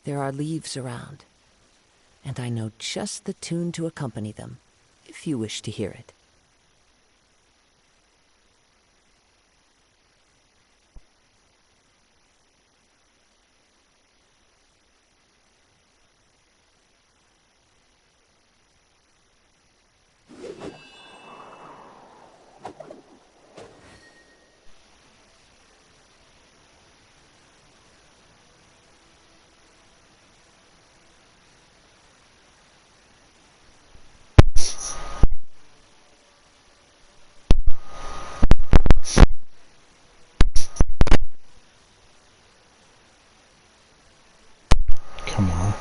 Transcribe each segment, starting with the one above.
There are leaves around, and I know just the tune to accompany them, if you wish to hear it. Come on.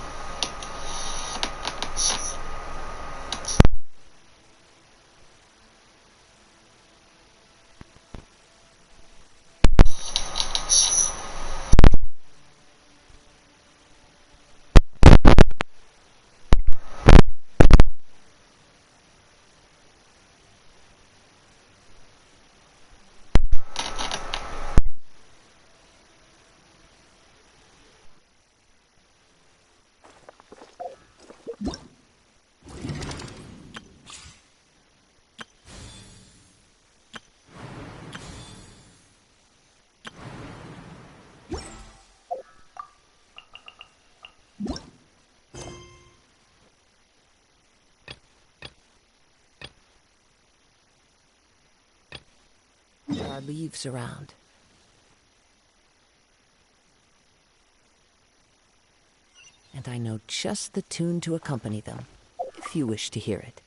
There are leaves around. And I know just the tune to accompany them, if you wish to hear it.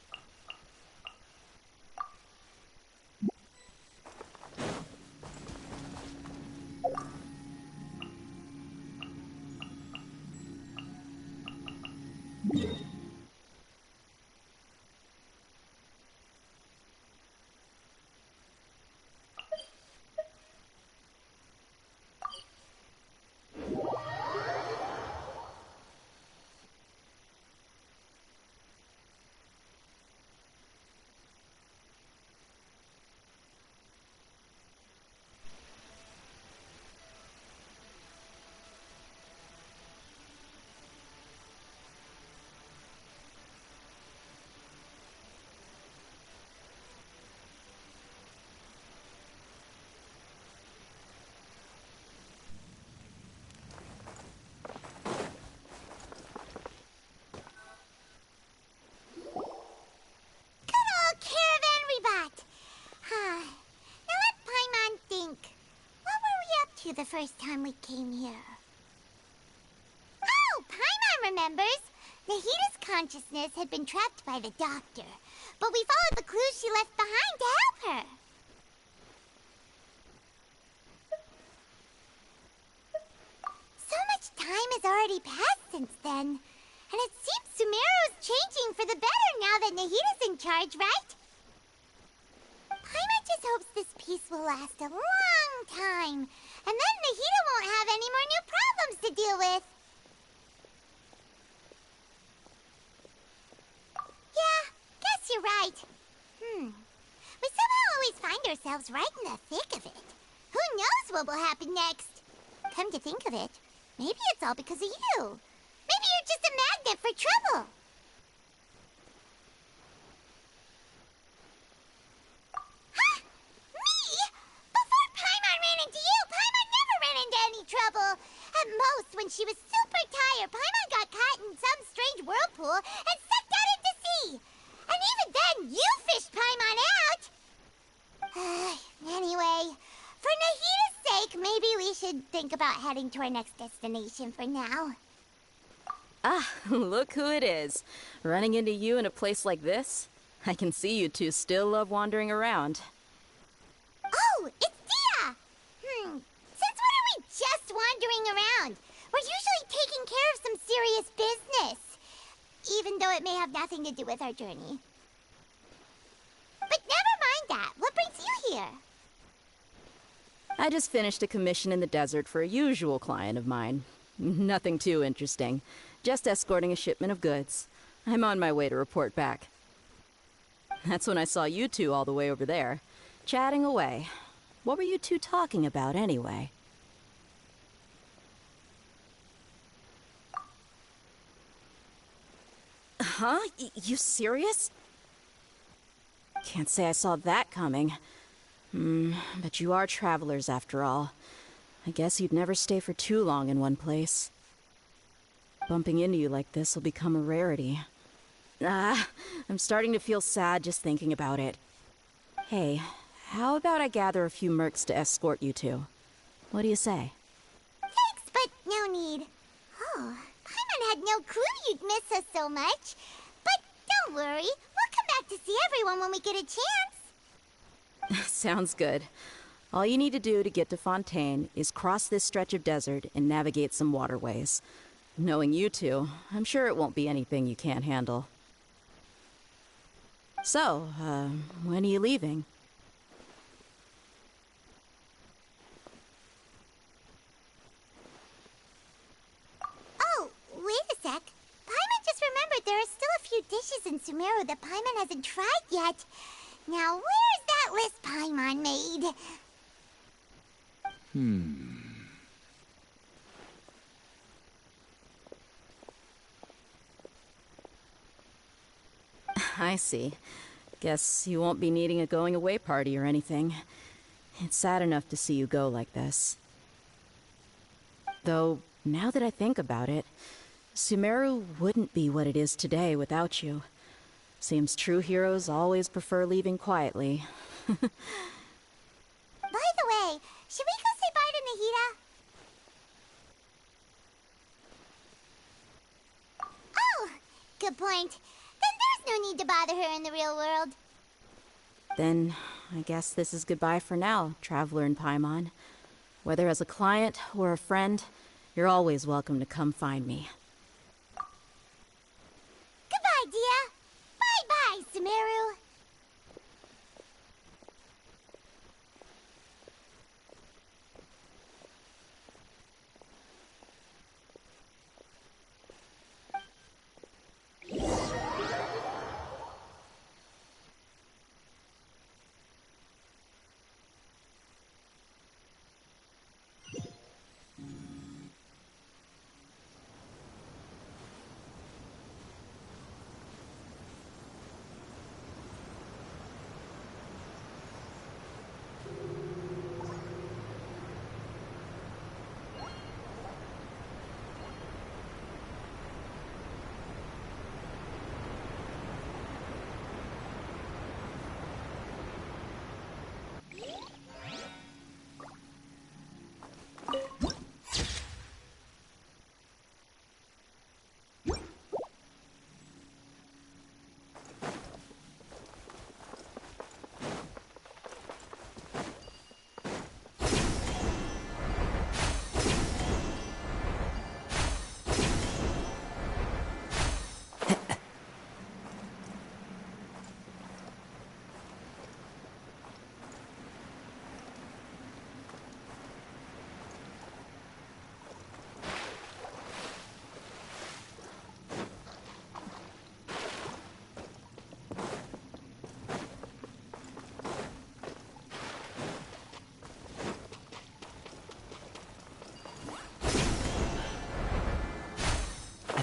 The first time we came here. Oh, Paimon remembers! Nahita's consciousness had been trapped by the doctor, but we followed the clues she left behind to help her. So much time has already passed since then, and it seems Sumeru's changing for the better now that Nahita's in charge, right? Paimon just hopes this peace will last a long time, and then Nahita won't have any more new problems to deal with. Yeah, guess you're right. We somehow always find ourselves right in the thick of it. Who knows what will happen next? Come to think of it, maybe it's all because of you. Maybe you're just a magnet for trouble. Trouble. At most, when she was super tired, Paimon got caught in some strange whirlpool and sucked out into sea. And even then, you fished Paimon out. Anyway, for Nahita's sake, maybe we should think about heading to our next destination for now. Ah, look who it is. Running into you in a place like this? I can see you two still love wandering around. Oh, it's Dia! Since when are we just wandering around? We're usually taking care of some serious business. Even though it may have nothing to do with our journey. But never mind that. What brings you here? I just finished a commission in the desert for a usual client of mine. Nothing too interesting. Just escorting a shipment of goods. I'm on my way to report back. That's when I saw you two all the way over there, chatting away. What were you two talking about, anyway? Huh? You serious? Can't say I saw that coming. But you are travelers after all. I guess you'd never stay for too long in one place. Bumping into you like this will become a rarity. I'm starting to feel sad just thinking about it. Hey, how about I gather a few mercs to escort you to? What do you say? Thanks, but no need. Oh, Paimon had no clue you'd miss us so much. But don't worry, we'll come back to see everyone when we get a chance. Sounds good. All you need to do to get to Fontain is cross this stretch of desert and navigate some waterways. Knowing you two, I'm sure it won't be anything you can't handle. So, when are you leaving? Oh, wait a sec. Paimon just remembered there are still a few dishes in Sumeru that Paimon hasn't tried yet. Now, where's that list Paimon made? I see. Guess you won't be needing a going-away party or anything. It's sad enough to see you go like this. Though, now that I think about it, Sumeru wouldn't be what it is today without you. Seems true heroes always prefer leaving quietly. By the way, should we go say bye to Nahida? Oh, good point. Then there's no need to bother her in the real world. Then, I guess this is goodbye for now, Traveler in Paimon. Whether as a client or a friend, you're always welcome to come find me. Goodbye, Dia. Bye-bye, Sumeru.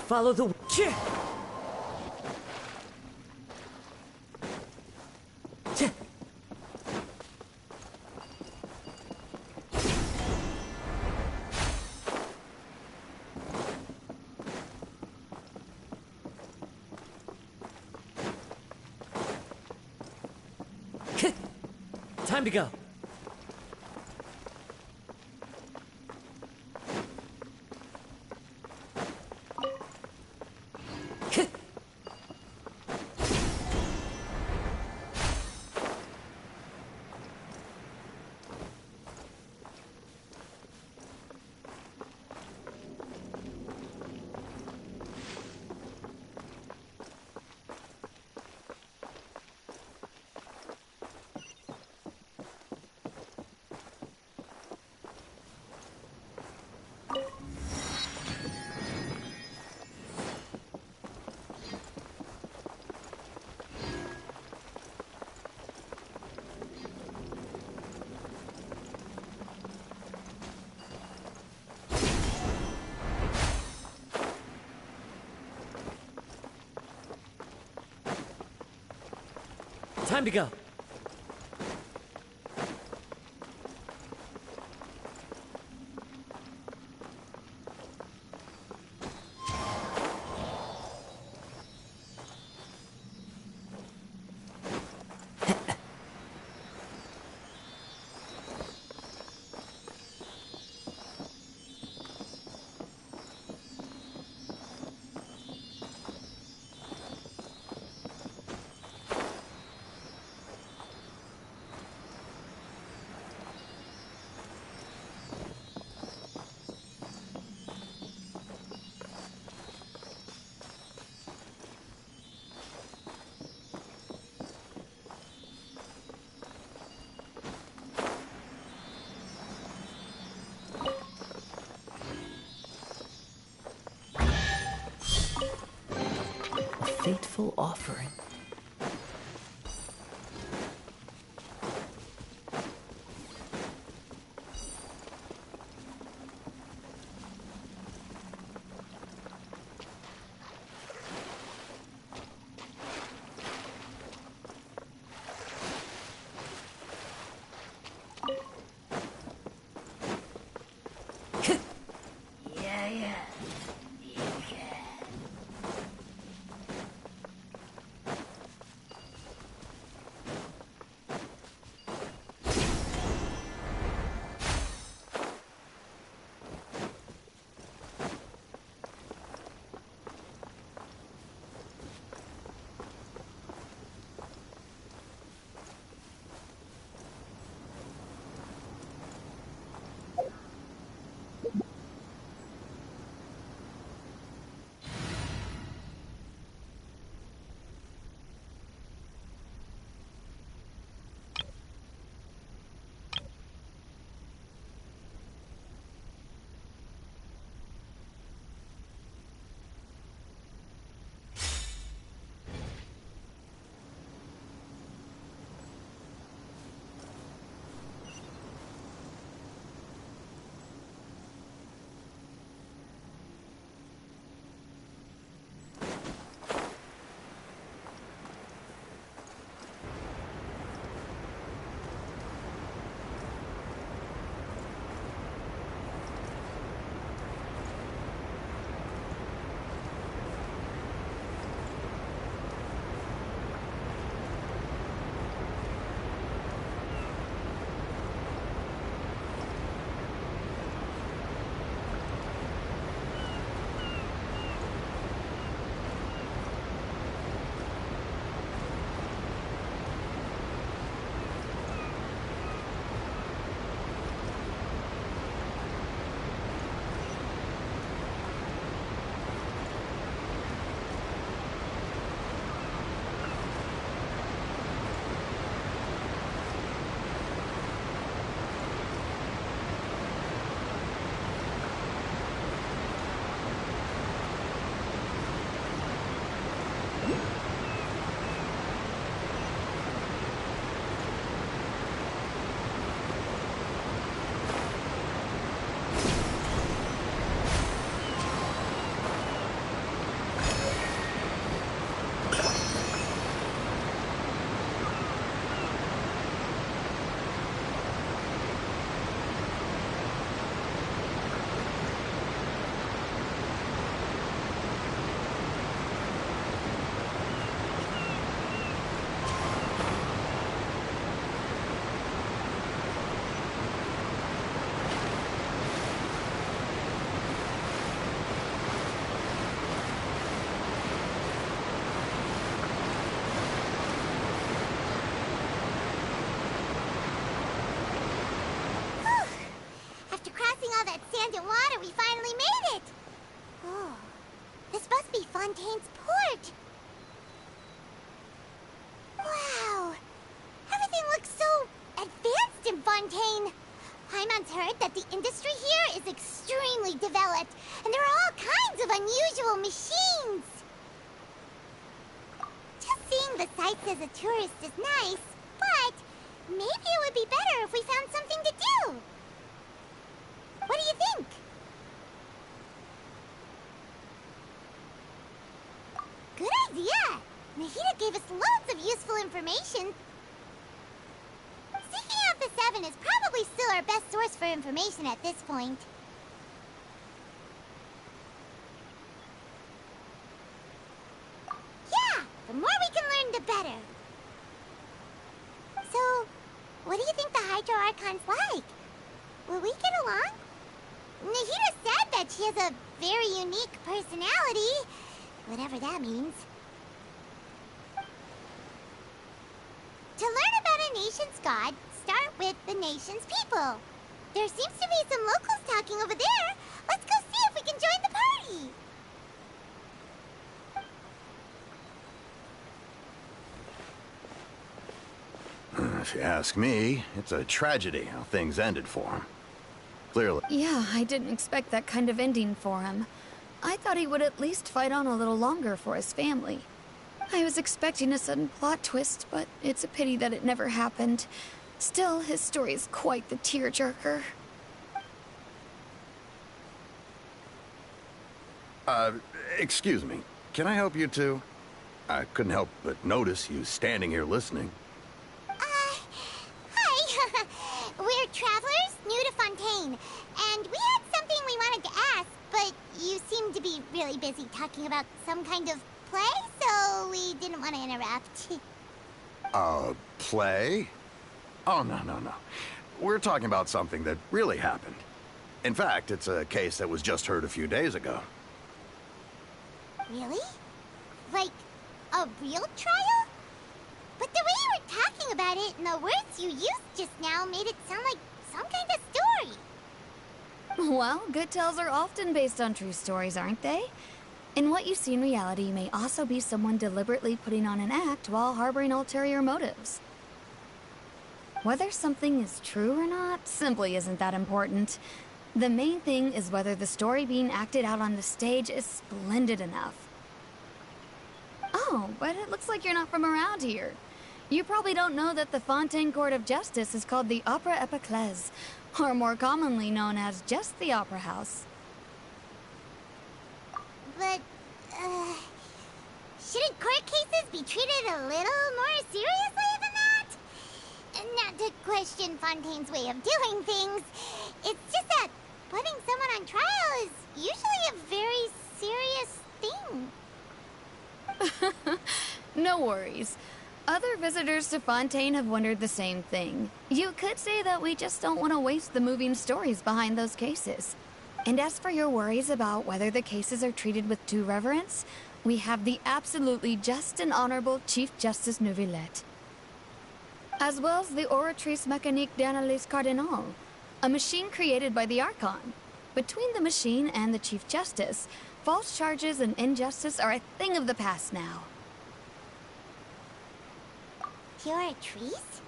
Follow the... Cheh! Cheh! Time to go. Time to go. Fateful offering. land and water, we finally made it! Oh, this must be Fontain's port. Wow, everything looks so advanced in Fontaine. Paimon's heard that the industry here is extremely developed, and there are all kinds of unusual machines. Just seeing the sights as a tourist is nice, but maybe it would be better if we found something to do. What do you think? Good idea! Nahida gave us loads of useful information. Seeking out the Seven is probably still our best source for information at this point. Yeah, the more we can learn, the better. So, what do you think the Hydro Archon's like? Will we get along? Nahida said that she has a very unique personality, whatever that means. To learn about a nation's god, start with the nation's people. There seems to be some locals talking over there. Let's go see if we can join the party. If you ask me, it's a tragedy how things ended for him. Clearly. Yeah, I didn't expect that kind of ending for him. I thought he would at least fight on a little longer for his family. I was expecting a sudden plot twist, but it's a pity that it never happened. Still, his story is quite the tearjerker. Excuse me. Can I help you two? I couldn't help but notice you standing here listening. Hi. We're travelers new to Fontaine, and we had something we wanted to ask, but you seem to be really busy talking about some kind of play, so we didn't want to interrupt. Play? Oh, no. We're talking about something that really happened. In fact, it's a case that was just heard a few days ago. Really? Like, a real trial? But the way you were talking about it and the words you used just now made it sound like some kind of story. Well, good tales are often based on true stories, aren't they? And what you see in reality may also be someone deliberately putting on an act while harboring ulterior motives. Whether something is true or not simply isn't that important. The main thing is whether the story being acted out on the stage is splendid enough. Oh, but it looks like you're not from around here. You probably don't know that the Fontain Court of Justice is called the Opera Epiclese, or more commonly known as just the Opera House. But, shouldn't court cases be treated a little more seriously than that? Not to question Fontaine's way of doing things. It's just that putting someone on trial is usually a very serious thing. No worries. Other visitors to Fontaine have wondered the same thing. You could say that we just don't want to waste the moving stories behind those cases. And as for your worries about whether the cases are treated with due reverence, we have the absolutely just and honorable Chief Justice Neuvillette, as well as the Oratrice Mécanique d'Analyse Cardinal, a machine created by the Archon. Between the machine and the Chief Justice, false charges and injustice are a thing of the past now. Oratrice?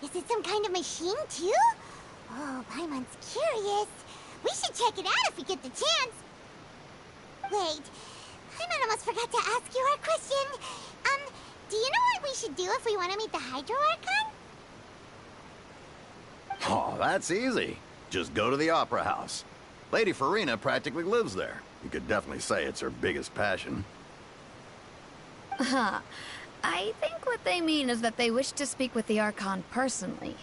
Is it some kind of machine, too? Oh, Paimon's curious. We should check it out if we get the chance. Wait, Paimon almost forgot to ask you our question. Do you know what we should do if we want to meet the Hydro Archon? Oh, that's easy. Just go to the Opera House. Lady Farina practically lives there. You could definitely say it's her biggest passion. Huh. I think what they mean is that they wish to speak with the Archon personally.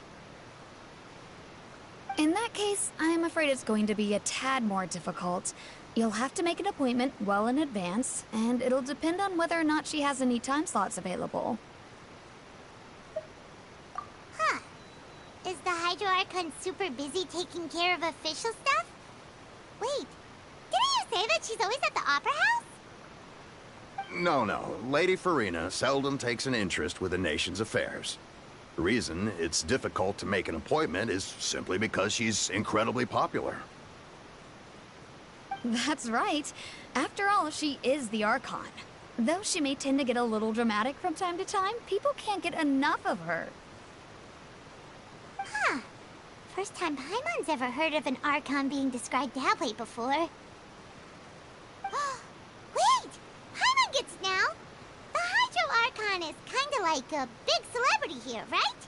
In that case, I'm afraid it's going to be a tad more difficult. You'll have to make an appointment well in advance, and it'll depend on whether or not she has any time slots available. Huh. Is the Hydro Archon super busy taking care of official stuff? Wait, didn't you say that she's always at the Opera House? No. Lady Farina seldom takes an interest with the nation's affairs. The reason it's difficult to make an appointment is simply because she's incredibly popular. That's right. After all, she is the Archon. Though she may tend to get a little dramatic from time to time, people can't get enough of her. Huh. First time Paimon's ever heard of an Archon being described that way before. Wait! Paimon gets now! The Hydro Archon is kinda like a big celebrity here, right?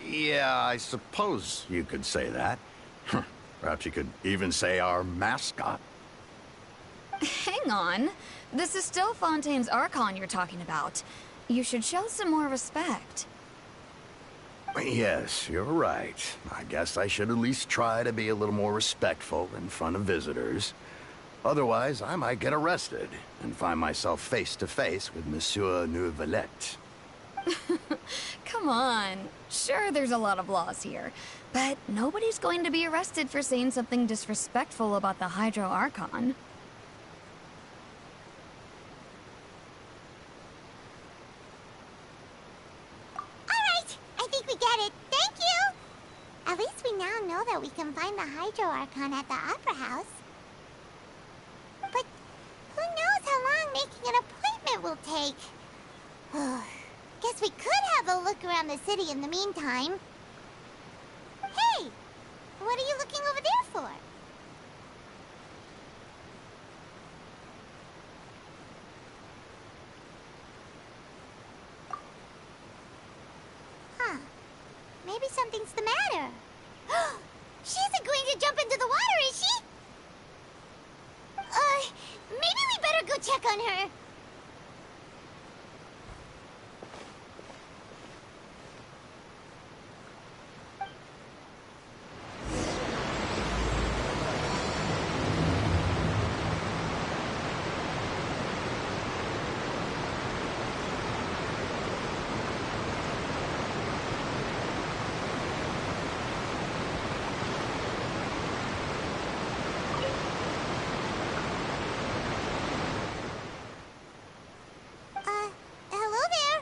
Yeah, I suppose you could say that. Perhaps you could even say our mascot. Hang on. This is still Fontaine's Archon you're talking about. You should show some more respect. Yes, you're right. I guess I should at least try to be a little more respectful in front of visitors. Otherwise, I might get arrested and find myself face to face with Monsieur Neuvillette. Come on. Sure, there's a lot of laws here, but nobody's going to be arrested for saying something disrespectful about the Hydro Archon. Alright, I think we get it. Thank you! At least we now know that we can find the Hydro Archon at the Opera House. But who knows how long making an appointment will take? Guess we could have a look around the city in the meantime. Hey! What are you looking over there for? Huh. Maybe something's the matter. She isn't going to jump into the water, is she? Maybe we better go check on her. Hello there.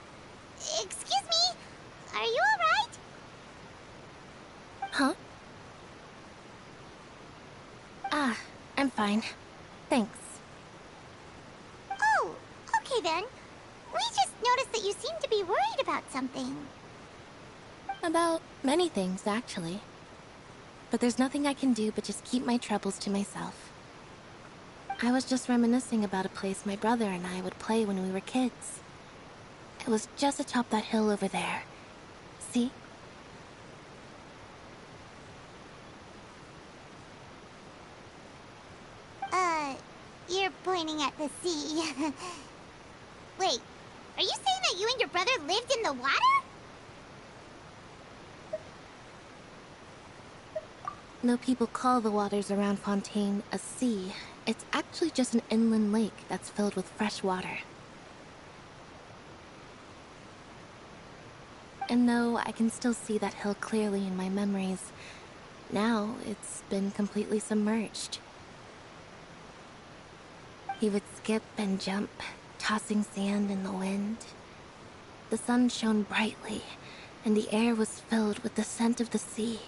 Excuse me. Are you alright? Huh? I'm fine. Thanks. Oh, okay then. We just noticed that you seem to be worried about something. About many things, actually. But there's nothing I can do but just keep my troubles to myself. I was just reminiscing about a place my brother and I would play when we were kids. It was just atop that hill over there. See? You're pointing at the sea. Wait, are you saying that you and your brother lived in the water? Though people call the waters around Fontain a sea, it's actually just an inland lake that's filled with fresh water. And though I can still see that hill clearly in my memories, now it's been completely submerged. He would skip and jump, tossing sand in the wind. The sun shone brightly, and the air was filled with the scent of the sea.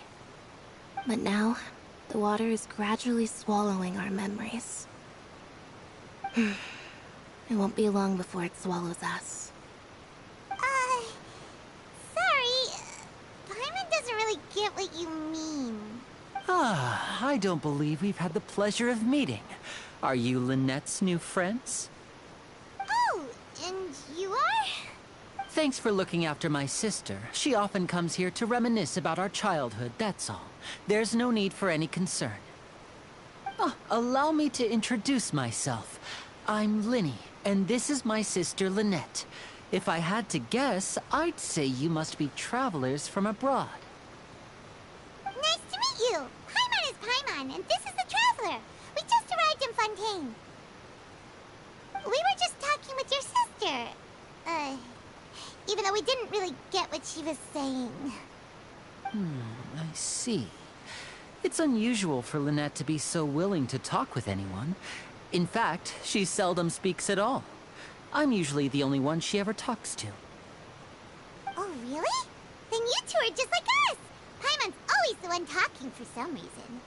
But now, the water is gradually swallowing our memories. It won't be long before it swallows us. Sorry. Paimon doesn't really get what you mean. I don't believe we've had the pleasure of meeting. Are you Lynette's new friends? Oh, and you are? Thanks for looking after my sister. She often comes here to reminisce about our childhood, that's all. There's no need for any concern. Allow me to introduce myself. I'm Linny, and this is my sister Lynette. If I had to guess, I'd say you must be travelers from abroad. Nice to meet you. Paimon is Paimon, and this is the Traveler. We just arrived in Fontaine. We were just talking with your sister. Even though we didn't really get what she was saying. I see. It's unusual for Lynette to be so willing to talk with anyone. In fact, she seldom speaks at all. I'm usually the only one she ever talks to. Oh, really? Then you two are just like us. Paimon's always the one talking for some reason.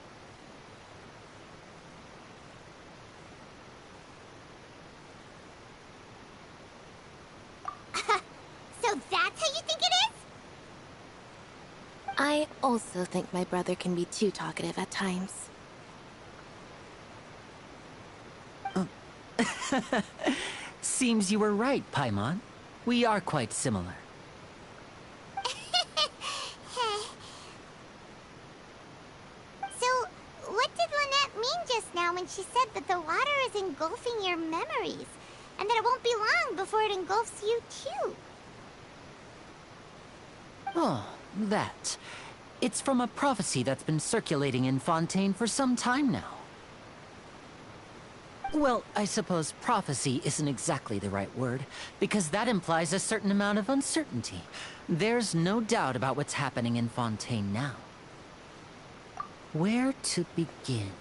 So that's how you think it is? I also think my brother can be too talkative at times. Seems you were right, Paimon. We are quite similar. So, what did Lynette mean just now when when she said that the water is engulfing your memories, and that it won't be long before it engulfs you too. Oh, that. It's from a prophecy that's been circulating in Fontaine for some time now. Well, I suppose prophecy isn't exactly the right word, because that implies a certain amount of uncertainty. There's no doubt about what's happening in Fontaine now. Where to begin?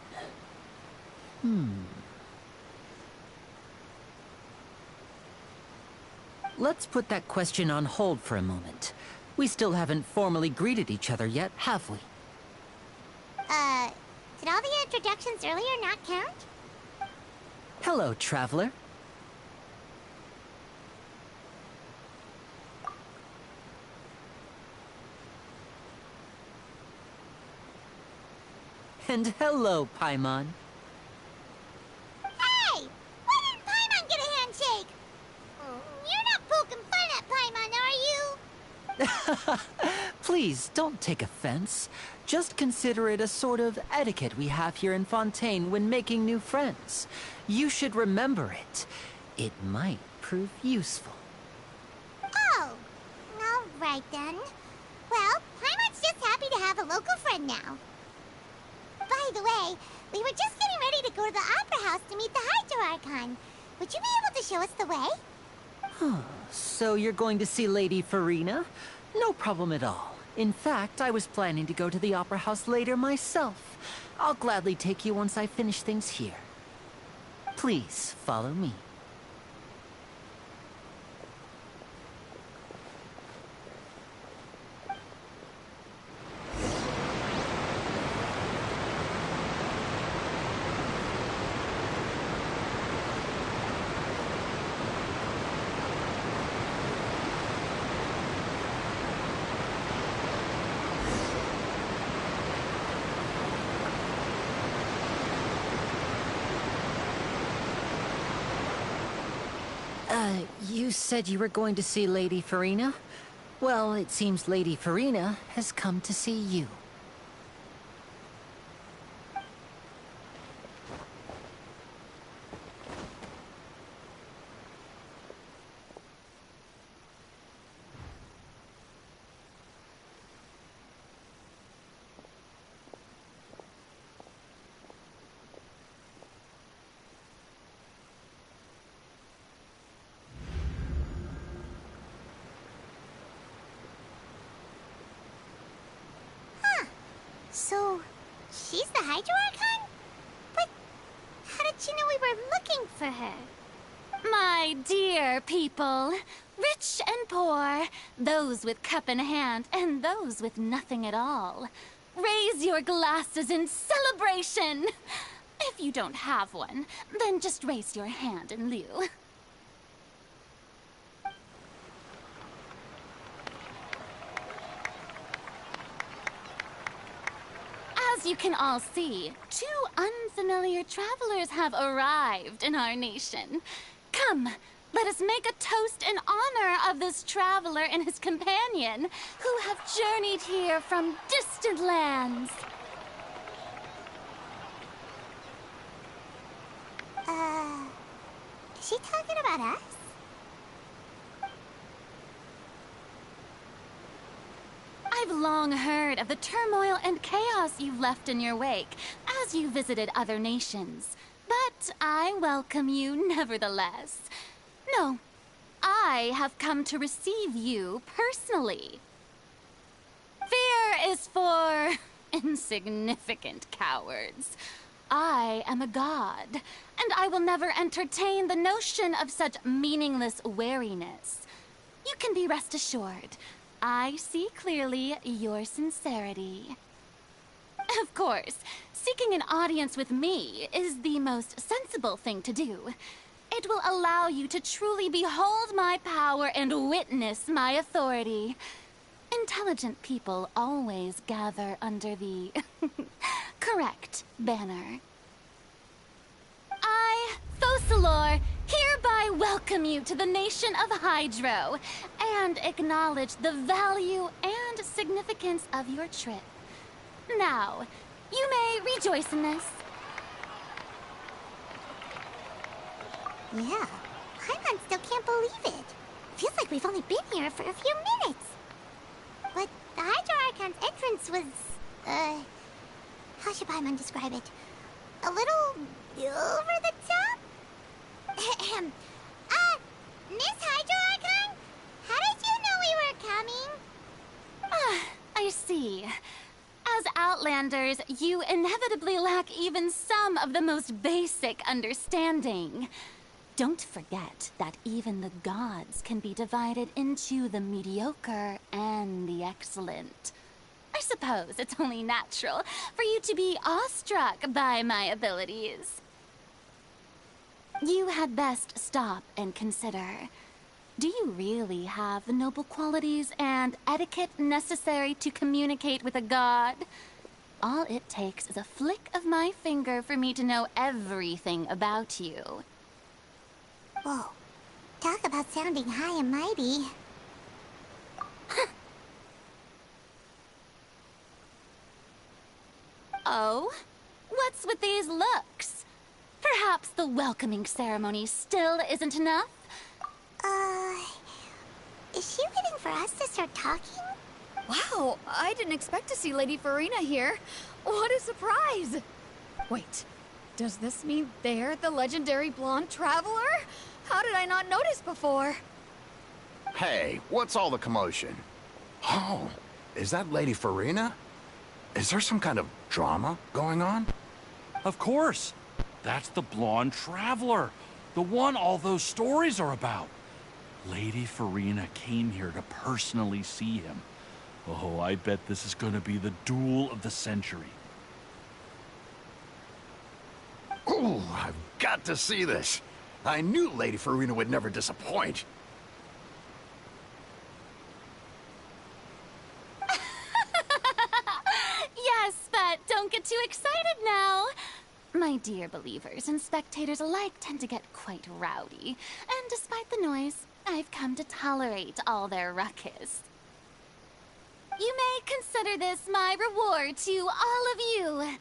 Let's put that question on hold for a moment. We still haven't formally greeted each other yet, have we? Did all the introductions earlier not count? Hello, traveler. And hello, Paimon. Hey! Why didn't Paimon get a handshake? You're not poking fun at Paimon, are you? Please, don't take offense. Just consider it a sort of etiquette we have here in Fontaine when making new friends. You should remember it. It might prove useful. Oh, all right then. Well, Paimon's just happy to have a local friend now. By the way, we were just getting ready to go to the Opera House to meet the Hydro Archon. Would you be able to show us the way? So you're going to see Lady Farina? No problem at all. In fact, I was planning to go to the Opera House later myself. I'll gladly take you once I finish things here. Please, follow me. You said you were going to see Lady Farina? Well, it seems Lady Farina has come to see you. So, she's the Hydro Archon? But how did she know we were looking for her? My dear people, rich and poor, those with cup in hand and those with nothing at all, raise your glasses in celebration. If you don't have one, then just raise your hand in lieu. As you can all see, two unfamiliar travelers have arrived in our nation. Come, let us make a toast in honor of this traveler and his companion, who have journeyed here from distant lands. Is she talking about us? I've long heard of the turmoil and chaos you've left in your wake as you visited other nations. But I welcome you nevertheless. No, I have come to receive you personally. Fear is for insignificant cowards. I am a god, and I will never entertain the notion of such meaningless wariness. You can be rest assured. I see clearly your sincerity. Of course, seeking an audience with me is the most sensible thing to do. It will allow you to truly behold my power and witness my authority. Intelligent people always gather under the correct banner. I, Focalor, hereby welcome you to the nation of Hydro and acknowledge the value and significance of your trip. Now, you may rejoice in this. Yeah, Paimon still can't believe it. Feels like we've only been here for a few minutes. But the Hydro Archon's entrance was, how should Paimon describe it? A little over the top? Ahem. Miss Hydro Archon? How did you know we were coming? Ah, I see. As Outlanders, you inevitably lack even some of the most basic understanding. Don't forget that even the gods can be divided into the mediocre and the excellent. I suppose it's only natural for you to be awestruck by my abilities. You had best stop and consider. Do you really have the noble qualities and etiquette necessary to communicate with a god? All it takes is a flick of my finger for me to know everything about you. Whoa. Talk about sounding high and mighty. Oh? What's with these looks? Perhaps the welcoming ceremony still isn't enough? Is she waiting for us to start talking? Wow, I didn't expect to see Lady Farina here. What a surprise! Wait, does this mean they're the legendary blonde traveler? How did I not notice before? Hey, what's all the commotion? Oh, is that Lady Farina? Is there some kind of drama going on? Of course. That's the blonde traveler. The one all those stories are about. Lady Farina came here to personally see him. Oh, I bet this is gonna be the duel of the century. Ooh, I've got to see this. I knew Lady Farina would never disappoint. Yes, but don't get too excited now. My dear believers and spectators alike tend to get quite rowdy, and despite the noise, I've come to tolerate all their ruckus. You may consider this my reward to all of you.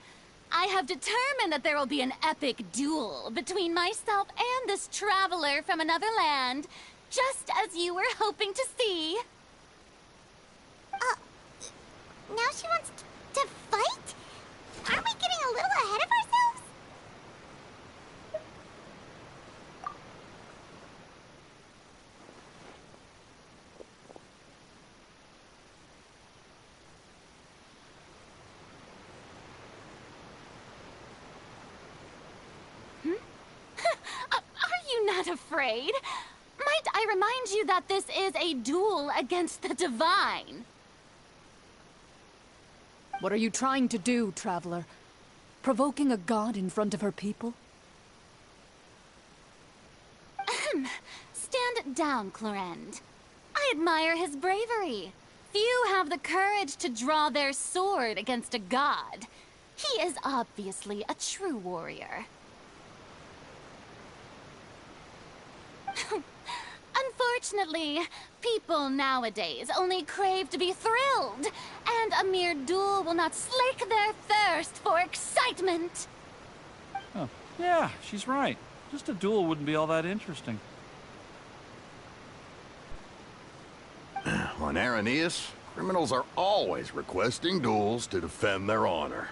I have determined that there will be an epic duel between myself and this traveler from another land, just as you were hoping to see. Now she wants to fight? Aren't we getting a little ahead of ourselves? Are you not afraid? Might I remind you that this is a duel against the divine? What are you trying to do, traveler? Provoking a god in front of her people? Stand down, Clorend. I admire his bravery. Few have the courage to draw their sword against a god. He is obviously a true warrior. Unfortunately, people nowadays only crave to be thrilled, and a mere duel will not slake their thirst for excitement. Oh, yeah, she's right. Just a duel wouldn't be all that interesting. On Araneus, criminals are always requesting duels to defend their honor.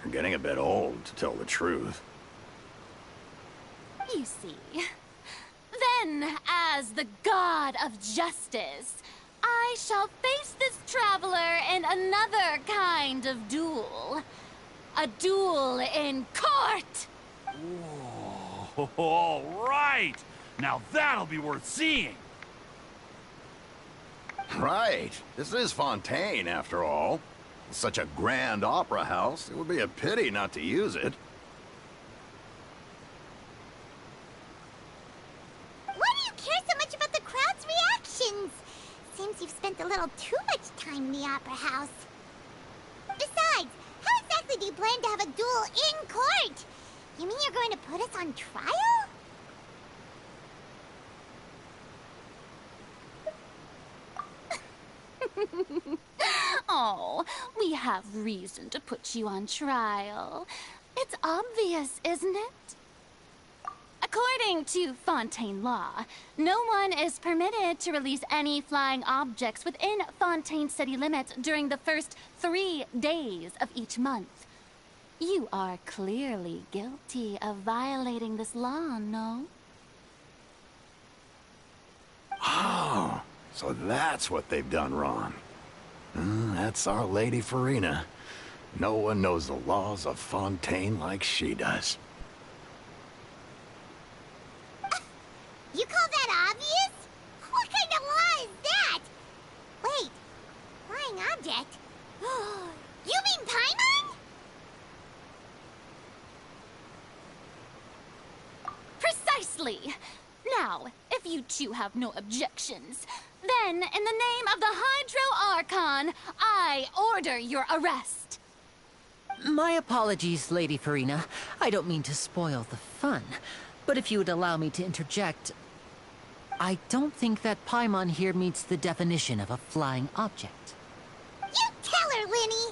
They're getting a bit old, to tell the truth. You see. Then, as the god of justice, I shall face this traveler in another kind of duel. A duel in court! Whoa, all right! Now that'll be worth seeing! Right. This is Fontain, after all. Such a grand opera house, it would be a pity not to use it. Why do you care so much about the crowd's reactions? Seems you've spent a little too much time in the opera house. Besides, how exactly do you plan to have a duel in court? You mean you're going to put us on trial? Oh, we have reason to put you on trial. It's obvious, isn't it? A According to Fontain law, no one is permitted to release any flying objects within Fontaine city limits during the first 3 days of each month. You are clearly guilty of violating this law, no? Oh, so that's what they've done wrong. That's our Lady Farina. No one knows the laws of Fontaine like she does. You call that obvious? What kind of law is that? Wait, flying object? You mean Paimon? Precisely! Now, if you two have no objections, then, in the name of the Hydro Archon, I order your arrest. My apologies, Lady Farina. I don't mean to spoil the fun. But if you would allow me to interject, I don't think that Paimon here meets the definition of a flying object. You tell her, Linny!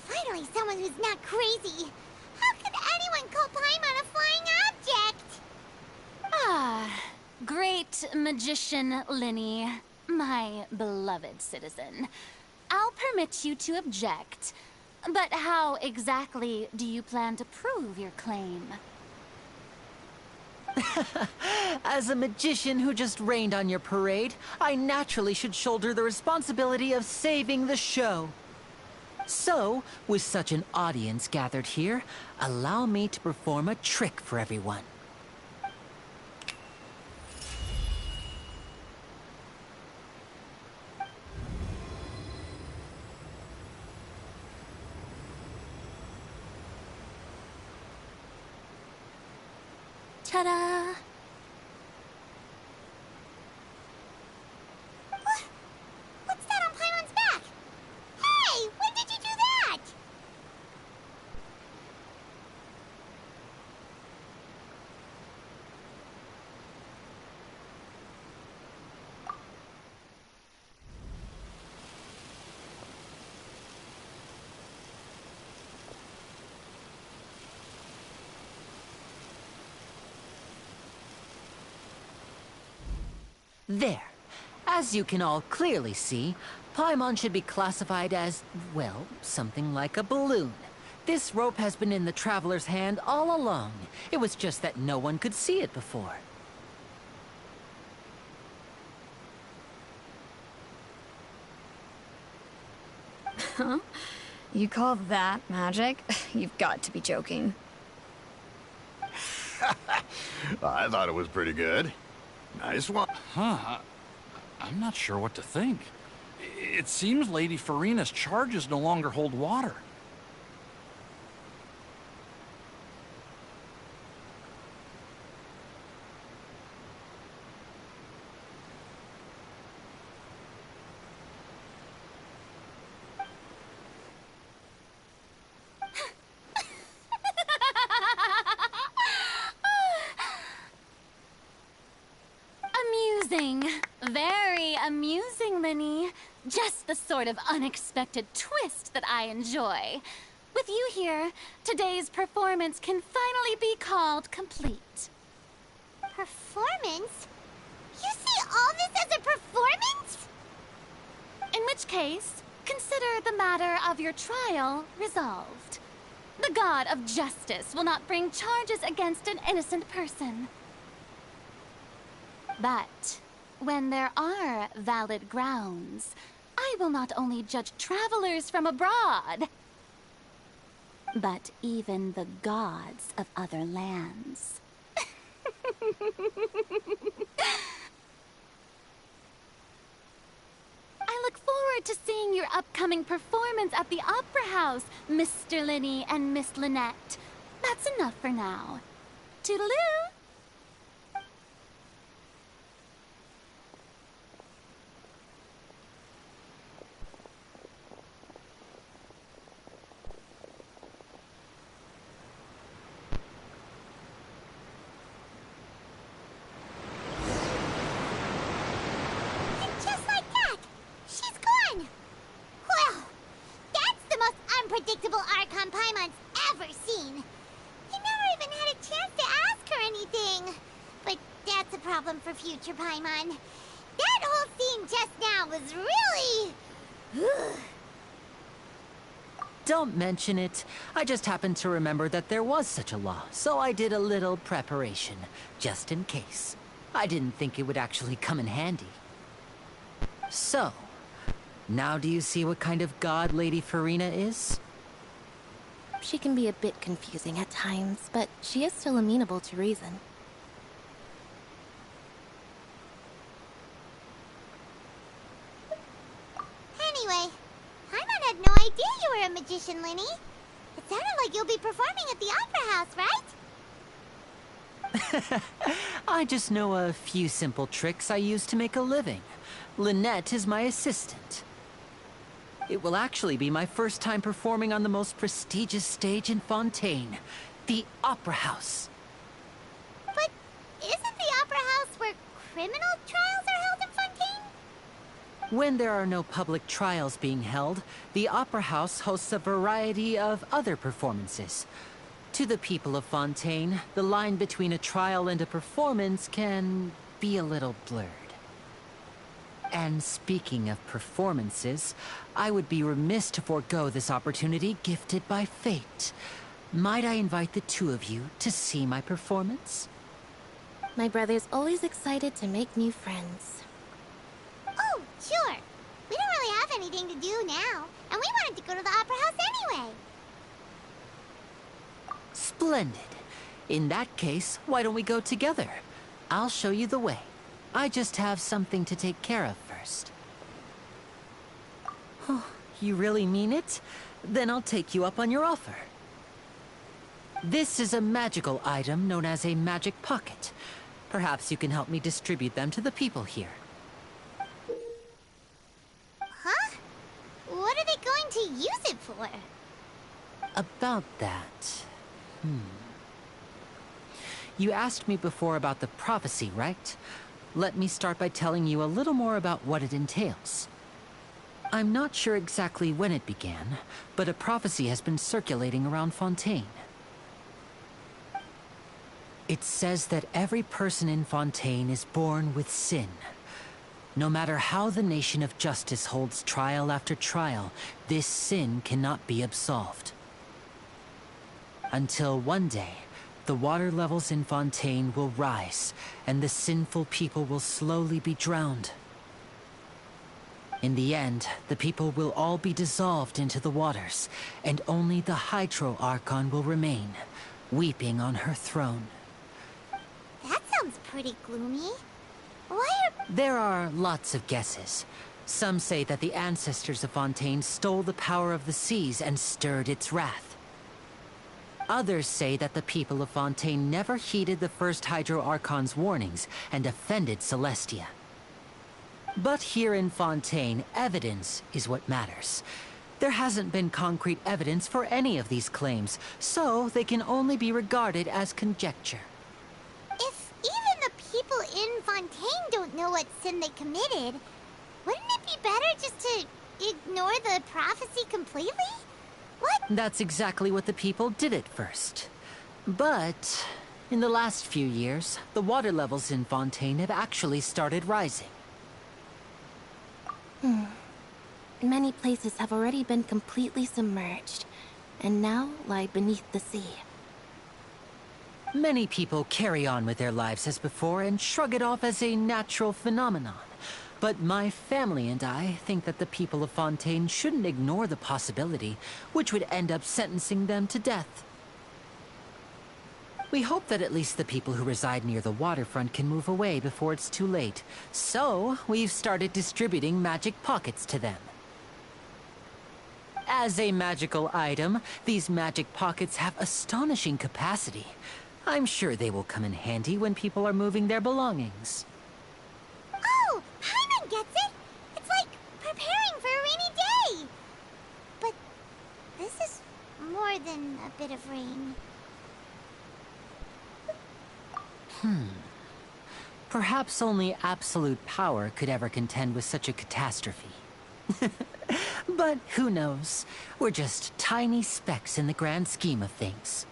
Finally someone who's not crazy. How could anyone call Paimon a flying object? Ah, great magician Linny, my beloved citizen. I'll permit you to object, but how exactly do you plan to prove your claim? As a magician who just rained on your parade, I naturally should shoulder the responsibility of saving the show. So, with such an audience gathered here, allow me to perform a trick for everyone. Ta-da! What's that on Paimon's back? Hey, when did you do that? There. As you can all clearly see, Paimon should be classified as, well, something like a balloon. This rope has been in the Traveler's hand all along. It was just that no one could see it before. Huh? You call that magic? You've got to be joking. I thought it was pretty good. Nice one. Huh? I'm not sure what to think. It seems Lady Farina's charges no longer hold water. Amusing. Very amusing, Linny. Just the sort of unexpected twist that I enjoy. With you here, today's performance can finally be called complete. Performance? You see all this as a performance? In which case, consider the matter of your trial resolved. The god of justice will not bring charges against an innocent person. But when there are valid grounds, I will not only judge travelers from abroad, but even the gods of other lands. I look forward to seeing your upcoming performance at the Opera House, Mr. Linny and Miss Lynette. That's enough for now. Toodaloo! Just like that, she's gone. Well, that's the most unpredictable Archon Paimon's ever seen. He never even had a chance to ask her anything. problem for future Paimon. That whole scene just now was really... Don't mention it. I just happened to remember that there was such a law, so I did a little preparation, just in case. I didn't think it would actually come in handy. So, now do you see what kind of god Lady Farina is? She can be a bit confusing at times, but she is still amenable to reason. Anyway, Paimon had no idea you were a magician, Linny. It sounded like you'll be performing at the Opera House, right? I just know a few simple tricks I use to make a living. Lynette is my assistant. It will actually be my first time performing on the most prestigious stage in Fontain, the Opera House. But isn't the Opera House where criminal trials are held in Fontaine? When there are no public trials being held, the Opera House hosts a variety of other performances. To the people of Fontaine, the line between a trial and a performance can be a little blurred. And speaking of performances, I would be remiss to forego this opportunity gifted by fate. Might I invite the two of you to see my performance? My brother's always excited to make new friends. Oh, sure. We don't really have anything to do now, and we wanted to go to the Opera House anyway. Splendid. In that case, why don't we go together? I'll show you the way. I just have something to take care of first. Oh, you really mean it? Then I'll take you up on your offer. This is a magical item known as a magic pocket. Perhaps you can help me distribute them to the people here. Huh? What are they going to use it for? About that... You asked me before about the prophecy, right? Let me start by telling you a little more about what it entails. I'm not sure exactly when it began, but a prophecy has been circulating around Fontaine. It says that every person in Fontaine is born with sin. No matter how the Nation of Justice holds trial after trial, this sin cannot be absolved. Until one day, the water levels in Fontaine will rise, and the sinful people will slowly be drowned. In the end, the people will all be dissolved into the waters, and only the Hydro Archon will remain, weeping on her throne. That sounds pretty gloomy. Why are... There are lots of guesses. Some say that the ancestors of Fontaine stole the power of the seas and stirred its wrath. Others say that the people of Fontaine never heeded the first Hydro Archon's warnings and offended Celestia. But here in Fontaine, evidence is what matters. There hasn't been concrete evidence for any of these claims, so they can only be regarded as conjecture. If even the people in Fontaine don't know what sin they committed, wouldn't it be better just to ignore the prophecy completely? What? That's exactly what the people did at first. But in the last few years, the water levels in Fontaine have actually started rising. Many places have already been completely submerged, and now lie beneath the sea. Many people carry on with their lives as before and shrug it off as a natural phenomenon. But my family and I think that the people of Fontaine shouldn't ignore the possibility, which would end up sentencing them to death. We hope that at least the people who reside near the waterfront can move away before it's too late. So, we've started distributing magic pockets to them. As a magical item, these magic pockets have astonishing capacity. I'm sure they will come in handy when people are moving their belongings. Oh, Paimon gets it! It's like preparing for a rainy day! But this is more than a bit of rain. Perhaps only absolute power could ever contend with such a catastrophe. But who knows? We're just tiny specks in the grand scheme of things.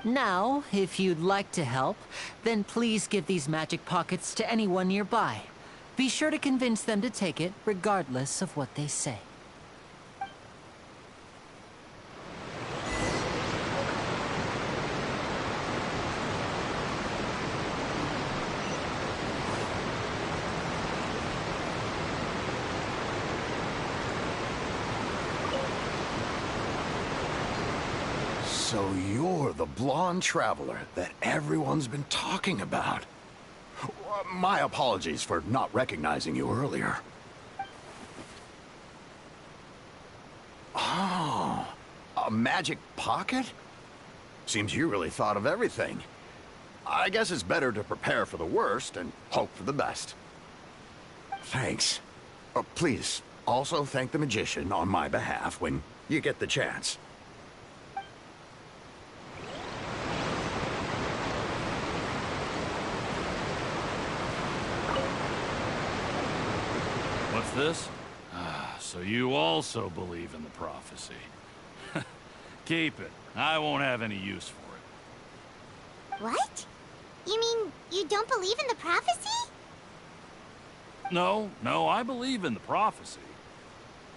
Now, if you'd like to help, then please give these magic pockets to anyone nearby. Be sure to convince them to take it, regardless of what they say. So you're the blonde traveler that everyone's been talking about. My apologies for not recognizing you earlier. Oh, a magic pocket? Seems you really thought of everything. I guess it's better to prepare for the worst and hope for the best. Thanks. Please, also thank the magician on my behalf when you get the chance. What's this? So you also believe in the prophecy. Keep it. I won't have any use for it. What? You mean you don't believe in the prophecy? No, I believe in the prophecy.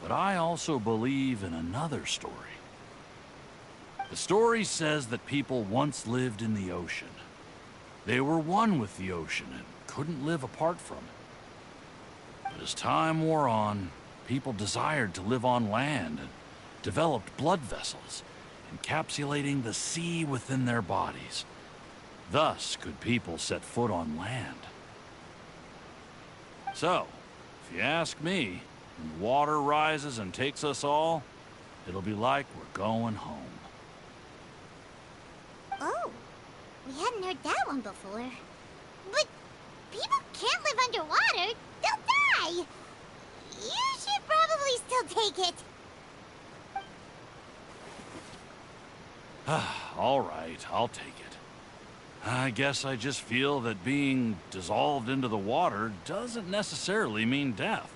But I also believe in another story. The story says that people once lived in the ocean. They were one with the ocean and couldn't live apart from it. But as time wore on, people desired to live on land and developed blood vessels, encapsulating the sea within their bodies. Thus could people set foot on land. So, if you ask me, when the water rises and takes us all, it'll be like we're going home. Oh, we hadn't heard that one before. But people can't live underwater. They'll die. You should probably still take it. All right, I'll take it. I guess I just feel that being dissolved into the water doesn't necessarily mean death.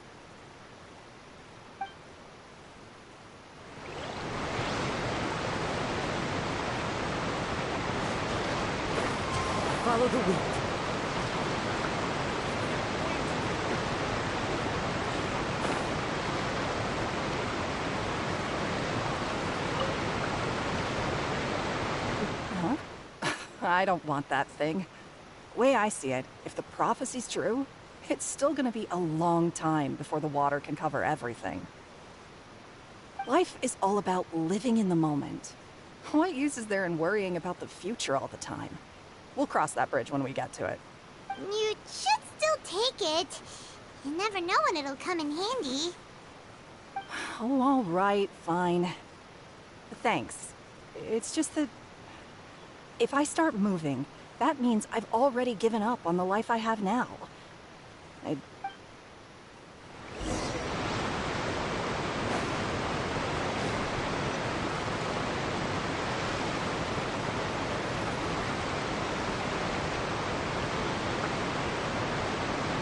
Follow the wind. I don't want that thing. Way I see it, if the prophecy's true, it's still gonna be a long time before the water can cover everything. Life is all about living in the moment. What use is there in worrying about the future all the time? We'll cross that bridge when we get to it. You should still take it. You never know when it'll come in handy. Oh, all right, fine. Thanks. It's just that if I start moving, that means I've already given up on the life I have now.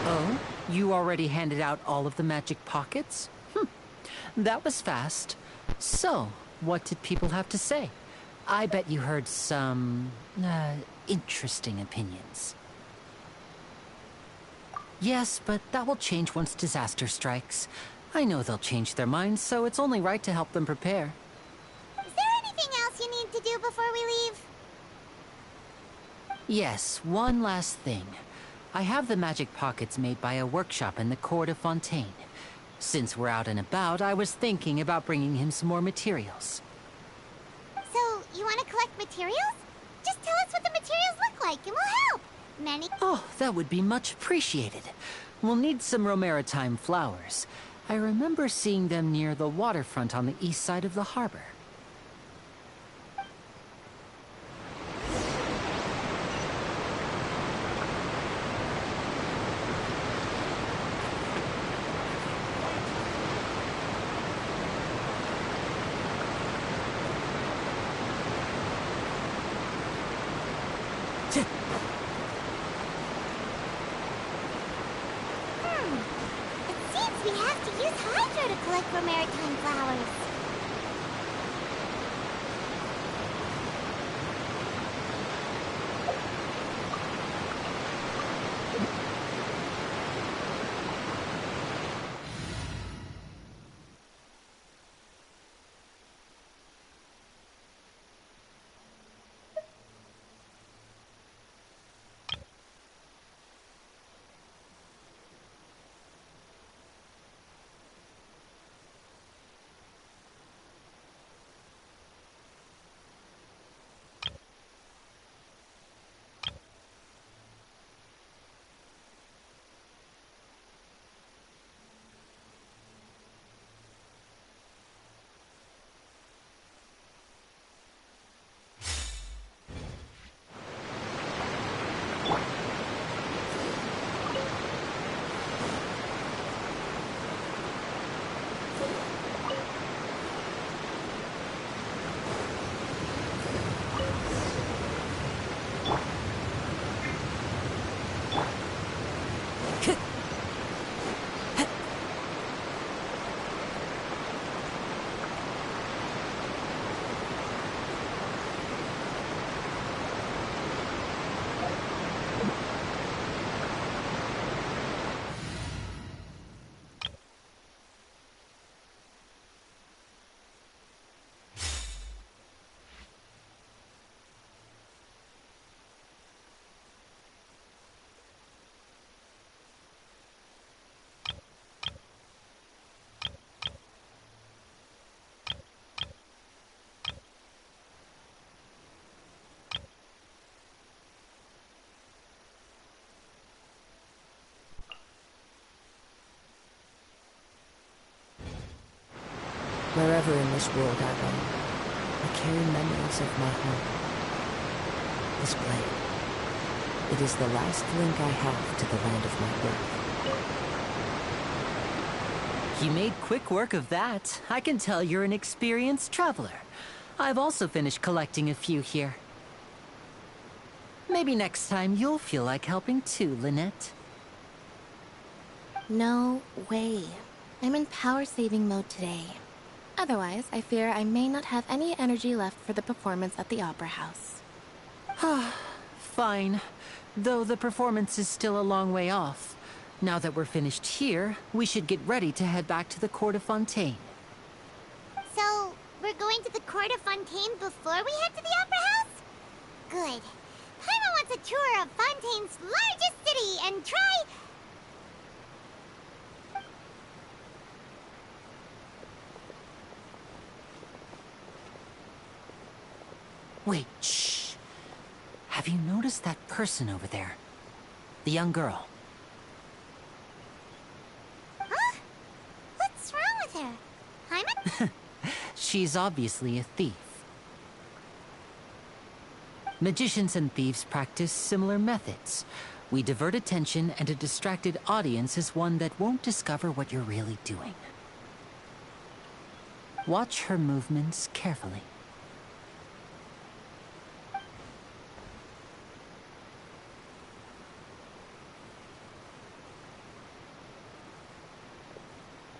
Oh? You already handed out all of the magic pockets? That was fast. So, what did people have to say? I bet you heard some, interesting opinions. Yes, but that will change once disaster strikes. I know they'll change their minds, so it's only right to help them prepare. Is there anything else you need to do before we leave? Yes, one last thing. I have the magic pockets made by a workshop in the court of Fontain. Since we're out and about, I was thinking about bringing him some more materials. So, you want to collect materials? Just tell us what the materials look like and we'll help. Many? Oh, that would be much appreciated. We'll need some Romaritime flowers. I remember seeing them near the waterfront on the east side of the harbor. It seems we have to use Hydro to collect Romaritime flowers. Wherever in this world I roam, I carry memories of my home. This blade, it is the last link I have to the land of my birth. You made quick work of that. I can tell you're an experienced traveler. I've also finished collecting a few here. Maybe next time you'll feel like helping too, Lynette. No way. I'm in power-saving mode today. Otherwise, I fear I may not have any energy left for the performance at the Opera House. Fine. Though the performance is still a long way off. Now that we're finished here, we should get ready to head back to the court of Fontain. So, we're going to the court of Fontaine before we head to the Opera House? Good. Paimon wants a tour of Fontaine's largest city and try... Wait, shh. Have you noticed that person over there? The young girl. Huh? What's wrong with her? Paimon? She's obviously a thief. Magicians and thieves practice similar methods. We divert attention, and a distracted audience is one that won't discover what you're really doing. Watch her movements carefully.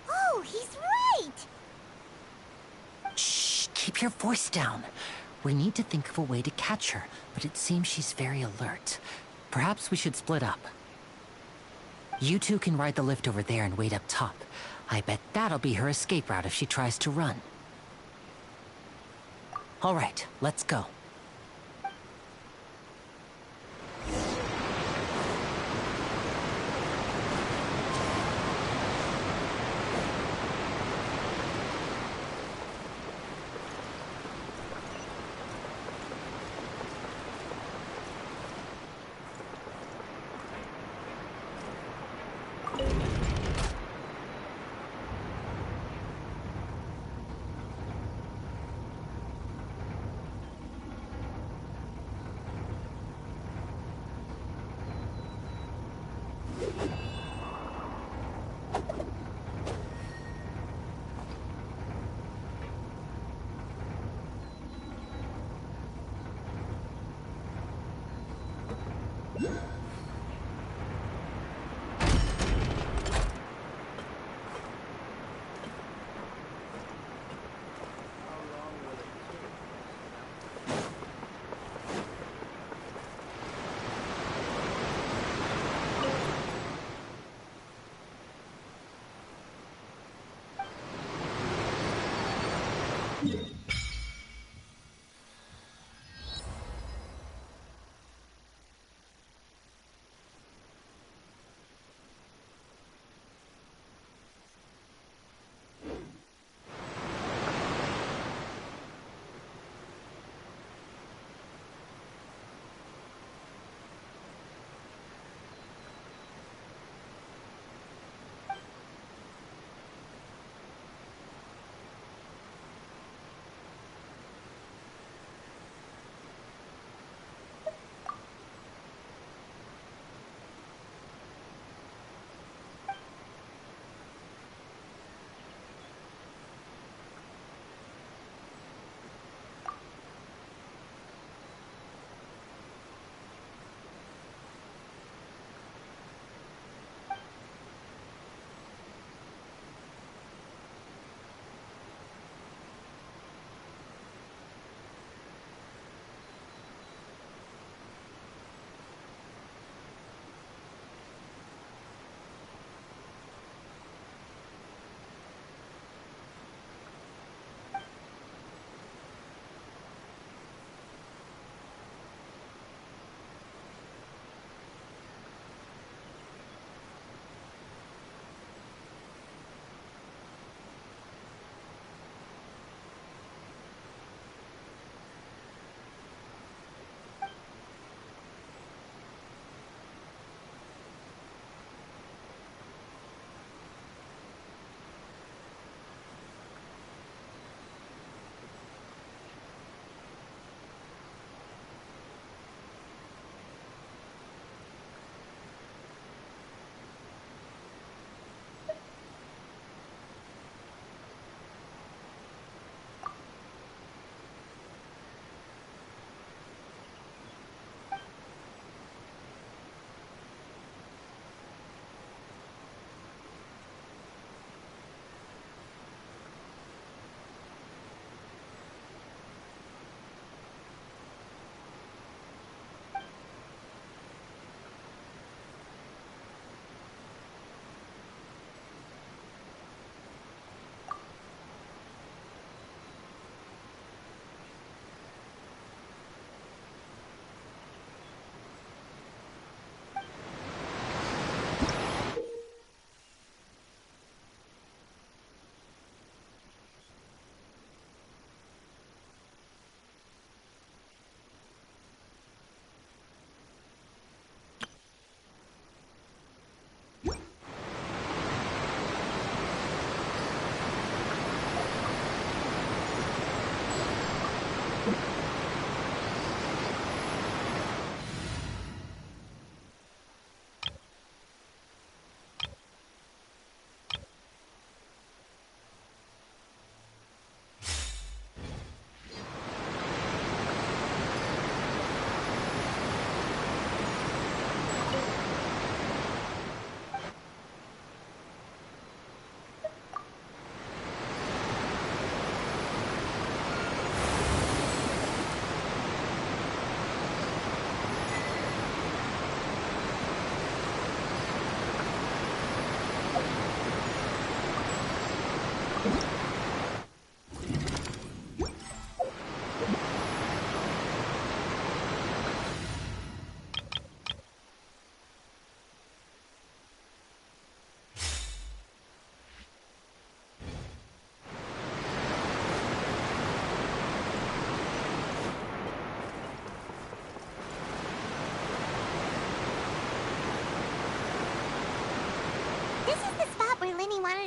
Oh, he's right! Shh, keep your voice down. We need to think of a way to catch her, but it seems she's very alert. Perhaps we should split up. You two can ride the lift over there and wait up top. I bet that'll be her escape route if she tries to run. All right, let's go.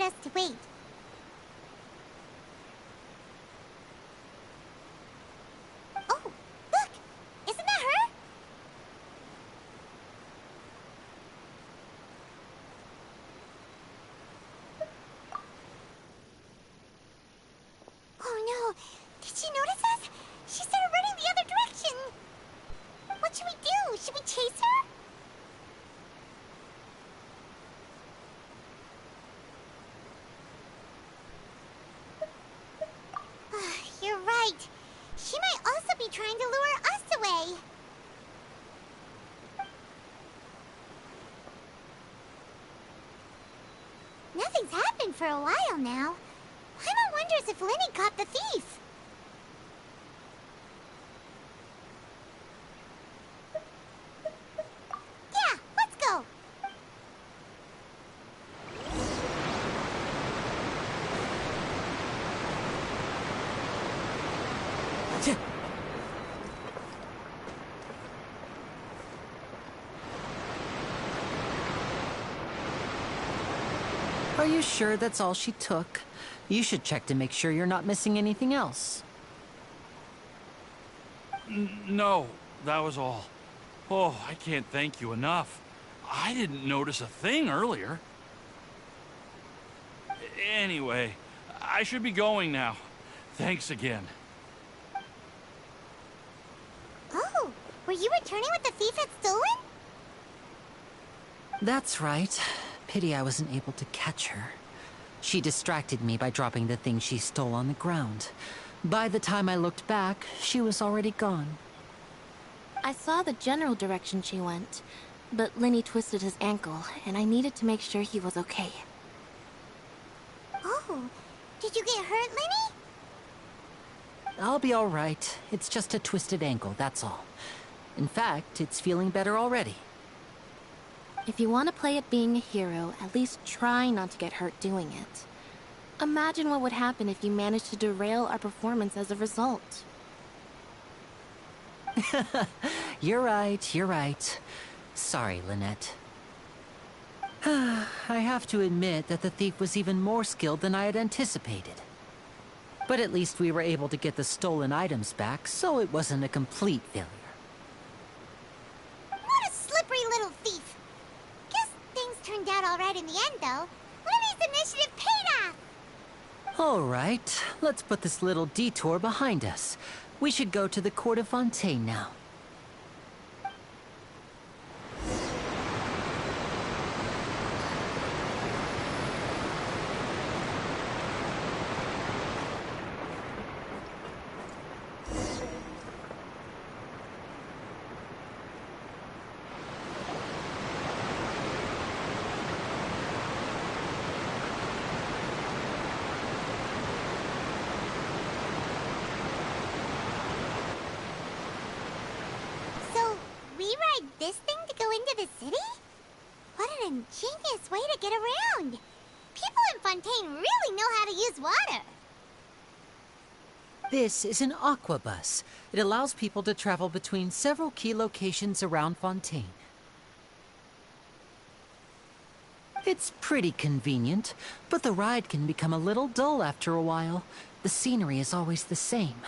best to wait. Oh, look! Isn't that her? Oh no! Did she notice us? She started running the other direction! What should we do? Should we chase her? You're right. She might also be trying to lure us away. Nothing's happened for a while now. Paimon wonders if Lenny caught the thief. Yeah, let's go. Are you sure that's all she took? You should check to make sure you're not missing anything else. No, that was all. Oh, I can't thank you enough. I didn't notice a thing earlier. Anyway, I should be going now. Thanks again. Oh, were you returning what the thief had stolen? That's right. Pity I wasn't able to catch her. She distracted me by dropping the thing she stole on the ground. By the time I looked back, she was already gone. I saw the general direction she went, but Lenny twisted his ankle, and I needed to make sure he was okay. Oh, did you get hurt, Lenny? I'll be all right. It's just a twisted ankle, that's all. In fact, it's feeling better already. If you want to play at being a hero, at least try not to get hurt doing it. Imagine what would happen if you managed to derail our performance as a result. You're right, you're right. Sorry, Lynette. I have to admit that the thief was even more skilled than I had anticipated. But at least we were able to get the stolen items back, so it wasn't a complete failure. What a slippery little thief! Guess things turned out all right in the end, though. Lenny's initiative paid off! All right, let's put this little detour behind us. We should go to the court of Fontain now. This thing to go into the city? What an ingenious way to get around! People in Fontaine really know how to use water! This is an aquabus. It allows people to travel between several key locations around Fontaine. It's pretty convenient, but the ride can become a little dull after a while. The scenery is always the same.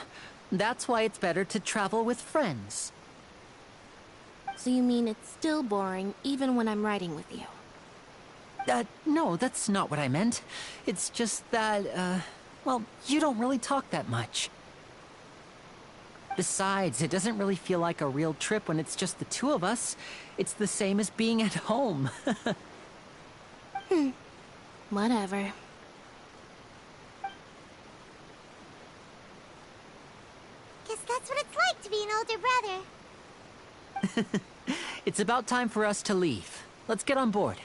That's why it's better to travel with friends. So you mean it's still boring even when I'm riding with you? No, that's not what I meant. It's just that, well, you don't really talk that much. Besides, it doesn't really feel like a real trip when it's just the two of us. It's the same as being at home. Whatever. Guess that's what it's like to be an older brother. It's about time for us to leave. Let's get on board.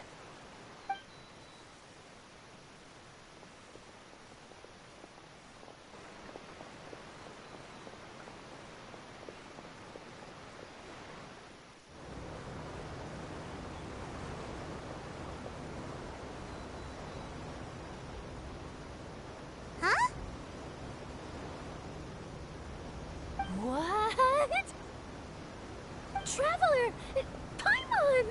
Huh? What? Traveler! Paimon!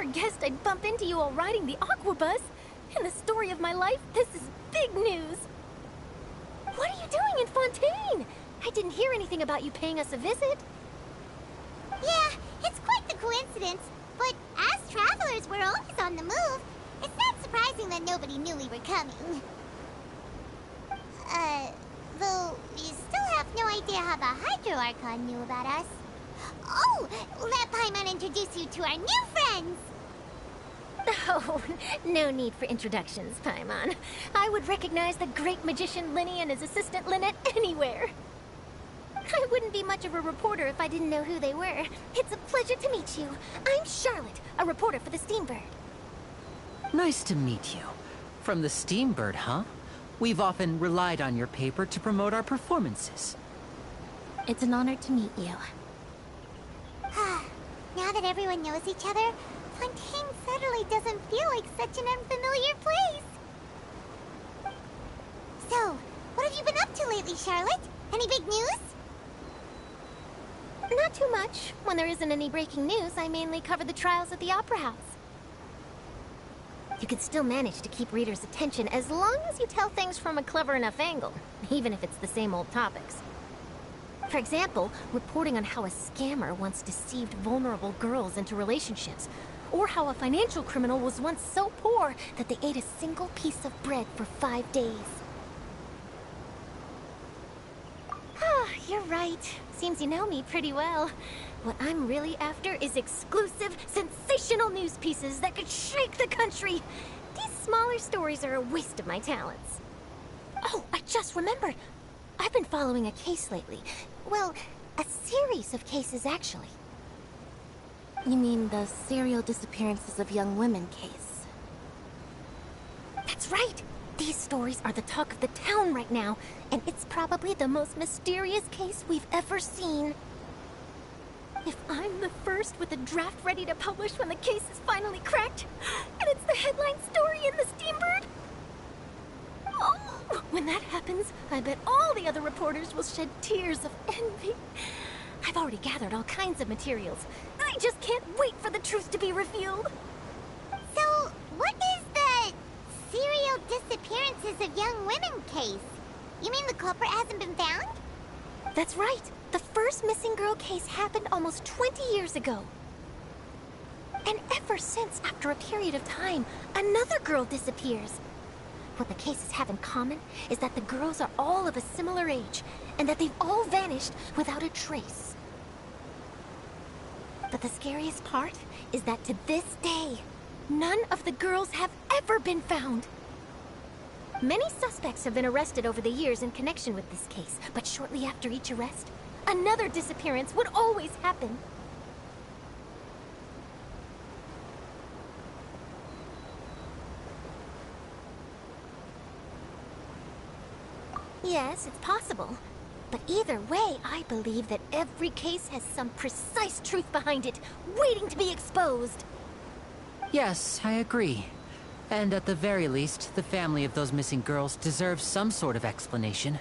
never guessed I'd bump into you all riding the Aquabus. In the story of my life, this is big news. What are you doing in Fontaine? I didn't hear anything about you paying us a visit. Yeah, it's quite the coincidence. But as travelers, we're always on the move. It's not surprising that nobody knew we were coming. Though we still have no idea how the Hydro Archon knew about us. Oh, let Paimon introduce you to our new friends! Oh, no need for introductions, Paimon. I would recognize the great magician Linny and his assistant Lynette anywhere. I wouldn't be much of a reporter if I didn't know who they were. It's a pleasure to meet you. I'm Charlotte, a reporter for the Steambird. Nice to meet you. From the Steambird, huh? We've often relied on your paper to promote our performances. It's an honor to meet you. Now that everyone knows each other, Fontaine suddenly doesn't feel like such an unfamiliar place. So, what have you been up to lately, Charlotte? Any big news? Not too much. When there isn't any breaking news, I mainly cover the trials at the Opera House. You can still manage to keep readers' attention as long as you tell things from a clever enough angle, even if it's the same old topics. For example, reporting on how a scammer once deceived vulnerable girls into relationships, or how a financial criminal was once so poor that they ate a single piece of bread for 5 days. You're right. Seems you know me pretty well. What I'm really after is exclusive, sensational news pieces that could shake the country. These smaller stories are a waste of my talents. Oh, I just remembered. I've been following a case lately. Well, a series of cases, actually. You mean the serial disappearances of young women case? That's right! These stories are the talk of the town right now, and it's probably the most mysterious case we've ever seen. If I'm the first with a draft ready to publish when the case is finally cracked, and it's the headline story in the Steambird, oh, when that happens, I bet all the other reporters will shed tears of envy. I've already gathered all kinds of materials. I just can't wait for the truth to be revealed. So, what is the serial disappearances of young women case? You mean the culprit hasn't been found? That's right. The first missing girl case happened almost 20 years ago. And ever since, after a period of time, another girl disappears. What the cases have in common is that the girls are all of a similar age, and that they've all vanished without a trace. But the scariest part is that to this day, none of the girls have ever been found. Many suspects have been arrested over the years in connection with this case, but shortly after each arrest, another disappearance would always happen. Yes, it's possible. But either way, I believe that every case has some precise truth behind it, waiting to be exposed. Yes, I agree. And at the very least, the family of those missing girls deserves some sort of explanation.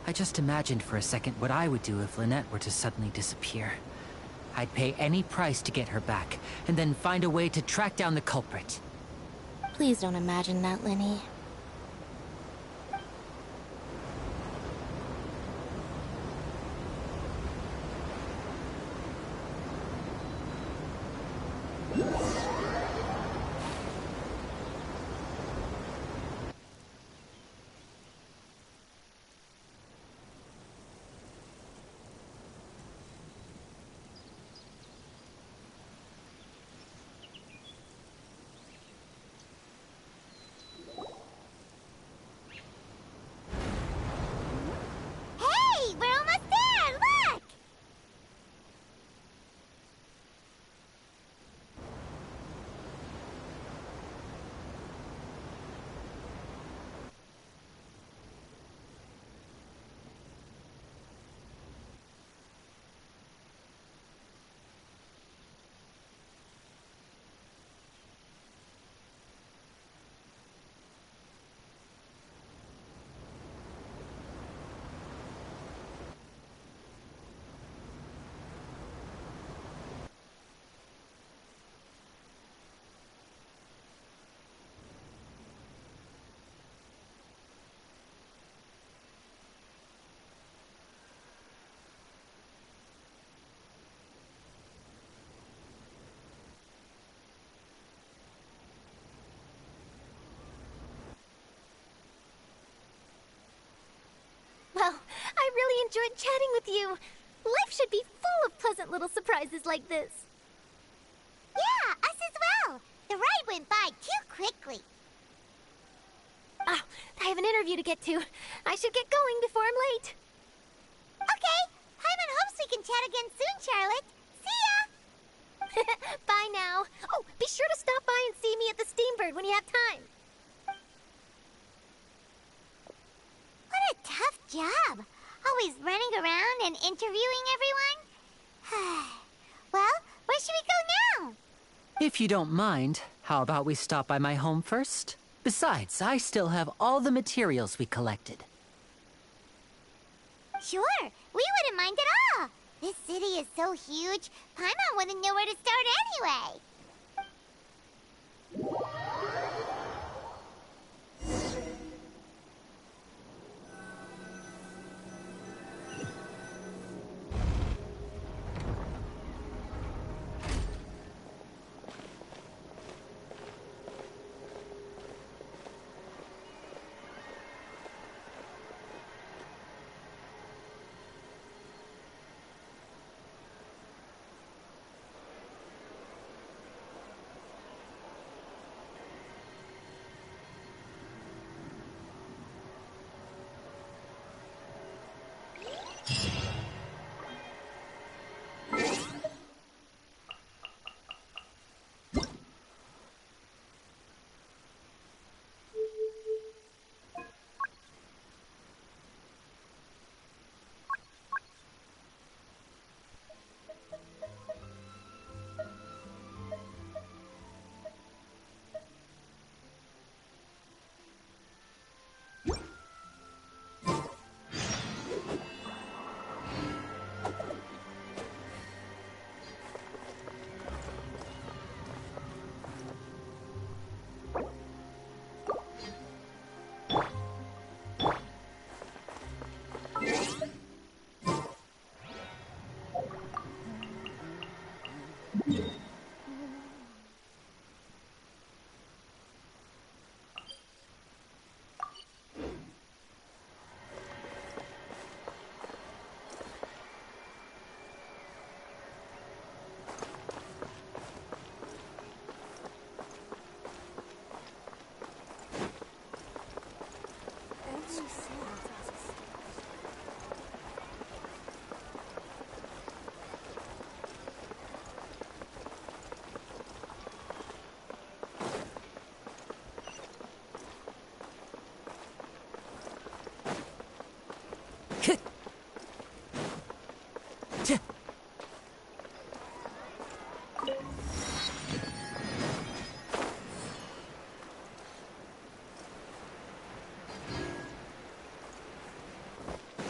I just imagined for a second what I would do if Lynette were to suddenly disappear. I'd pay any price to get her back, and then find a way to track down the culprit. Please don't imagine that, Linny. with you. Life should be full of pleasant little surprises like this. Yeah, us as well. The ride went by too quickly. Oh, I have an interview to get to. I should get going before I'm late. Okay, Paimon hopes we can chat again soon, Charlotte. See ya! Bye now. Oh, be sure to stop by and see me at the Steambird when you have time. What a tough job. Always running around and interviewing everyone. Well, where should we go now? If you don't mind, how about we stop by my home first? Besides, I still have all the materials we collected. Sure, we wouldn't mind at all. This city is so huge, Paimon wouldn't know where to start anyway.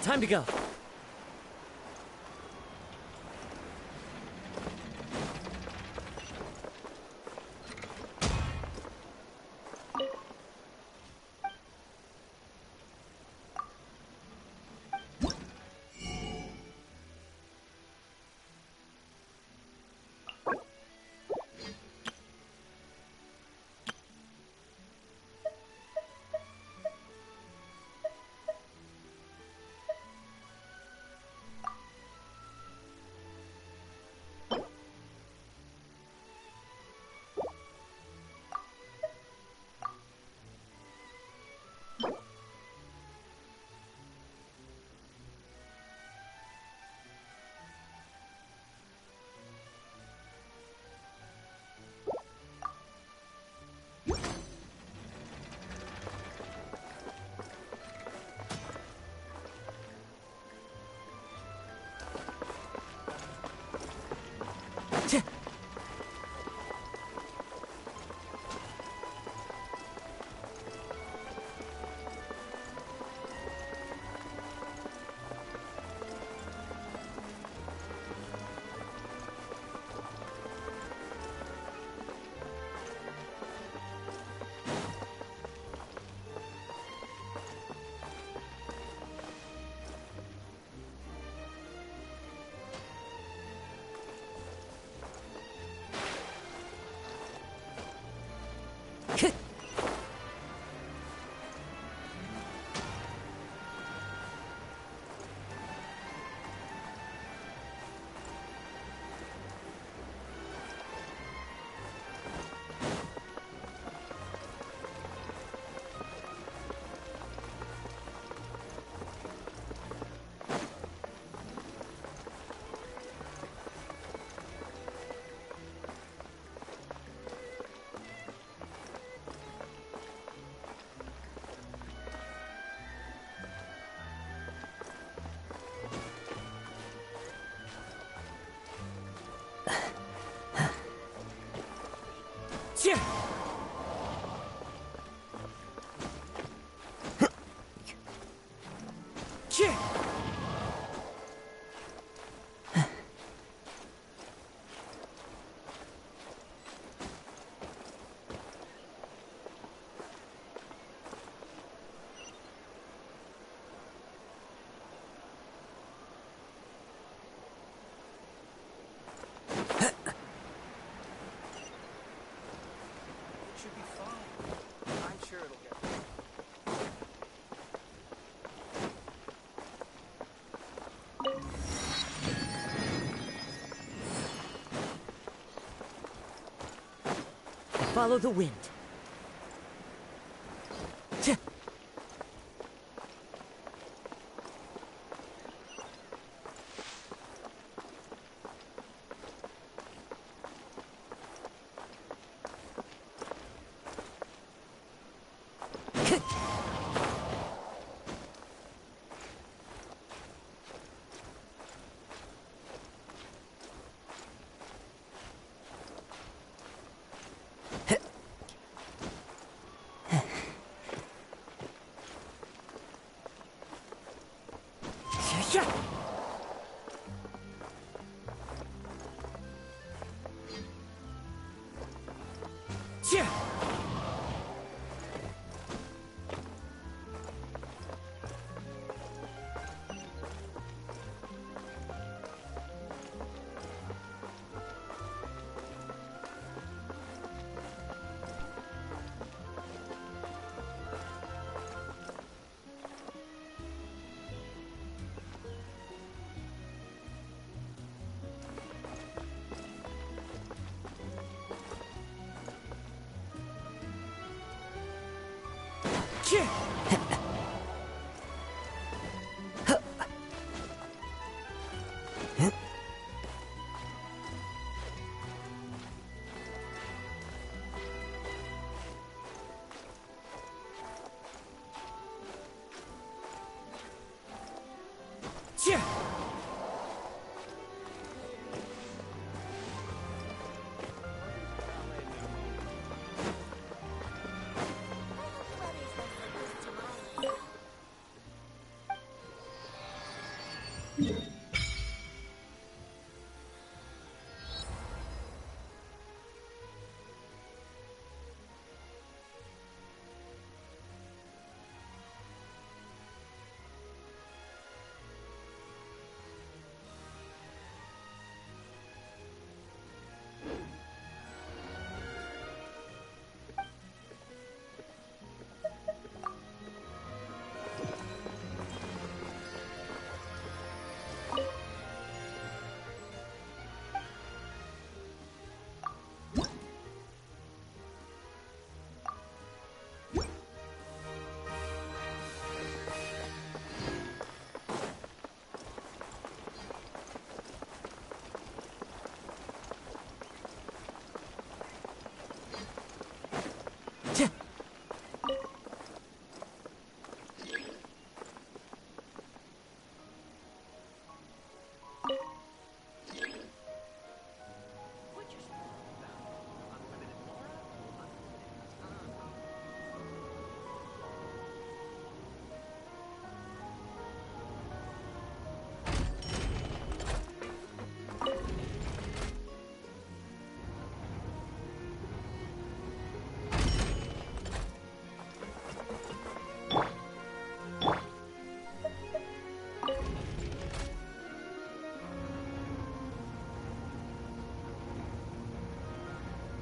Time to go. should be fine. I'm sure it'll get. Follow the wind.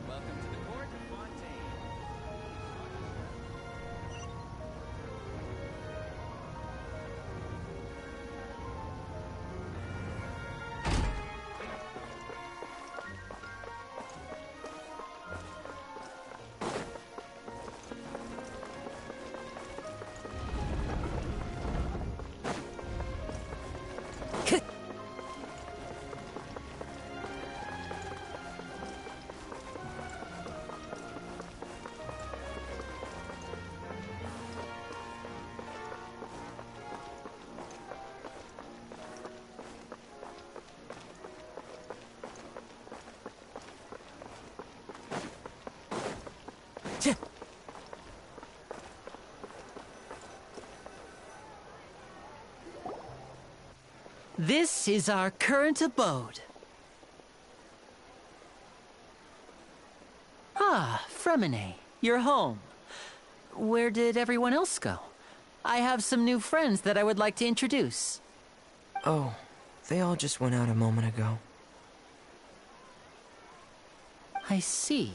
Welcome to the court of Fontain. This is our current abode. Ah, Fremine, you're home. Where did everyone else go? I have some new friends that I would like to introduce. Oh, they all just went out a moment ago. I see.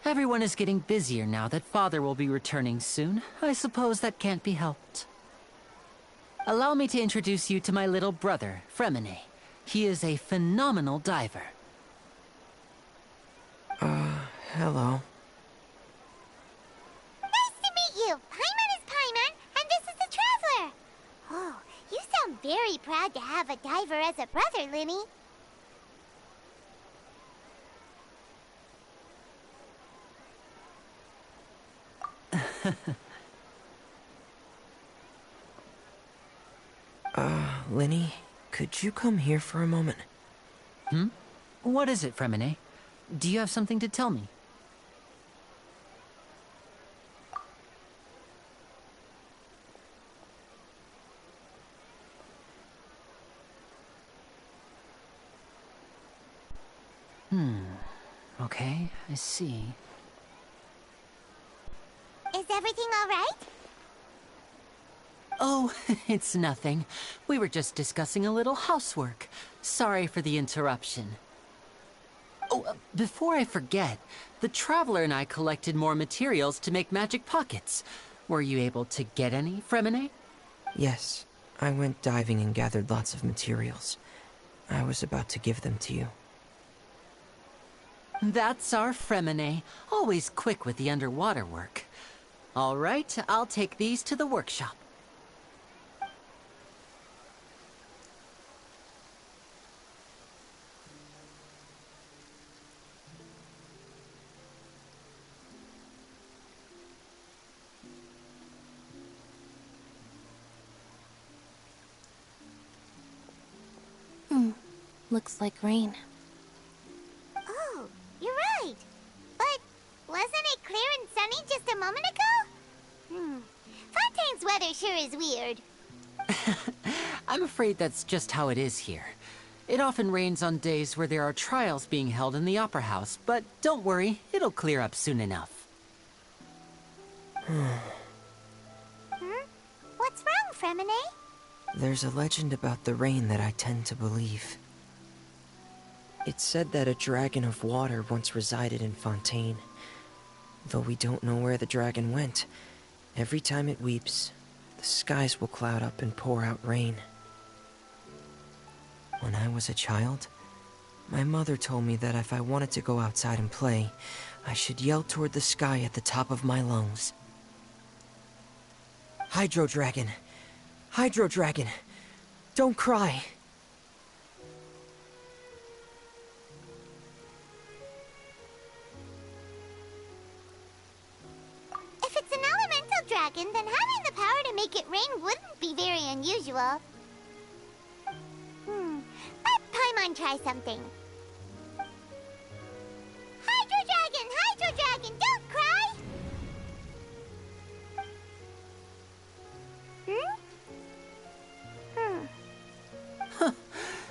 Everyone is getting busier now that Father will be returning soon. I suppose that can't be helped. Allow me to introduce you to my little brother, Fremine. He is a phenomenal diver. Hello. Nice to meet you. Paimon is Paimon, and this is the Traveler. Oh, you sound very proud to have a diver as a brother, Linny. Linny, could you come here for a moment? What is it, Fremine? Do you have something to tell me? Okay, I see. Is everything all right? Oh, it's nothing. We were just discussing a little housework. Sorry for the interruption. Oh, before I forget, the Traveler and I collected more materials to make magic pockets. Were you able to get any, Fremine? Yes, I went diving and gathered lots of materials. I was about to give them to you. That's our Fremine, always quick with the underwater work. All right, I'll take these to the workshop. Looks like rain. Oh, you're right. But wasn't it clear and sunny just a moment ago? Fontaine's weather sure is weird. I'm afraid that's just how it is here. It often rains on days where there are trials being held in the Opera House, but don't worry, it'll clear up soon enough. What's wrong, Fremine? There's a legend about the rain that I tend to believe. It's said that a dragon of water once resided in Fontain. Though we don't know where the dragon went, every time it weeps, the skies will cloud up and pour out rain. When I was a child, my mother told me that if I wanted to go outside and play, I should yell toward the sky at the top of my lungs. Hydro Dragon! Hydro Dragon! Don't cry! If it's an elemental dragon, then having the power to make it rain wouldn't be very unusual. Let Paimon try something. Hydro Dragon! Hydro Dragon! Don't cry!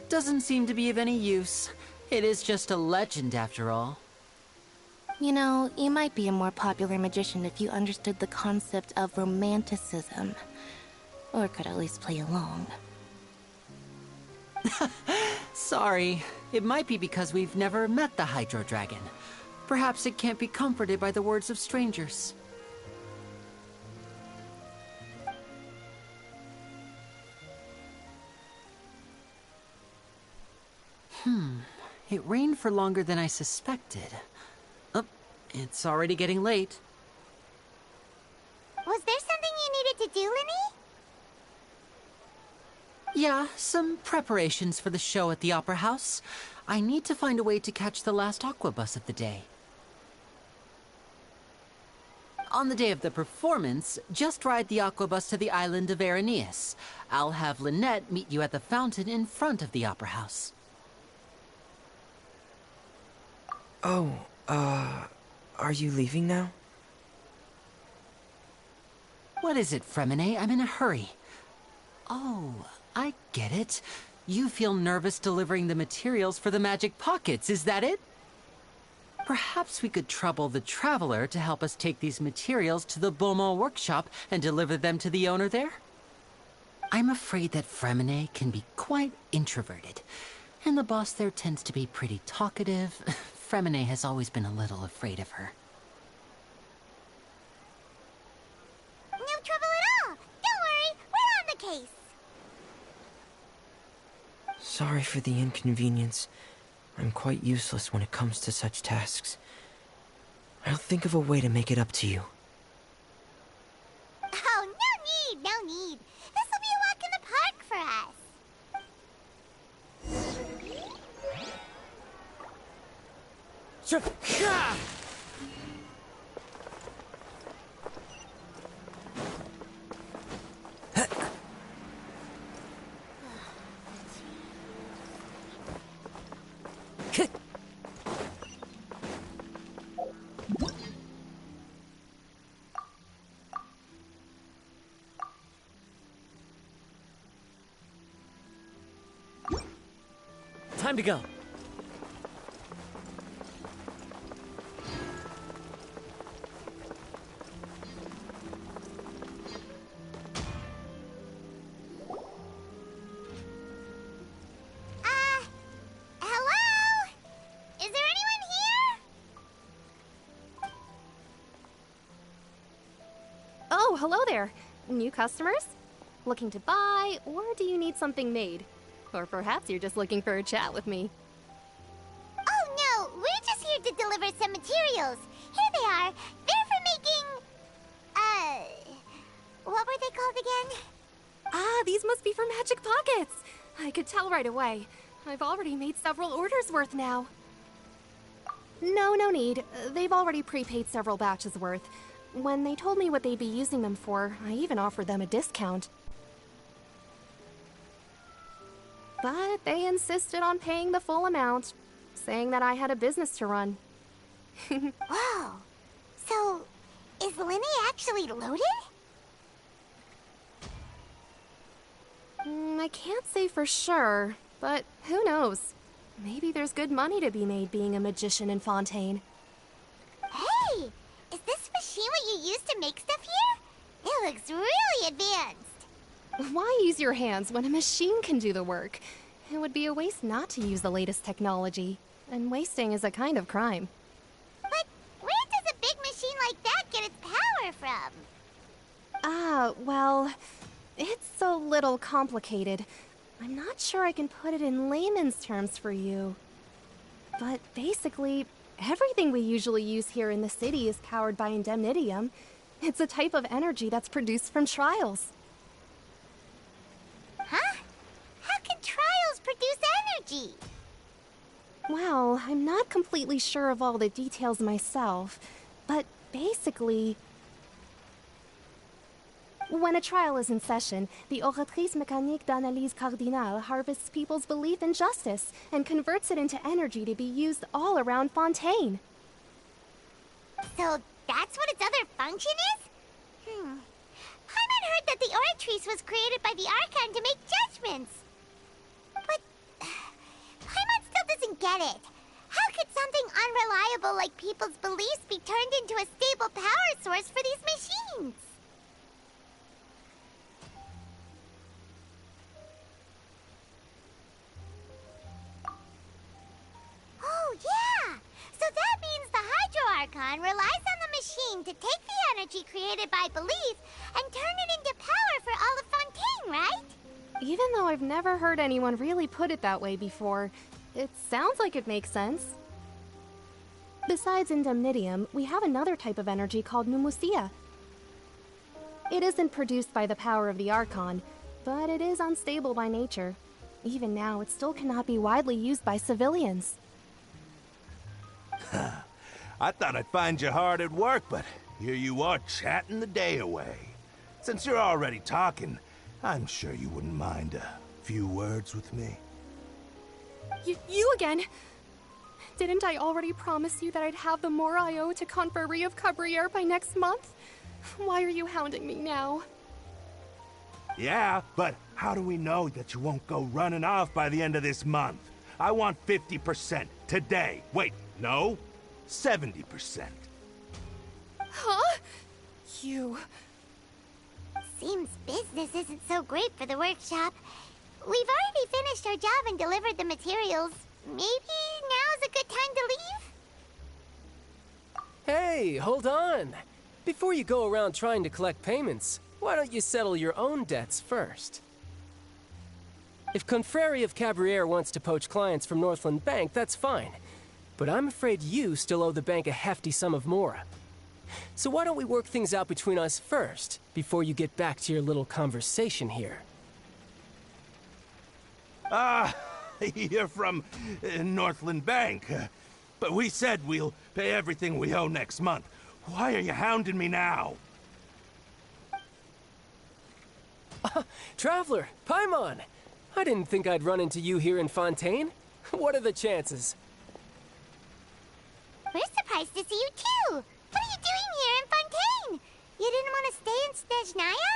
Doesn't seem to be of any use. It is just a legend after all. You know, you might be a more popular magician if you understood the concept of romanticism. Or could at least play along. Sorry. It might be because we've never met the Hydro Dragon. Perhaps it can't be comforted by the words of strangers. It rained for longer than I suspected. Oh, it's already getting late. Was there something you needed to do, Linny? Yeah, some preparations for the show at the Opera House. I need to find a way to catch the last aqua bus of the day. On the day of the performance, just ride the aqua bus to the island of Araneus. I'll have Lynette meet you at the fountain in front of the Opera House. Oh, are you leaving now? What is it, Fremine? I'm in a hurry. Oh, I get it. You feel nervous delivering the materials for the magic pockets, is that it? Perhaps we could trouble the Traveler to help us take these materials to the Beaumont workshop and deliver them to the owner there? I'm afraid that Fremine can be quite introverted, and the boss there tends to be pretty talkative. Fremine has always been a little afraid of her. Sorry for the inconvenience. I'm quite useless when it comes to such tasks. I'll think of a way to make it up to you. Oh, no need, no need. This will be a walk in the park for us. Time to go. Hello? Is there anyone here? Oh, hello there. New customers? Looking to buy, or do you need something made? Or perhaps you're just looking for a chat with me. Oh, no. We're just here to deliver some materials. Here they are. They're for making... what were they called again? Ah, these must be for Magic Pockets. I could tell right away. I've already made several orders worth now. No need. They've already prepaid several batches worth. When they told me what they'd be using them for, I even offered them a discount. But they insisted on paying the full amount, saying that I had a business to run. Whoa. So, is Linny actually loaded? I can't say for sure, but who knows? Maybe there's good money to be made being a magician in Fontain. Hey! Is this machine what you use to make stuff here? It looks really advanced. Why use your hands when a machine can do the work? It would be a waste not to use the latest technology, and wasting is a kind of crime. But where does a big machine like that get its power from? Well, it's a little complicated. I'm not sure I can put it in layman's terms for you. But basically, everything we usually use here in the city is powered by indemnitium. It's a type of energy that's produced from trials. Huh? How can trials produce energy? Well, I'm not completely sure of all the details myself, but basically... When a trial is in session, the Oratrice Mécanique d'Analyse Cardinale harvests people's belief in justice and converts it into energy to be used all around Fontaine. So that's what its other function is? Paimon heard that the Oratrice was created by the Archon to make judgments. But Paimon still doesn't get it. How could something unreliable like people's beliefs be turned into a stable power source for these machines? Oh, yeah! So that means the Hydro Archon relies on the machine to take the energy created by belief and turn it into power for all of Fontaine, right? Even though I've never heard anyone really put it that way before, it sounds like it makes sense. Besides indemnitium, we have another type of energy called pneumosia. It isn't produced by the power of the Archon, but it is unstable by nature. Even now, it still cannot be widely used by civilians. I thought I'd find you hard at work, but here you are chatting the day away. Since you're already talking, I'm sure you wouldn't mind a few words with me. You again? Didn't I already promise you that I'd have the more I owe to Confrérie of Cabriere by next month? Why are you hounding me now? Yeah, but how do we know that you won't go running off by the end of this month? I want 50% today. Wait, no, 70%. Huh? You... Seems business isn't so great for the workshop. We've already finished our job and delivered the materials. Maybe now's a good time to leave? Hey, hold on. Before you go around trying to collect payments, why don't you settle your own debts first? If Confrere of Cabriere wants to poach clients from Northland Bank, that's fine. But I'm afraid you still owe the bank a hefty sum of mora. So why don't we work things out between us first, before you get back to your little conversation here? You're from Northland Bank. But we said we'll pay everything we owe next month. Why are you hounding me now? Traveler, Paimon! I didn't think I'd run into you here in Fontaine. What are the chances? We're surprised to see you too! What are you doing here in Fontaine? You didn't want to stay in Snezhnaya?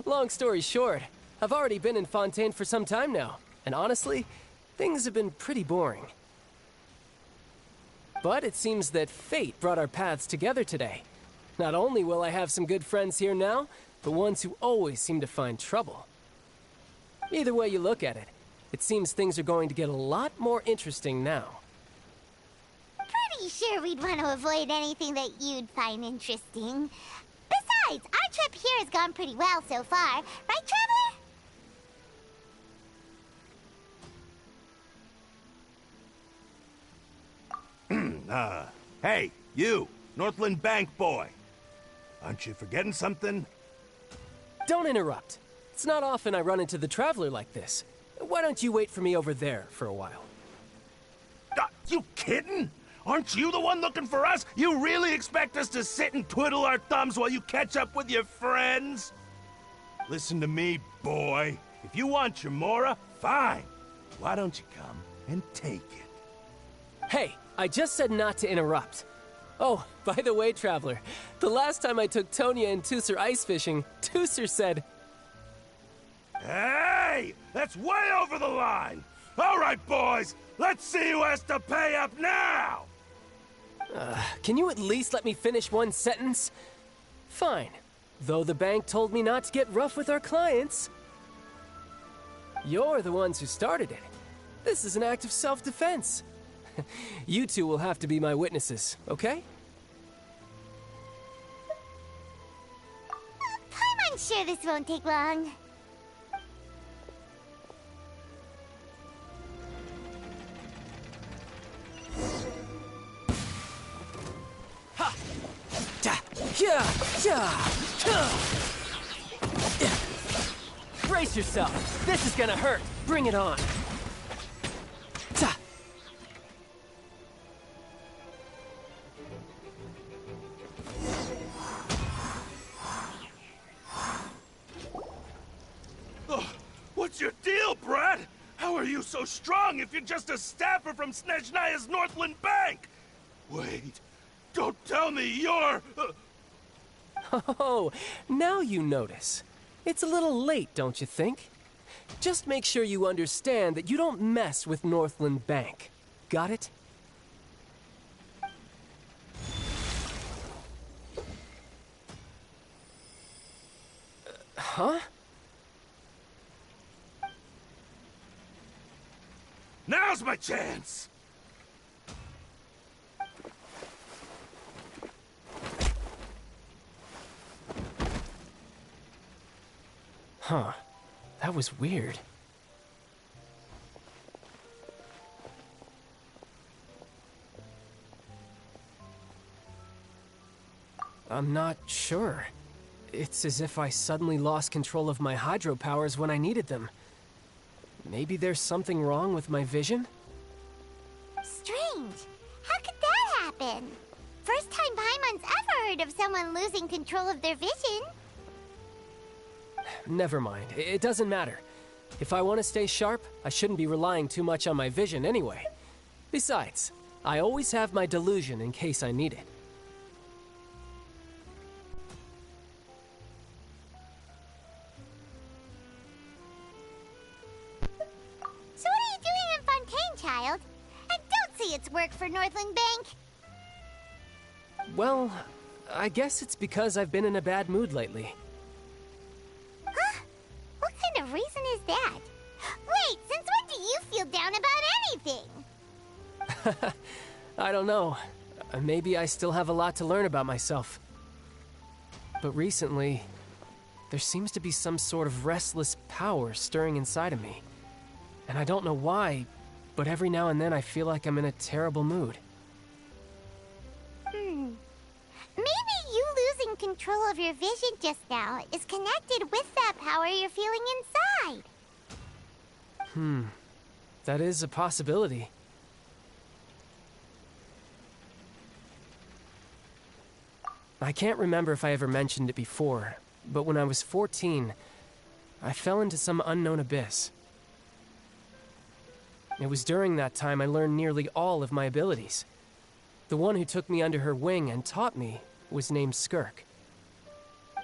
Long story short, I've already been in Fontaine for some time now, and honestly, things have been pretty boring. But it seems that fate brought our paths together today. Not only will I have some good friends here now, but ones who always seem to find trouble. Either way you look at it, it seems things are going to get a lot more interesting now. Pretty sure we'd want to avoid anything that you'd find interesting. Besides, our trip here has gone pretty well so far. Right, Traveler? Hey, you, Northland Bank boy. Aren't you forgetting something? Don't interrupt. It's not often I run into the Traveler like this. Why don't you wait for me over there for a while? You kidding? Aren't you the one looking for us? You really expect us to sit and twiddle our thumbs while you catch up with your friends? Listen to me, boy. If you want your mora, fine. Why don't you come and take it? Hey, I just said not to interrupt. Oh, by the way, Traveler, the last time I took Tonya and Tusser ice fishing, Tusser said... Hey! That's way over the line! All right, boys, let's see who has to pay up now! Can you at least let me finish one sentence? Fine. Though the bank told me not to get rough with our clients. You're the ones who started it. This is an act of self-defense. You two will have to be my witnesses, okay? I'm sure this won't take long. Ha! Da! Yeah! Yeah! Brace yourself. This is gonna hurt. Bring it on. Ta! What's your deal, Brad? How are you so strong if you're just a staffer from Snezhnaya's Northland Bank? Wait, don't tell me you're... Oh, now you notice. It's a little late, don't you think? Just make sure you understand that you don't mess with Northland Bank. Got it? Huh? Now's my chance! Huh. That was weird. I'm not sure. It's as if I suddenly lost control of my hydro powers when I needed them. Maybe there's something wrong with my vision? Strange. How could that happen? First time Paimon's ever heard of someone losing control of their vision. Never mind. It doesn't matter. If I want to stay sharp, I shouldn't be relying too much on my vision anyway. Besides, I always have my delusion in case I need it. So what are you doing in Fontaine, child? And don't say it's work for Northland Bank. Well, I guess it's because I've been in a bad mood lately. Huh? What kind of reason is that? Wait, since when do you feel down about anything? I don't know. Maybe I still have a lot to learn about myself. But recently, there seems to be some sort of restless power stirring inside of me. And I don't know why, but every now and then I feel like I'm in a terrible mood. Maybe you losing control of your vision just now is connected with that power you're feeling inside. That is a possibility. I can't remember if I ever mentioned it before, but when I was 14, I fell into some unknown abyss. It was during that time I learned nearly all of my abilities. The one who took me under her wing and taught me was named Skirk.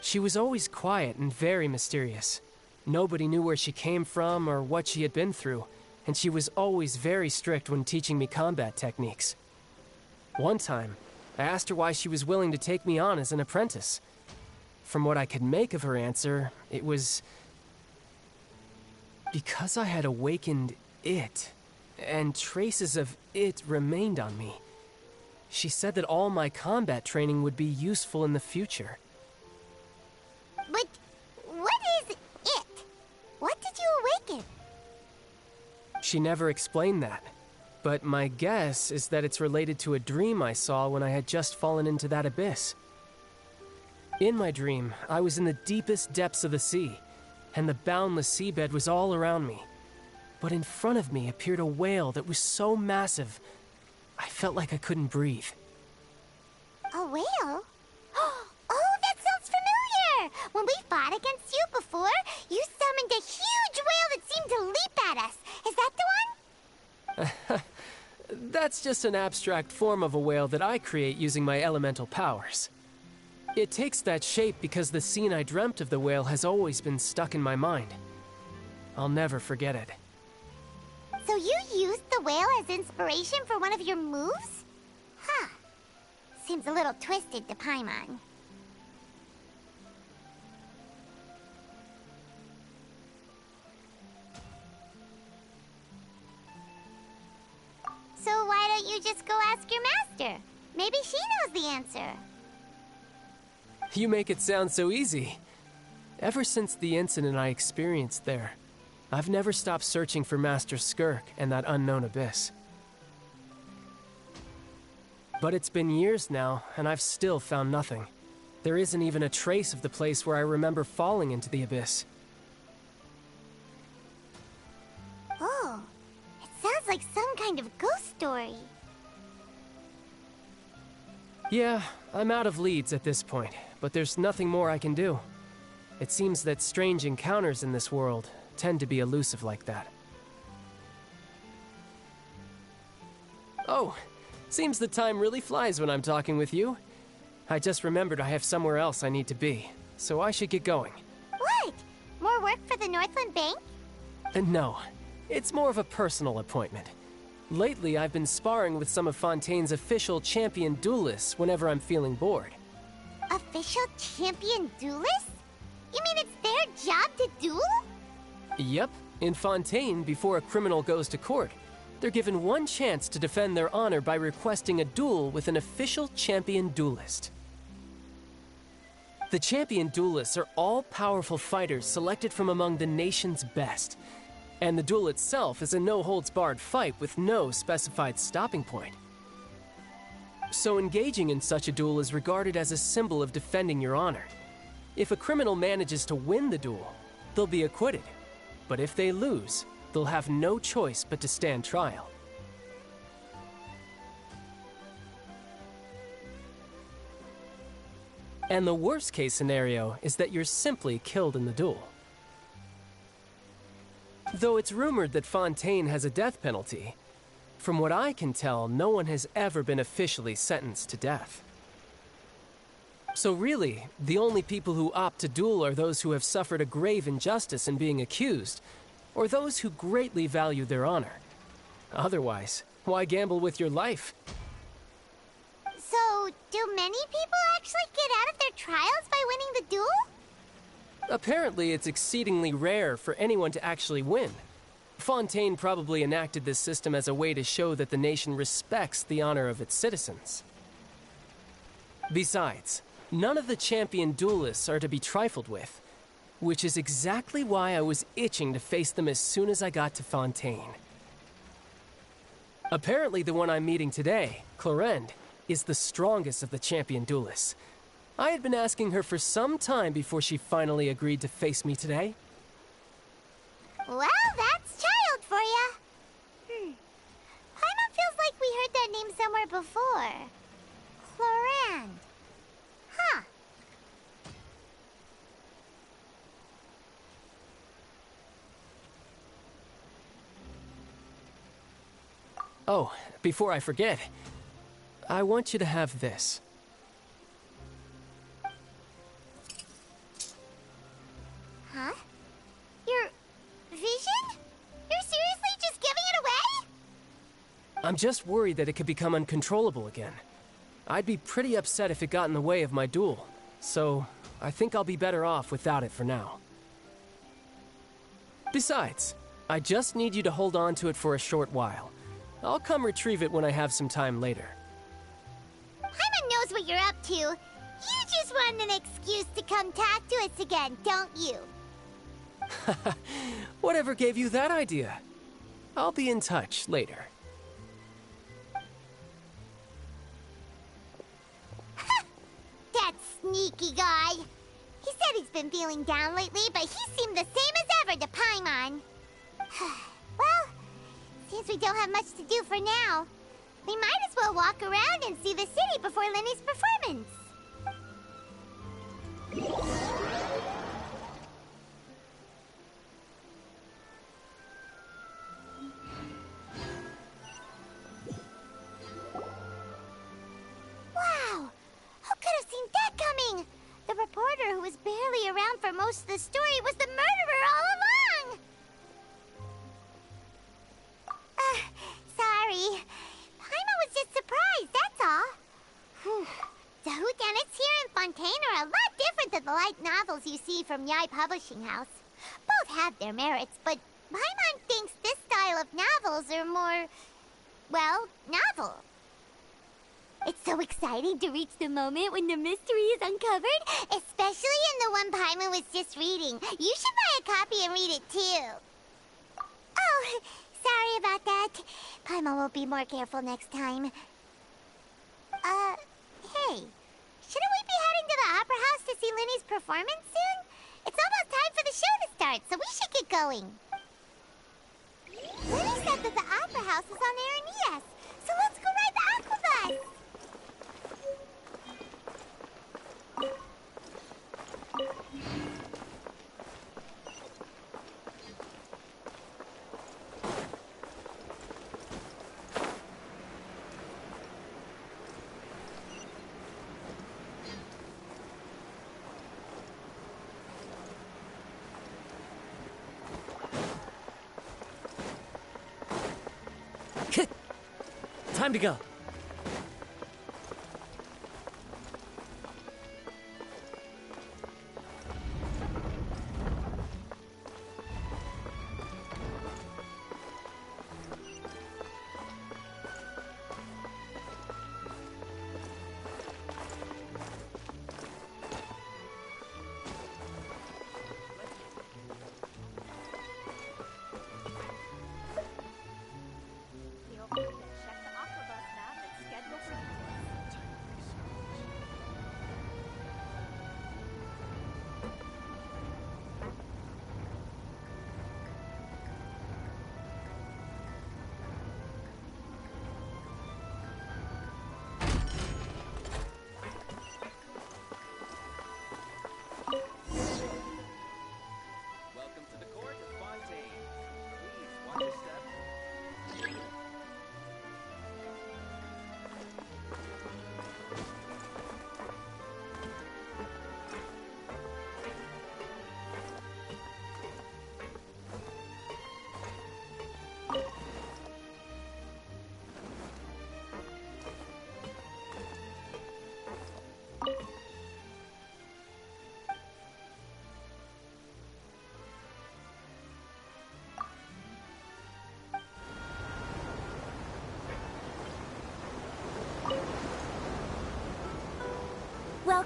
She was always quiet and very mysterious. Nobody knew where she came from or what she had been through, and she was always very strict when teaching me combat techniques. One time, I asked her why she was willing to take me on as an apprentice. From what I could make of her answer, it was because I had awakened it, and traces of it remained on me. She said that all my combat training would be useful in the future. But what is it? What did you awaken? She never explained that, but my guess is that it's related to a dream I saw when I had just fallen into that abyss. In my dream, I was in the deepest depths of the sea, and the boundless seabed was all around me. But in front of me appeared a whale that was so massive, I felt like I couldn't breathe. A whale? Oh, that sounds familiar! When we fought against you before, you summoned a huge whale that seemed to leap at us. Is that the one? That's just an abstract form of a whale that I create using my elemental powers. It takes that shape because the scene I dreamt of the whale has always been stuck in my mind. I'll never forget it. So you used the whale as inspiration for one of your moves? Huh. Seems a little twisted to Paimon. So why don't you just go ask your master? Maybe she knows the answer. You make it sound so easy. Ever since the incident I experienced there, I've never stopped searching for Master Skirk and that unknown abyss. But it's been years now, and I've still found nothing. There isn't even a trace of the place where I remember falling into the abyss. Oh, it sounds like some kind of ghost story. Yeah, I'm out of leads at this point, but there's nothing more I can do. It seems that strange encounters in this world tend to be elusive like that. Oh, seems the time really flies when I'm talking with you. I just remembered I have somewhere else I need to be, so I should get going. What? More work for the Northland Bank? No, it's more of a personal appointment. Lately, I've been sparring with some of Fontaine's official champion duelists whenever I'm feeling bored. Official champion duelists? You mean it's their job to duel? Yep. In Fontaine, before a criminal goes to court, they're given one chance to defend their honor by requesting a duel with an official champion duelist. The champion duelists are all-powerful fighters selected from among the nation's best. And the duel itself is a no-holds-barred fight with no specified stopping point. So engaging in such a duel is regarded as a symbol of defending your honor. If a criminal manages to win the duel, they'll be acquitted. But if they lose, they'll have no choice but to stand trial. And the worst-case scenario is that you're simply killed in the duel. Though it's rumored that Fontaine has a death penalty, from what I can tell, no one has ever been officially sentenced to death. So really, the only people who opt to duel are those who have suffered a grave injustice in being accused, or those who greatly value their honor. Otherwise, why gamble with your life? So, do many people actually get out of their trials by winning the duel? Apparently, it's exceedingly rare for anyone to actually win. Fontaine probably enacted this system as a way to show that the nation respects the honor of its citizens. Besides, none of the champion duelists are to be trifled with, which is exactly why I was itching to face them as soon as I got to Fontaine. Apparently the one I'm meeting today, Clorinde, is the strongest of the champion duelists. I had been asking her for some time before she finally agreed to face me today. Well, that's child for ya. Paimon feels like we heard that name somewhere before. Clorinde. Huh. Oh, before I forget, I want you to have this. Huh? Your vision? You're seriously just giving it away? I'm just worried that it could become uncontrollable again. I'd be pretty upset if it got in the way of my duel, so I think I'll be better off without it for now. Besides, I just need you to hold on to it for a short while. I'll come retrieve it when I have some time later. Paimon knows what you're up to. You just want an excuse to come talk to us again, don't you? Whatever gave you that idea? I'll be in touch later. That sneaky guy. He said he's been feeling down lately, but he seemed the same as ever to Paimon. Well, since we don't have much to do for now, we might as well walk around and see the city before Lenny's performance. Wow! Who could have seen that coming? The reporter who was barely around for most of the story was the murderer all along! Sorry. Paimon was just surprised, that's all. The whodunits here in Fontaine are a lot different than the light novels you see from Yai Publishing House. Both have their merits, but Paimon thinks this style of novels are more, well, novel. It's so exciting to reach the moment when the mystery is uncovered, especially in the one Paimon was just reading. You should buy a copy and read it too. Oh, sorry about that. Paimon will be more careful next time. Hey, shouldn't we be heading to the Opera House to see Linny's performance soon? It's almost time for the show to start, so we should get going. Linny said that the Opera House is on Aranias, so let's go ride the Aqua Bus. Time to go.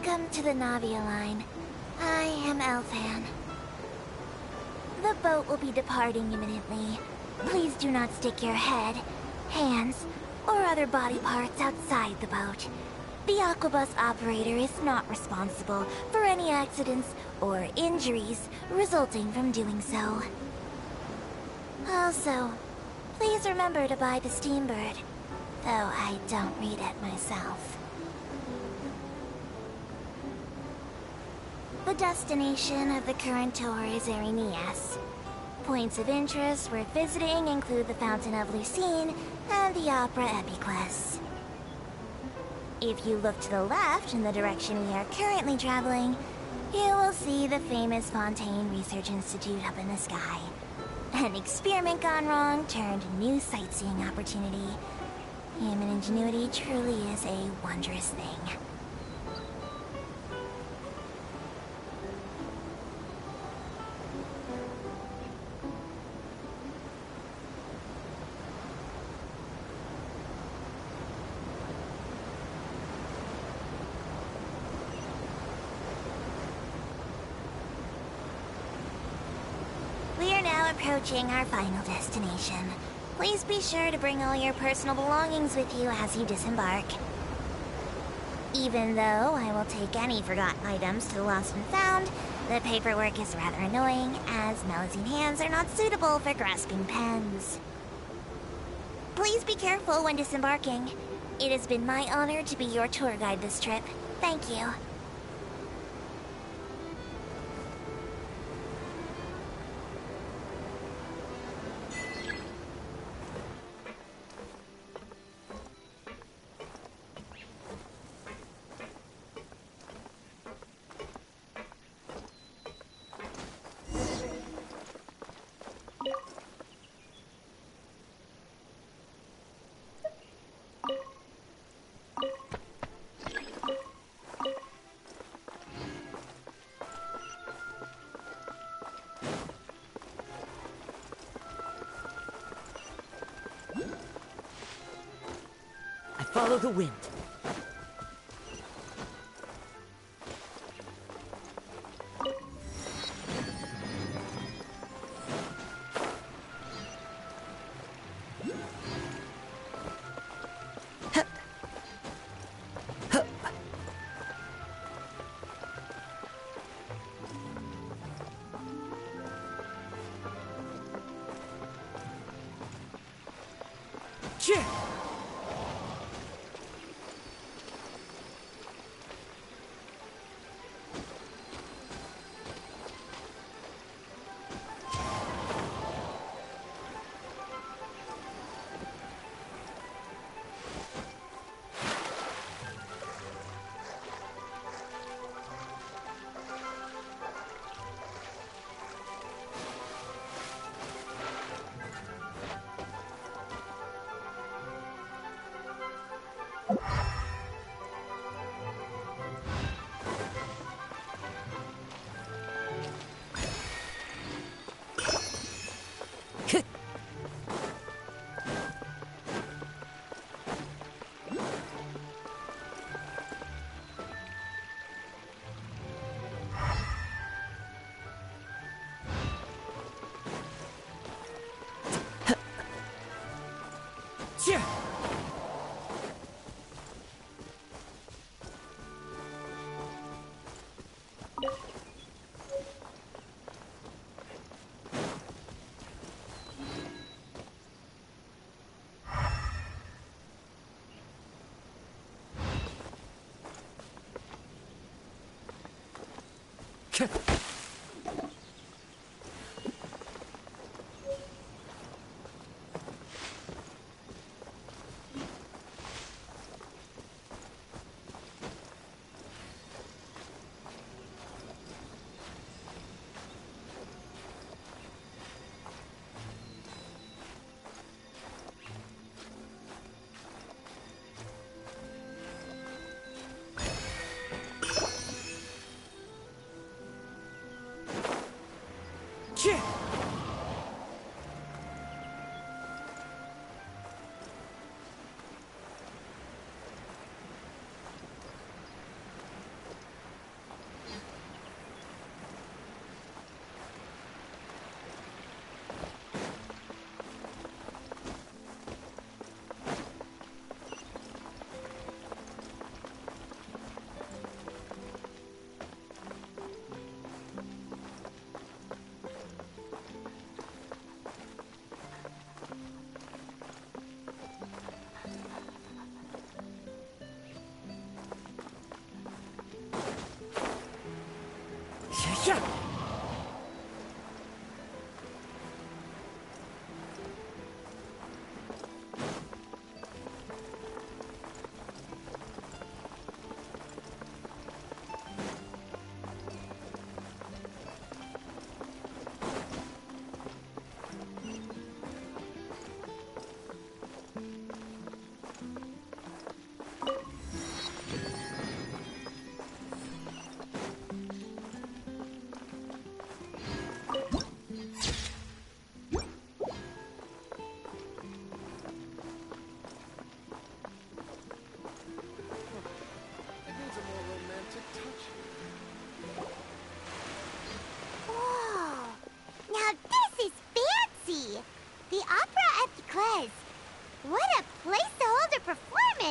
Welcome to the Navia line. I am Elfan. The boat will be departing imminently. Please do not stick your head, hands, or other body parts outside the boat. The Aquabus operator is not responsible for any accidents or injuries resulting from doing so. Also, please remember to buy the Steambird, though I don't read it myself. The destination of the current tour is Erinias. Points of interest worth visiting include the Fountain of Lucine and the Opera Epiclese. If you look to the left in the direction we are currently traveling, you will see the famous Fontain Research Institute up in the sky. An experiment gone wrong turned new sightseeing opportunity. Human ingenuity truly is a wondrous thing. We are now approaching our final destination. Please be sure to bring all your personal belongings with you as you disembark. Even though I will take any forgotten items to the Lost and Found, the paperwork is rather annoying, as Melusine hands are not suitable for grasping pens. Please be careful when disembarking. It has been my honor to be your tour guide this trip. Thank you. Follow the wind.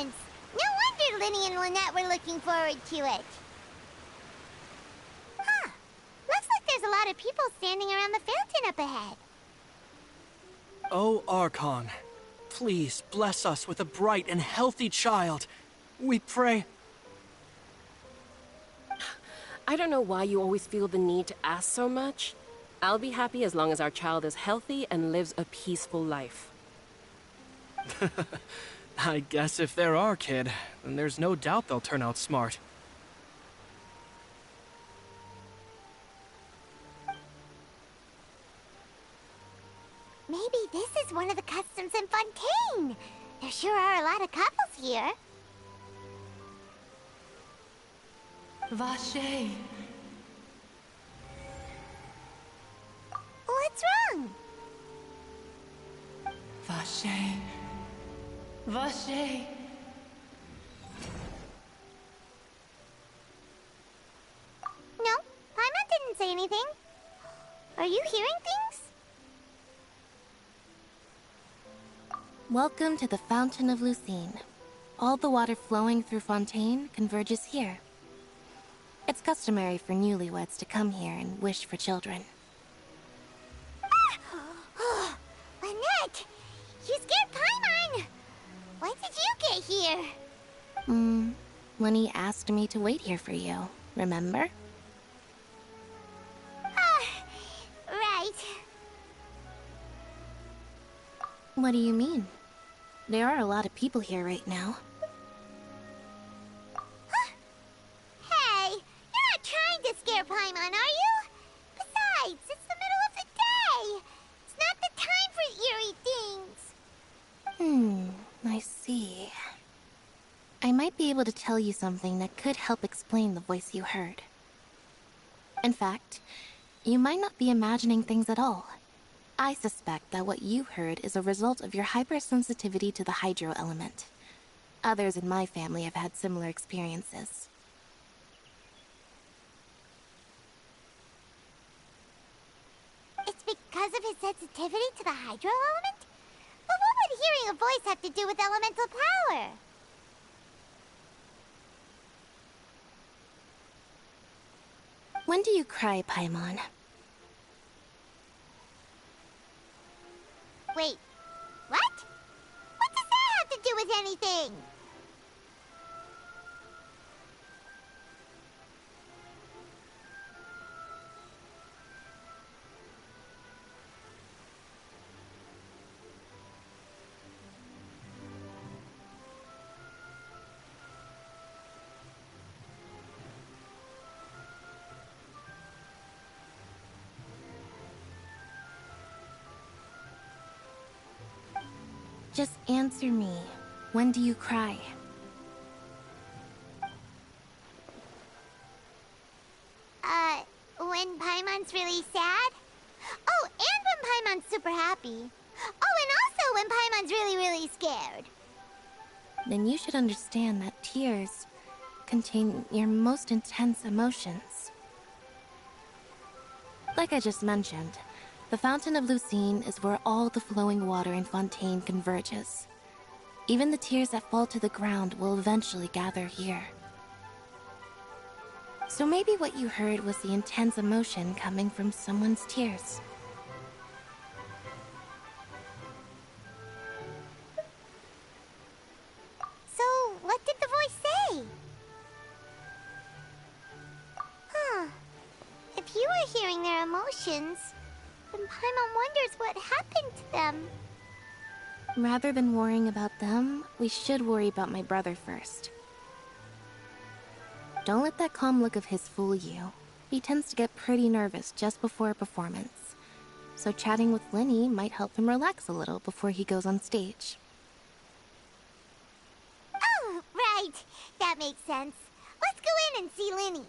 sense. No wonder Linny and Lynette were looking forward to it. Huh. Looks like there's a lot of people standing around the fountain up ahead. Oh, Archon, please bless us with a bright and healthy child. We pray. I don't know why you always feel the need to ask so much. I'll be happy as long as our child is healthy and lives a peaceful life. I guess if they're our kid, then there's no doubt they'll turn out smart. Maybe this is one of the customs in Fontaine. There sure are a lot of couples here. Vache. What's wrong? Vache. Vache. No, Paimon didn't say anything. Are you hearing things? Welcome to the Fountain of Lucine. All the water flowing through Fontaine converges here. It's customary for newlyweds to come here and wish for children. Ah! Lynette! You scared Paimon! When did you get here? Lenny asked me to wait here for you, remember? Right. What do you mean? There are a lot of people here right now. Hey, you're not trying to scare Paimon, are you? Besides, it's the middle of the day. It's not the time for eerie things. I see. I might be able to tell you something that could help explain the voice you heard. In fact, you might not be imagining things at all. I suspect that what you heard is a result of your hypersensitivity to the hydro element. Others in my family have had similar experiences. It's because of his sensitivity to the hydro element? But what would hearing a voice have to do with elemental power? When do you cry, Paimon? Wait, what? What does that have to do with anything? Just answer me. When do you cry? When Paimon's really sad? Oh, and when Paimon's super happy. Oh, and also when Paimon's really, really scared. Then you should understand that tears contain your most intense emotions. Like I just mentioned, the Fountain of Lucine is where all the flowing water in Fontaine converges. Even the tears that fall to the ground will eventually gather here. So maybe what you heard was the intense emotion coming from someone's tears. So, what did the voice say? Huh. If you were hearing their emotions, then Paimon wonders what happened to them. Rather than worrying about them, we should worry about my brother first. Don't let that calm look of his fool you. He tends to get pretty nervous just before a performance. So chatting with Linny might help him relax a little before he goes on stage. Oh, right. That makes sense. Let's go in and see Linny.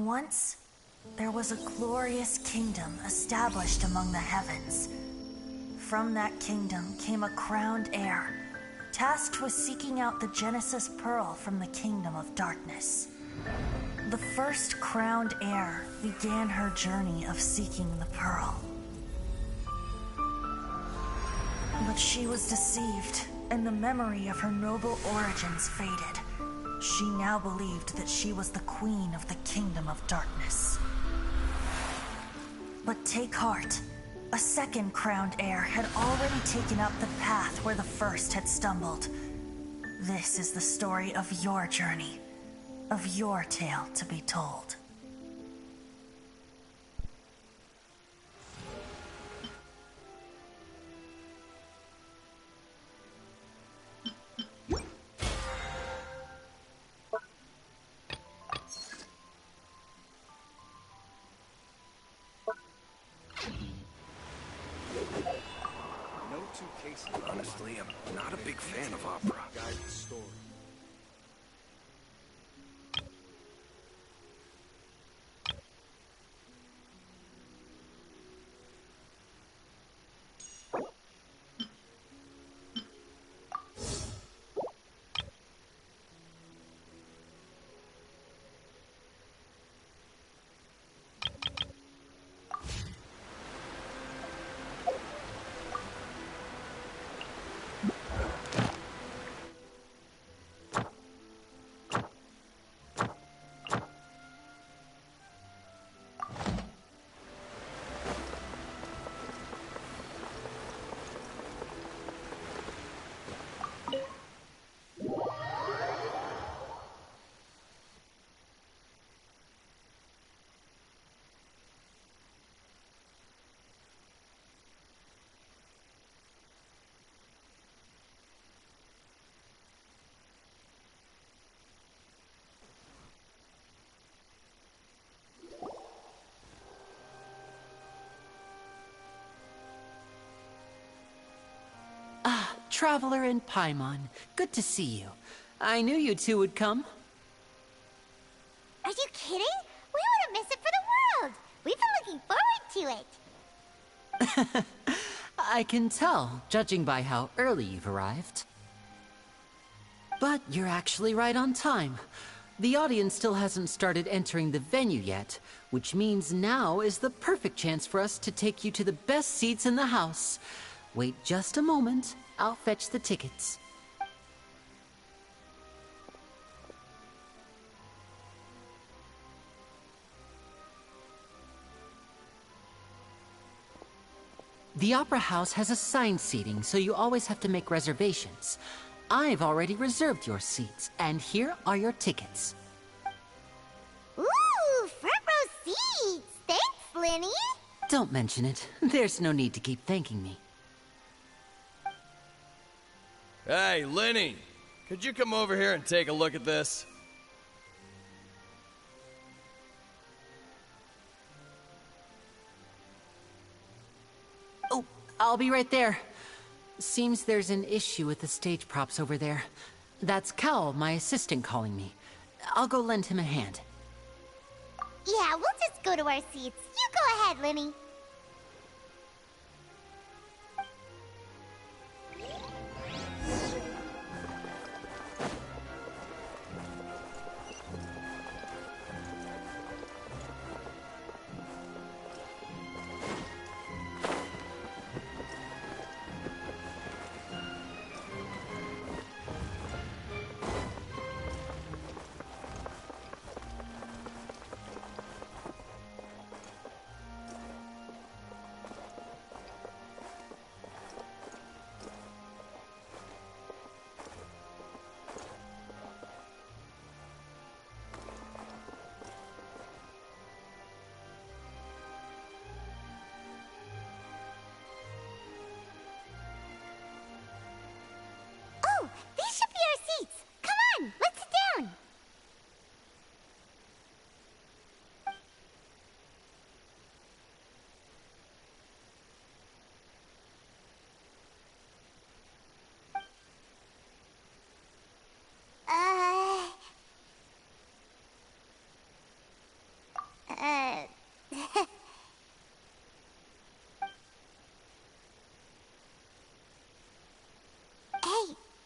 Once, there was a glorious kingdom established among the heavens. From that kingdom came a crowned heir, tasked with seeking out the Genesis Pearl from the Kingdom of Darkness. The first crowned heir began her journey of seeking the Pearl. But she was deceived, and the memory of her noble origins faded. She now believed that she was the queen of the Kingdom of Darkness. But take heart. A second crowned heir had already taken up the path where the first had stumbled. This is the story of your journey, of your tale to be told. Honestly, I'm not a big fan of opera. Guide the story. Traveler and Paimon, good to see you. I knew you two would come. Are you kidding? We wouldn't miss it for the world. We've been looking forward to it. I can tell, judging by how early you've arrived. But you're actually right on time. The audience still hasn't started entering the venue yet, which means now is the perfect chance for us to take you to the best seats in the house. Wait just a moment. I'll fetch the tickets. The Opera House has assigned seating, so you always have to make reservations. I've already reserved your seats, and here are your tickets. Ooh, front row seats! Thanks, Lenny! Don't mention it. There's no need to keep thanking me. Hey, Lenny! Could you come over here and take a look at this? Oh, I'll be right there. Seems there's an issue with the stage props over there. That's Cal, my assistant, calling me. I'll go lend him a hand. Yeah, we'll just go to our seats. You go ahead, Lenny.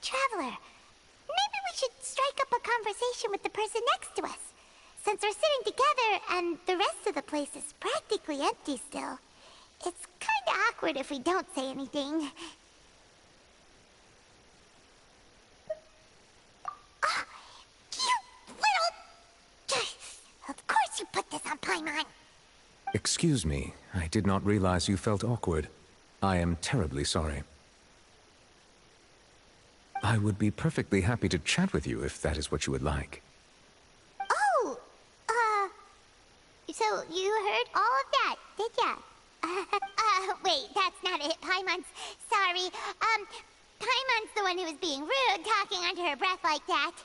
traveler. Maybe we should strike up a conversation with the person next to us. Since we're sitting together and the rest of the place is practically empty still, it's kinda awkward if we don't say anything. Oh, you little... Of course you put this on Paimon. Excuse me, I did not realize you felt awkward. I am terribly sorry. I would be perfectly happy to chat with you if that is what you would like. Oh, so you heard all of that, did ya? Wait, that's not it. Paimon's sorry. Paimon's the one who was being rude, talking under her breath like that.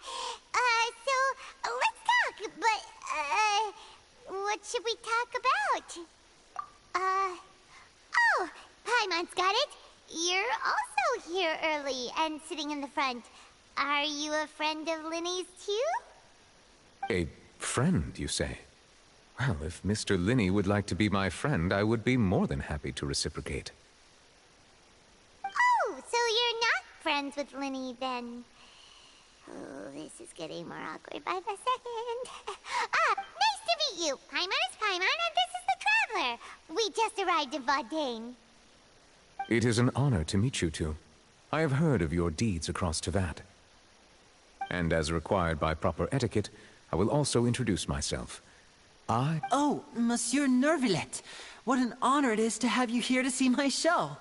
So let's talk, but, what should we talk about? Oh, Paimon's got it. You're also here early and sitting in the front. Are you a friend of Linny's too? A friend, you say? Well, if Mr. Linney would like to be my friend, I would be more than happy to reciprocate. Oh, so you're not friends with Linny then? Oh, this is getting more awkward by the second. Nice to meet you. Paimon is Paimon and this is the Traveler. We just arrived in Fontain. It is an honor to meet you two. I have heard of your deeds across Tevat. And as required by proper etiquette, I will also introduce myself. Oh, Monsieur Nervillet. What an honor it is to have you here to see my show.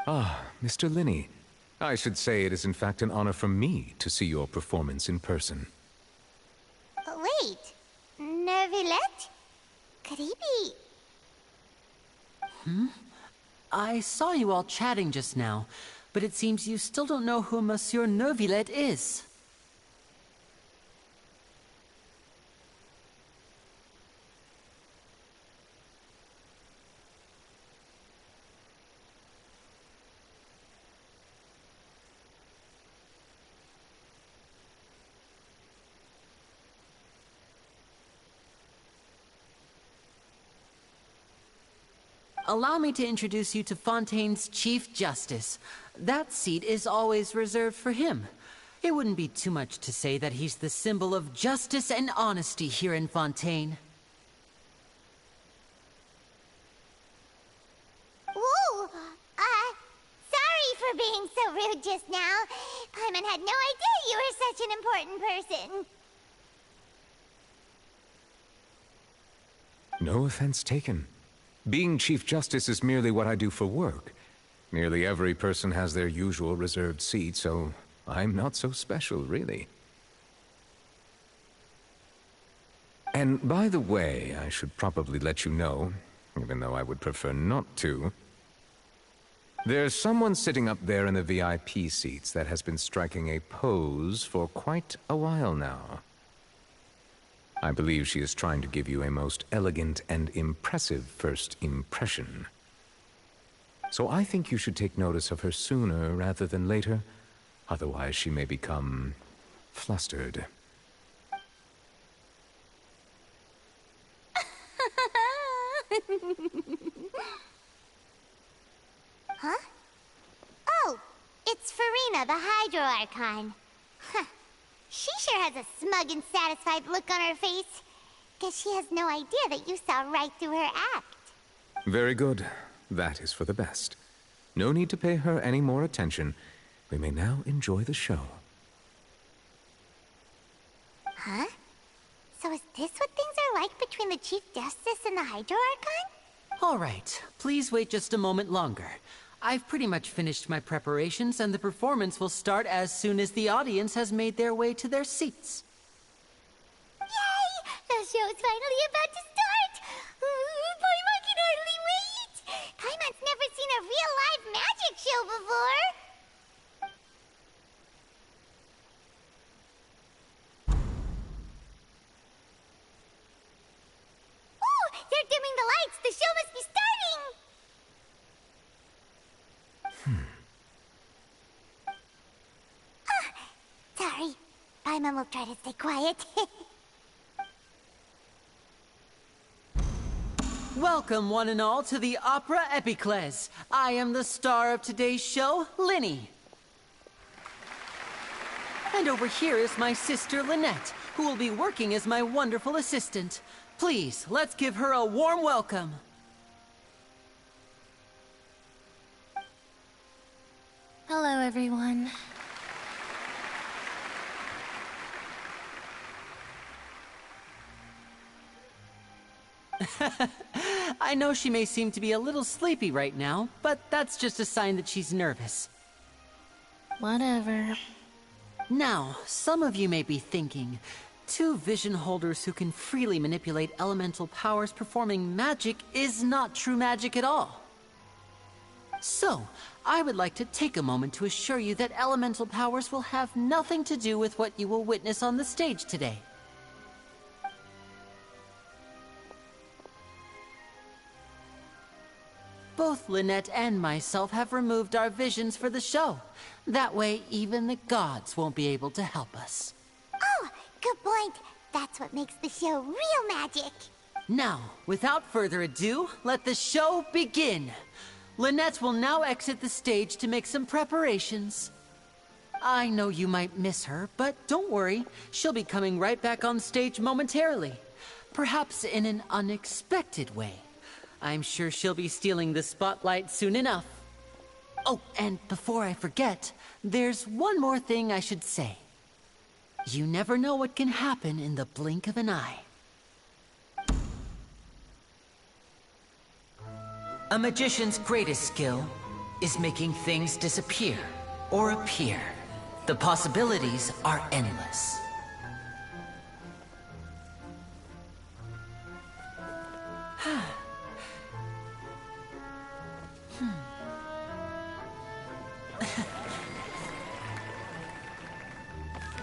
Ah, Mr. Linney. I should say it is in fact an honor for me to see your performance in person. Wait, Nervillet? Could he be... I saw you all chatting just now, but it seems you still don't know who Monsieur Nervillet is. Allow me to introduce you to Fontain's Chief Justice. That seat is always reserved for him. It wouldn't be too much to say that he's the symbol of justice and honesty here in Fontaine. Ooh, sorry for being so rude just now. Paimon had no idea you were such an important person. No offense taken. Being Chief Justice is merely what I do for work. Nearly every person has their usual reserved seat, so I'm not so special, really. And by the way, I should probably let you know, even though I would prefer not to. There's someone sitting up there in the VIP seats that has been striking a pose for quite a while now. I believe she is trying to give you a most elegant and impressive first impression. So I think you should take notice of her sooner rather than later. Otherwise, she may become flustered. Huh? Oh, it's Farina, the Hydro Archon. Huh. She sure has a smug and satisfied look on her face. Guess she has no idea that you saw right through her act. Very good. That is for the best. No need to pay her any more attention. We may now enjoy the show. Huh? So is this what things are like between the Chief Justice and the Hydro Archon? All right, please wait just a moment longer. I've pretty much finished my preparations, and the performance will start as soon as the audience has made their way to their seats. Yay! The show's finally about to start! Paimon can hardly wait! Paimon's never seen a real live magic show before! Ooh! They're dimming the lights! The show must be starting! Sorry. Paimon will try to stay quiet. Welcome, one and all, to the Opera Epiclese. I am the star of today's show, Linny. And over here is my sister Lynette, who will be working as my wonderful assistant. Please, let's give her a warm welcome. Hello, everyone. I know she may seem to be a little sleepy right now, but that's just a sign that she's nervous. Whatever. Now, some of you may be thinking, two vision holders who can freely manipulate elemental powers performing magic is not true magic at all. So, I would like to take a moment to assure you that elemental powers will have nothing to do with what you will witness on the stage today. Both Lynette and myself have removed our visions for the show. That way, even the gods won't be able to help us. Oh, good point. That's what makes the show real magic. Now, without further ado, let the show begin. Lynette will now exit the stage to make some preparations. I know you might miss her, but don't worry. She'll be coming right back on stage momentarily. Perhaps in an unexpected way. I'm sure she'll be stealing the spotlight soon enough. Oh, and before I forget, there's one more thing I should say. You never know what can happen in the blink of an eye. A magician's greatest skill is making things disappear or appear. The possibilities are endless.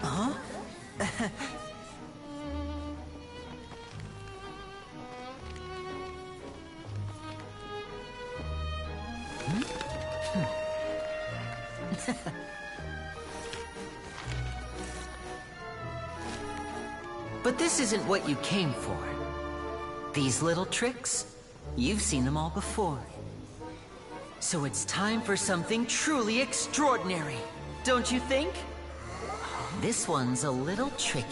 Huh? But this isn't what you came for. These little tricks, you've seen them all before. So it's time for something truly extraordinary, don't you think? This one's a little tricky.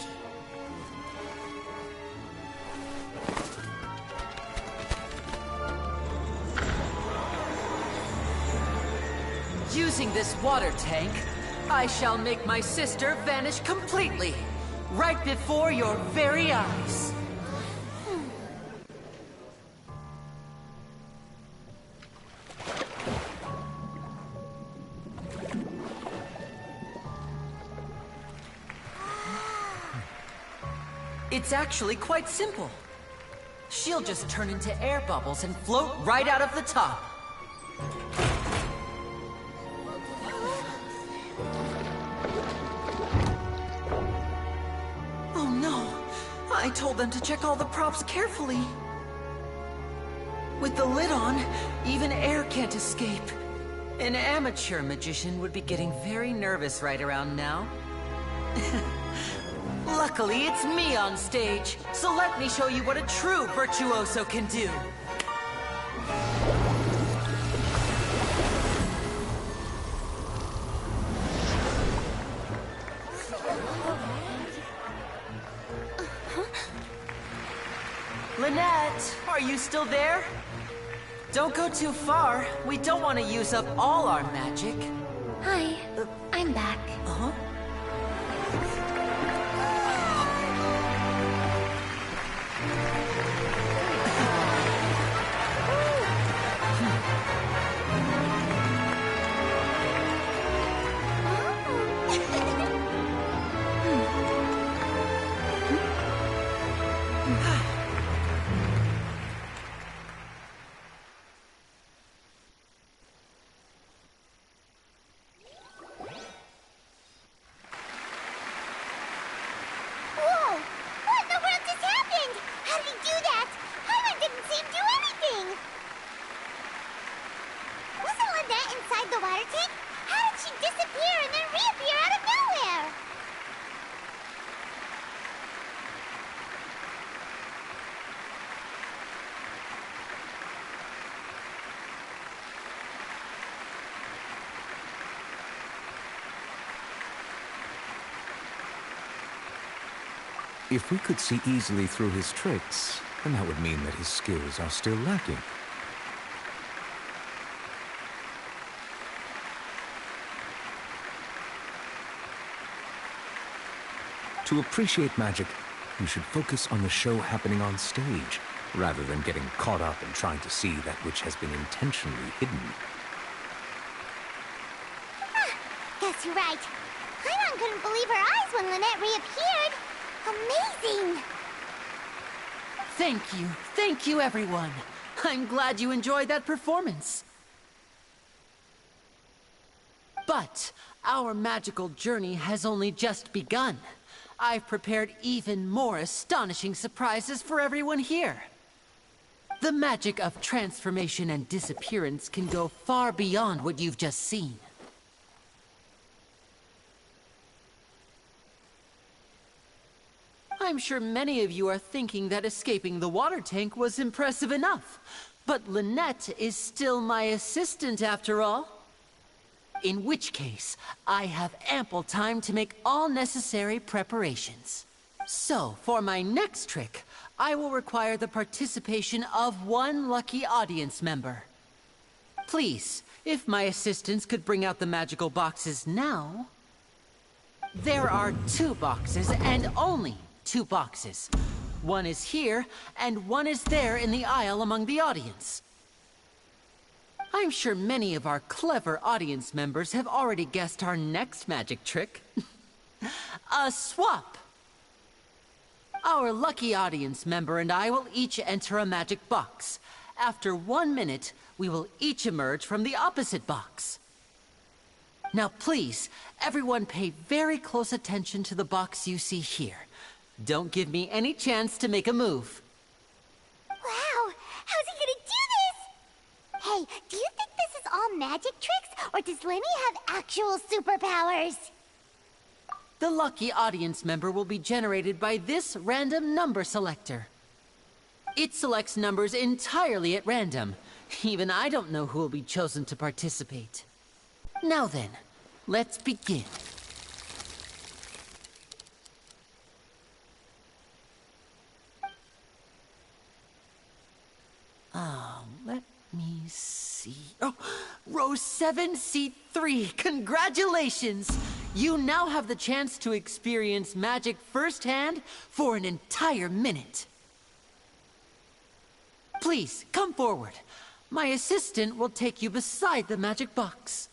Using this water tank, I shall make my sister vanish completely, right before your very eyes. It's actually quite simple. She'll just turn into air bubbles and float right out of the top. Oh no! I told them to check all the props carefully. With the lid on, even air can't escape. An amateur magician would be getting very nervous right around now. Luckily, it's me on stage, so let me show you what a true virtuoso can do. Lynette, are you still there? Don't go too far. We don't want to use up all our magic. Hi, I'm back. Uh-huh. If we could see easily through his tricks, then that would mean that his skills are still lacking. To appreciate magic, you should focus on the show happening on stage, rather than getting caught up in trying to see that which has been intentionally hidden. Guess you're right. Paimon couldn't believe her eyes when Lynette reappeared. Amazing! Thank you everyone. I'm glad you enjoyed that performance. But our magical journey has only just begun. I've prepared even more astonishing surprises for everyone here. The magic of transformation and disappearance can go far beyond what you've just seen. I'm sure many of you are thinking that escaping the water tank was impressive enough. But Lynette is still my assistant after all. In which case, I have ample time to make all necessary preparations. So, for my next trick, I will require the participation of one lucky audience member. Please, if my assistants could bring out the magical boxes now. There are 2 boxes, and only 2 boxes. One is here, and one is there in the aisle among the audience. I'm sure many of our clever audience members have already guessed our next magic trick. A swap! Our lucky audience member and I will each enter a magic box. After 1 minute, we will each emerge from the opposite box. Now please, everyone pay very close attention to the box you see here. Don't give me any chance to make a move. Wow! How's he gonna do this? Hey, do you think this is all magic tricks, or does Lenny have actual superpowers? The lucky audience member will be generated by this random number selector. It selects numbers entirely at random. Even I don't know who will be chosen to participate. Now then, let's begin. Let me see. Oh, row 7, seat 3. Congratulations! You now have the chance to experience magic firsthand for an entire minute. Please, come forward. My assistant will take you beside the magic box.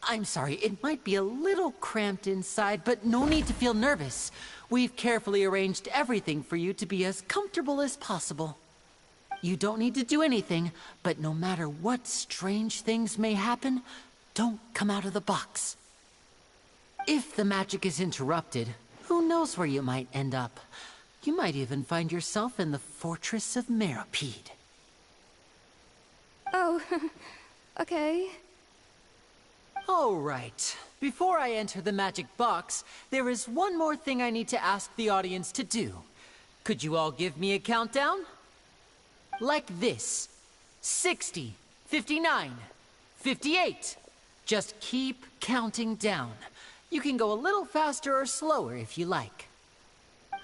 I'm sorry, it might be a little cramped inside, but no need to feel nervous. We've carefully arranged everything for you to be as comfortable as possible. You don't need to do anything, but no matter what strange things may happen, don't come out of the box. If the magic is interrupted, who knows where you might end up? You might even find yourself in the Fortress of Meropide. Oh, okay. All right. Before I enter the magic box, there is one more thing I need to ask the audience to do. Could you all give me a countdown? Like this. 60, 59, 58. Just keep counting down. You can go a little faster or slower if you like.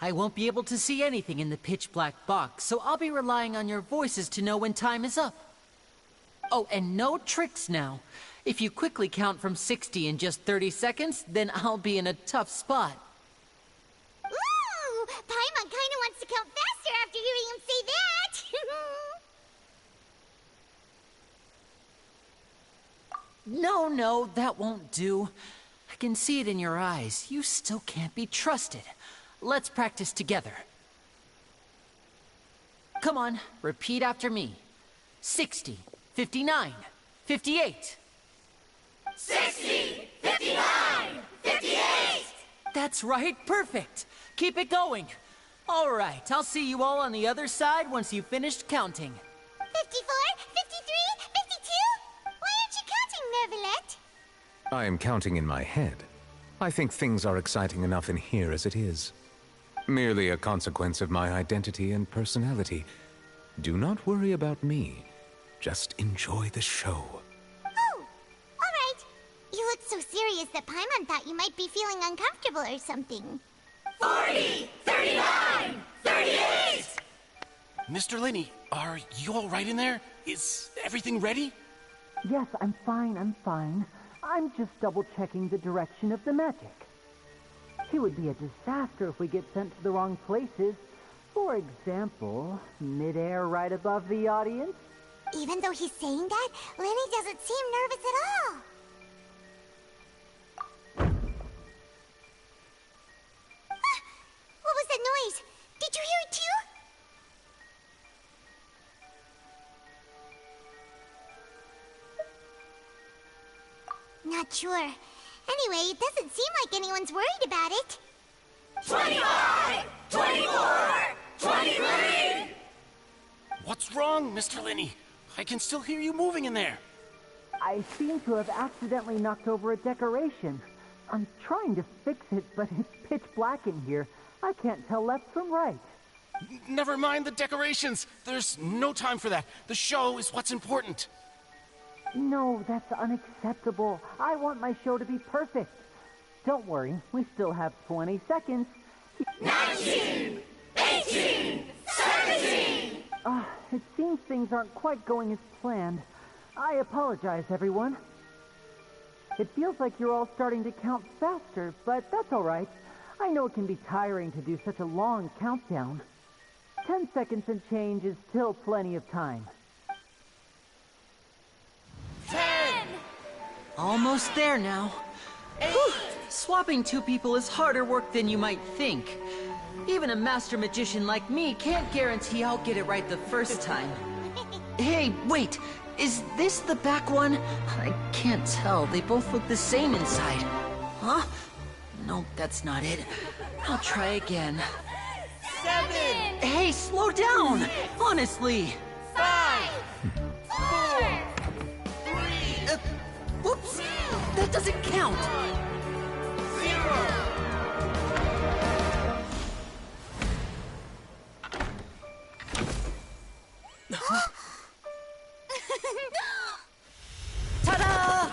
I won't be able to see anything in the pitch-black box, so I'll be relying on your voices to know when time is up. Oh, and no tricks now. If you quickly count from 60 in just 30 seconds, then I'll be in a tough spot. Ooh! Paimon kinda wants to count faster after hearing him say that! No, that won't do. I can see it in your eyes. You still can't be trusted. Let's practice together. Come on, repeat after me. 60, 59, 58. 60, 59, 58! That's right, perfect. Keep it going. All right, I'll see you all on the other side once you've finished counting. 54, 53, 52? Why aren't you counting, Nervalette? I am counting in my head. I think things are exciting enough in here as it is. Merely a consequence of my identity and personality. Do not worry about me. Just enjoy the show. Oh, all right. You look so serious curious that Paimon thought you might be feeling uncomfortable or something. 40, 39, 38! Mr. Linney, are you all right in there? Is everything ready? Yes, I'm fine. I'm just double-checking the direction of the magic. It would be a disaster if we get sent to the wrong places. For example, midair right above the audience. Even though he's saying that, Lenny doesn't seem nervous at all. Ah, what was that noise? Did you hear it too? Not sure. Anyway, it doesn't seem like anyone's worried about it. 25! 24! 23! What's wrong, Mr. Linney? I can still hear you moving in there. I seem to have accidentally knocked over a decoration. I'm trying to fix it, but it's pitch black in here. I can't tell left from right. Never mind the decorations. There's no time for that. The show is what's important. No, that's unacceptable. I want my show to be perfect. Don't worry, we still have 20 seconds. 19! 18! 17! It seems things aren't quite going as planned. I apologize, everyone. It feels like you're all starting to count faster, but that's all right. I know it can be tiring to do such a long countdown. 10 seconds and change is still plenty of time. 10! Almost there now. Whew. Swapping two people is harder work than you might think. Even a master magician like me can't guarantee I'll get it right the first time. Hey, wait! Is this the back one? I can't tell. They both look the same inside. Huh? Nope, that's not it. I'll try again. 7! Hey, slow down! Honestly! 5! 4! 3! Whoops! That doesn't count! 0! Ta-da!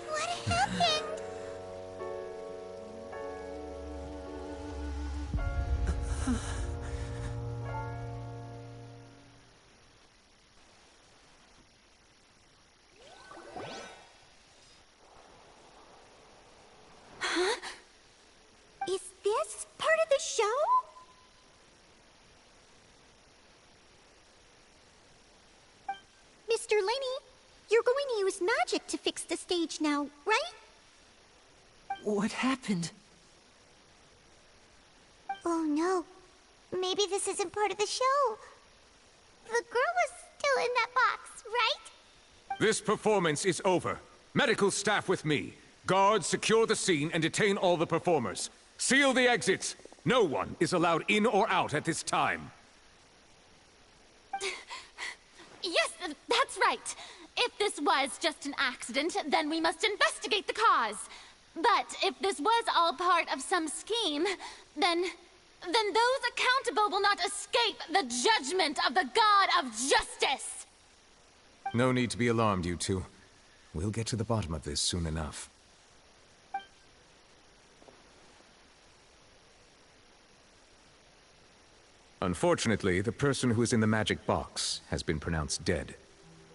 What happened? Huh? Is this part of the show? Mr. Linney, you're going to use magic to fix the stage now, right? What happened? Oh no. Maybe this isn't part of the show. The girl was still in that box, right? This performance is over. Medical staff with me. Guards, secure the scene and detain all the performers. Seal the exits. No one is allowed in or out at this time. Yes, that's right. If this was just an accident, then we must investigate the cause. But if this was all part of some scheme, then those accountable will not escape the judgment of the God of Justice. No need to be alarmed, you two. We'll get to the bottom of this soon enough. Unfortunately, the person who is in the magic box has been pronounced dead.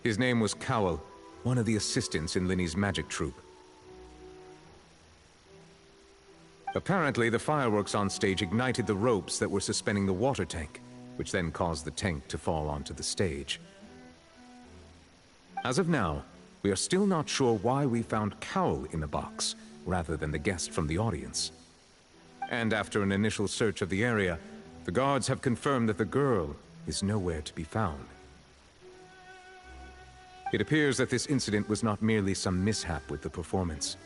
His name was Cowell, one of the assistants in Linney's magic troupe. Apparently, the fireworks on stage ignited the ropes that were suspending the water tank, which then caused the tank to fall onto the stage. As of now, we are still not sure why we found Cowell in the box, rather than the guest from the audience. And after an initial search of the area, the guards have confirmed that the girl is nowhere to be found. It appears that this incident was not merely some mishap with the performance.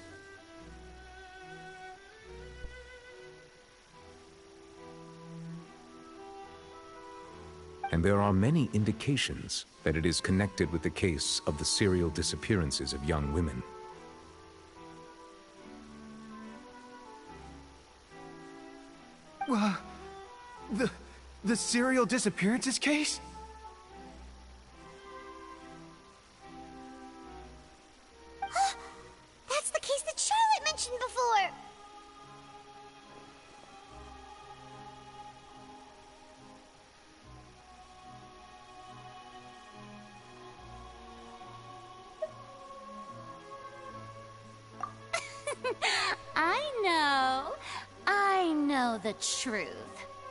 And there are many indications that it is connected with the case of the serial disappearances of young women. The serial disappearances case? That's the case that Charlotte mentioned before! I know the truth.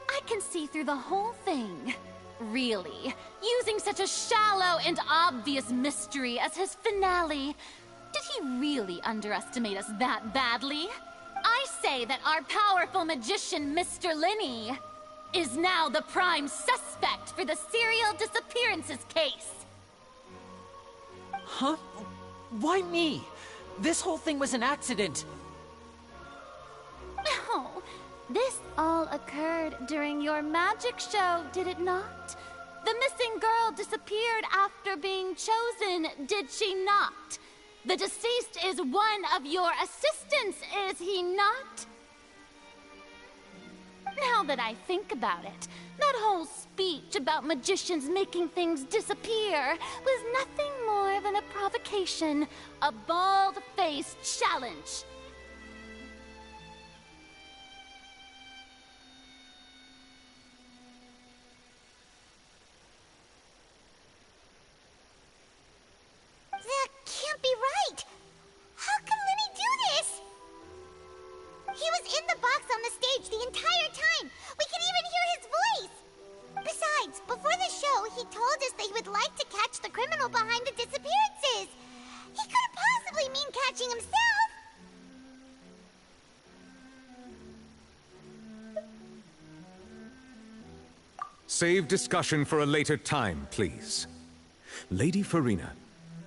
I can see through the whole thing. Really, using such a shallow and obvious mystery as his finale. Did he really underestimate us that badly? I say that our powerful magician, Mr. Linney, is now the prime suspect for the serial disappearances case. Huh? Why me? This whole thing was an accident. Oh, this all occurred during your magic show, did it not? The missing girl disappeared after being chosen, did she not? The deceased is one of your assistants, is he not? Now that I think about it, that whole speech about magicians making things disappear was nothing more than a provocation, a bald-faced challenge. That can't be right! How can Linney do this? He was in the box on the stage the entire time! We can even hear his voice! Besides, before the show, he told us that he would like to catch the criminal behind the disappearances! He couldn't possibly mean catching himself! Save discussion for a later time, please. Lady Farina,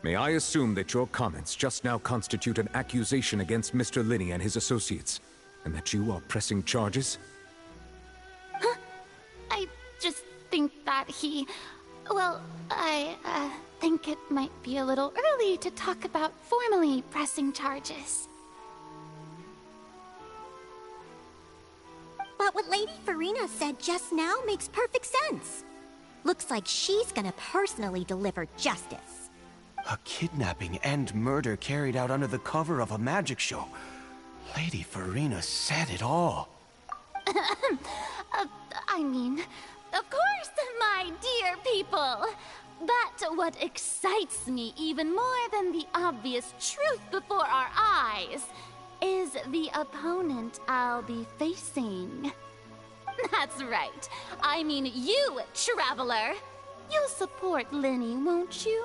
may I assume that your comments just now constitute an accusation against Mr. Linney and his associates, and that you are pressing charges? Huh? I just think that he... Well, I think it might be a little early to talk about formally pressing charges. But what Lady Farina said just now makes perfect sense. Looks like she's gonna personally deliver justice. A kidnapping and murder carried out under the cover of a magic show. Lady Farina said it all. I mean, of course, my dear people. But what excites me even more than the obvious truth before our eyes is the opponent I'll be facing. That's right. I mean you, Traveler. You'll support Linney, won't you?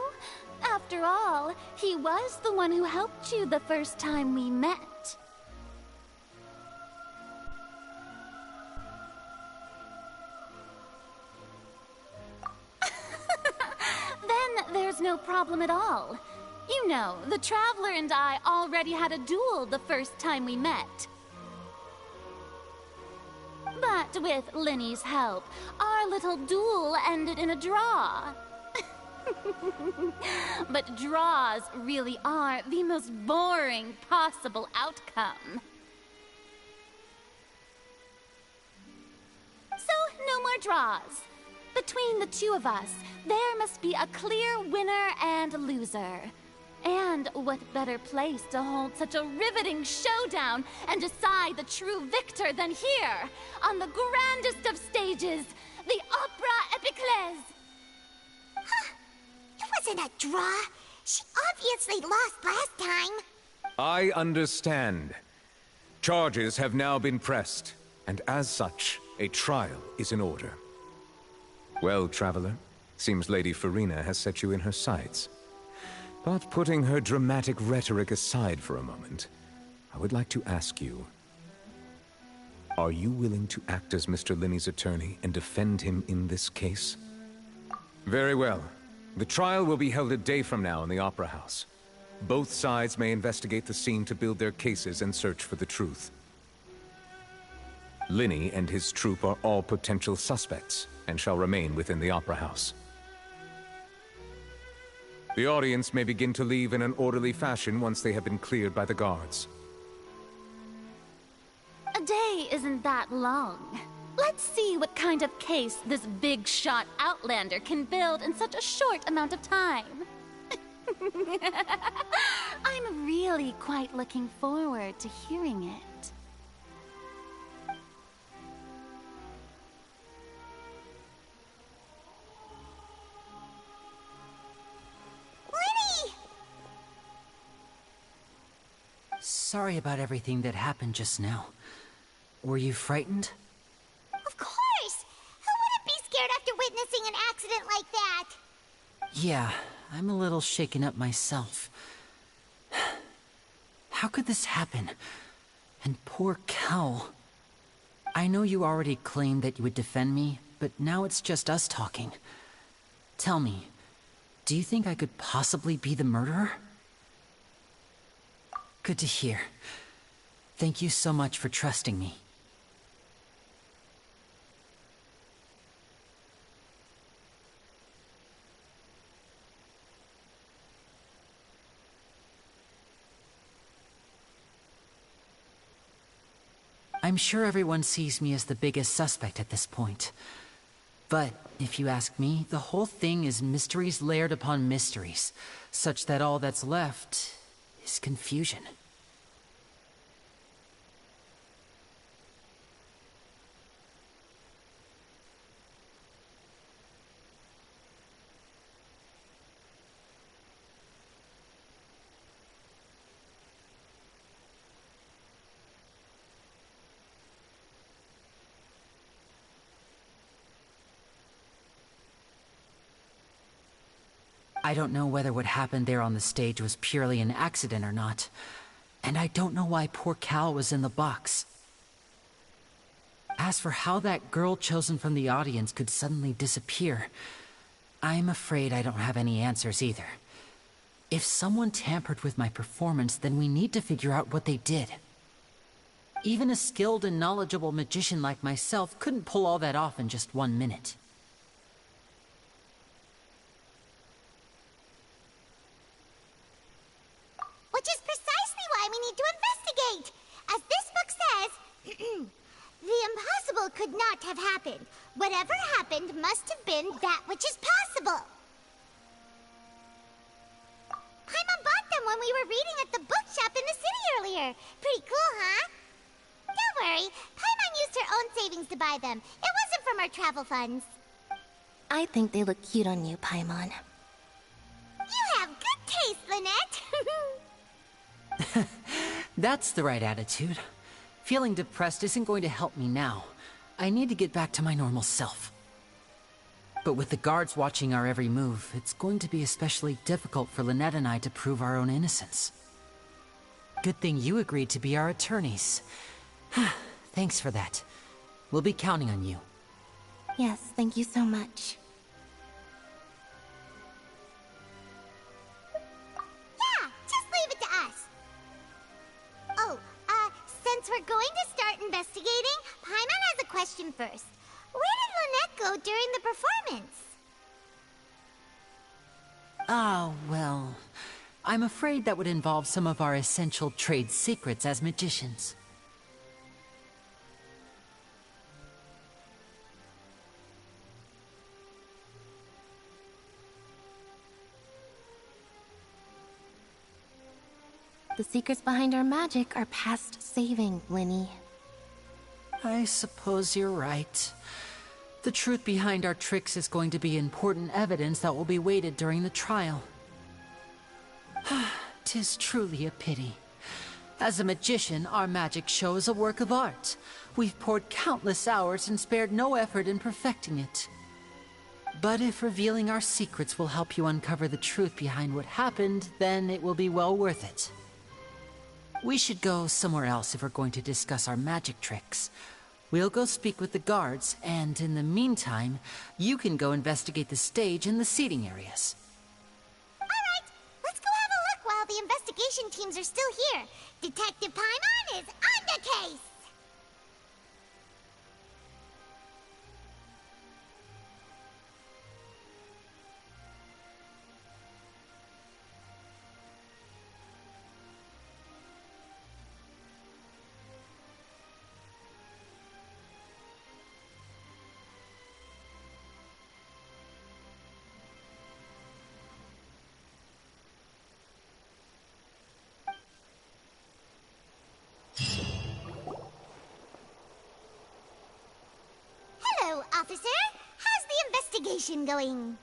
After all, he was the one who helped you the first time we met. Then there's no problem at all. You know, the Traveler and I already had a duel the first time we met. But with Linney's help, our little duel ended in a draw. But draws really are the most boring possible outcome. So, no more draws. Between the two of us, there must be a clear winner and loser. And what better place to hold such a riveting showdown and decide the true victor than here, on the grandest of stages, the Opera Epiclese. Huh? It wasn't a draw. She obviously lost last time. I understand. Charges have now been pressed, and as such, a trial is in order. Well, Traveler, seems Lady Farina has set you in her sights. But putting her dramatic rhetoric aside for a moment, I would like to ask you, are you willing to act as Mr. Linney's attorney and defend him in this case? Very well. The trial will be held a day from now in the Opera House. Both sides may investigate the scene to build their cases and search for the truth. Linny and his troop are all potential suspects and shall remain within the Opera House. The audience may begin to leave in an orderly fashion once they have been cleared by the guards. A day isn't that long. Let's see what kind of case this big-shot outlander can build in such a short amount of time. I'm really quite looking forward to hearing it. Linny! Sorry about everything that happened just now. Were you frightened? Of course! Who wouldn't be scared after witnessing an accident like that? Yeah, I'm a little shaken up myself. How could this happen? And poor Cal. I know you already claimed that you would defend me, but now it's just us talking. Tell me, do you think I could possibly be the murderer? Good to hear. Thank you so much for trusting me. I'm sure everyone sees me as the biggest suspect at this point. But, if you ask me, the whole thing is mysteries layered upon mysteries, such that all that's left is confusion. I don't know whether what happened there on the stage was purely an accident or not. And I don't know why poor Cal was in the box. As for how that girl chosen from the audience could suddenly disappear, I'm afraid I don't have any answers either. If someone tampered with my performance, then we need to figure out what they did. Even a skilled and knowledgeable magician like myself couldn't pull all that off in just 1 minute. Which is precisely why we need to investigate! As this book says, the impossible could not have happened. Whatever happened must have been that which is possible. Paimon bought them when we were reading at the bookshop in the city earlier. Pretty cool, huh? Don't worry, Paimon used her own savings to buy them. It wasn't from our travel funds. I think they look cute on you, Paimon. You have good taste, Lynette. That's the right attitude. Feeling depressed isn't going to help me now. I need to get back to my normal self. But with the guards watching our every move, it's going to be especially difficult for Lynette and I to prove our own innocence. Good thing you agreed to be our attorneys. Thanks for that. We'll be counting on you. Yes, thank you so much. Yeah, just leave it to us. Oh, since we're going to start investigating, Paimon has a question first. Where did Lynette go during the performance? Oh, well, I'm afraid that would involve some of our essential trade secrets as magicians. The secrets behind our magic are past saving, Linny. I suppose you're right. The truth behind our tricks is going to be important evidence that will be weighted during the trial. 'Tis truly a pity. As a magician, our magic show is a work of art. We've poured countless hours and spared no effort in perfecting it. But if revealing our secrets will help you uncover the truth behind what happened, then it will be well worth it. We should go somewhere else if we're going to discuss our magic tricks. We'll go speak with the guards, and in the meantime, you can go investigate the stage and the seating areas. investigation teams are still here. Detective Paimon is on the case! Hello, officer. How's the investigation going?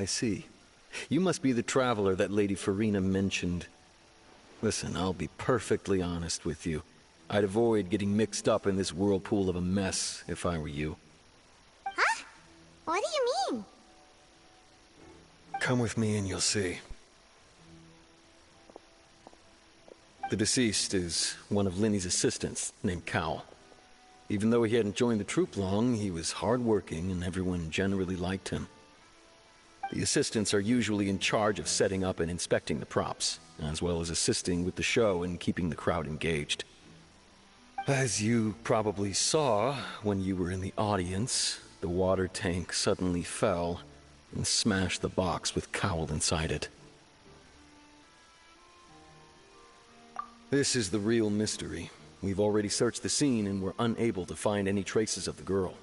I see. You must be the traveler that Lady Farina mentioned. Listen, I'll be perfectly honest with you. I'd avoid getting mixed up in this whirlpool of a mess if I were you. Huh? What do you mean? Come with me and you'll see. The deceased is one of Linny's assistants, named Cowell. Even though he hadn't joined the troop long, he was hardworking and everyone generally liked him. The assistants are usually in charge of setting up and inspecting the props, as well as assisting with the show and keeping the crowd engaged. As you probably saw when you were in the audience, the water tank suddenly fell and smashed the box with Cowell inside it. This is the real mystery. We've already searched the scene and were unable to find any traces of the girl.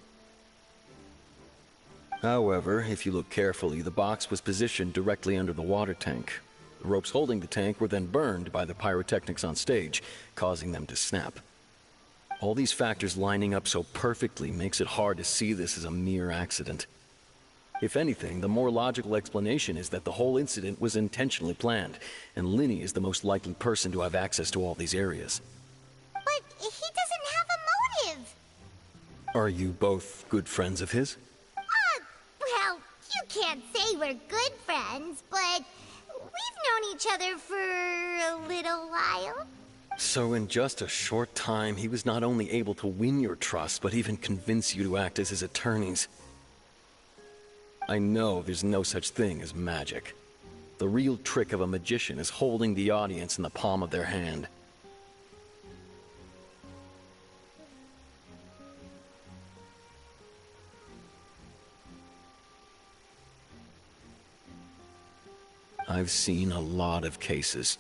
However, if you look carefully, the box was positioned directly under the water tank. The ropes holding the tank were then burned by the pyrotechnics on stage, causing them to snap. All these factors lining up so perfectly makes it hard to see this as a mere accident. If anything, the more logical explanation is that the whole incident was intentionally planned, and Linny is the most likely person to have access to all these areas. But he doesn't have a motive! Are you both good friends of his? Well, you can't say we're good friends, but we've known each other for a little while. So in just a short time, he was not only able to win your trust, but even convince you to act as his attorneys. I know there's no such thing as magic. The real trick of a magician is holding the audience in the palm of their hand. I've seen a lot of cases,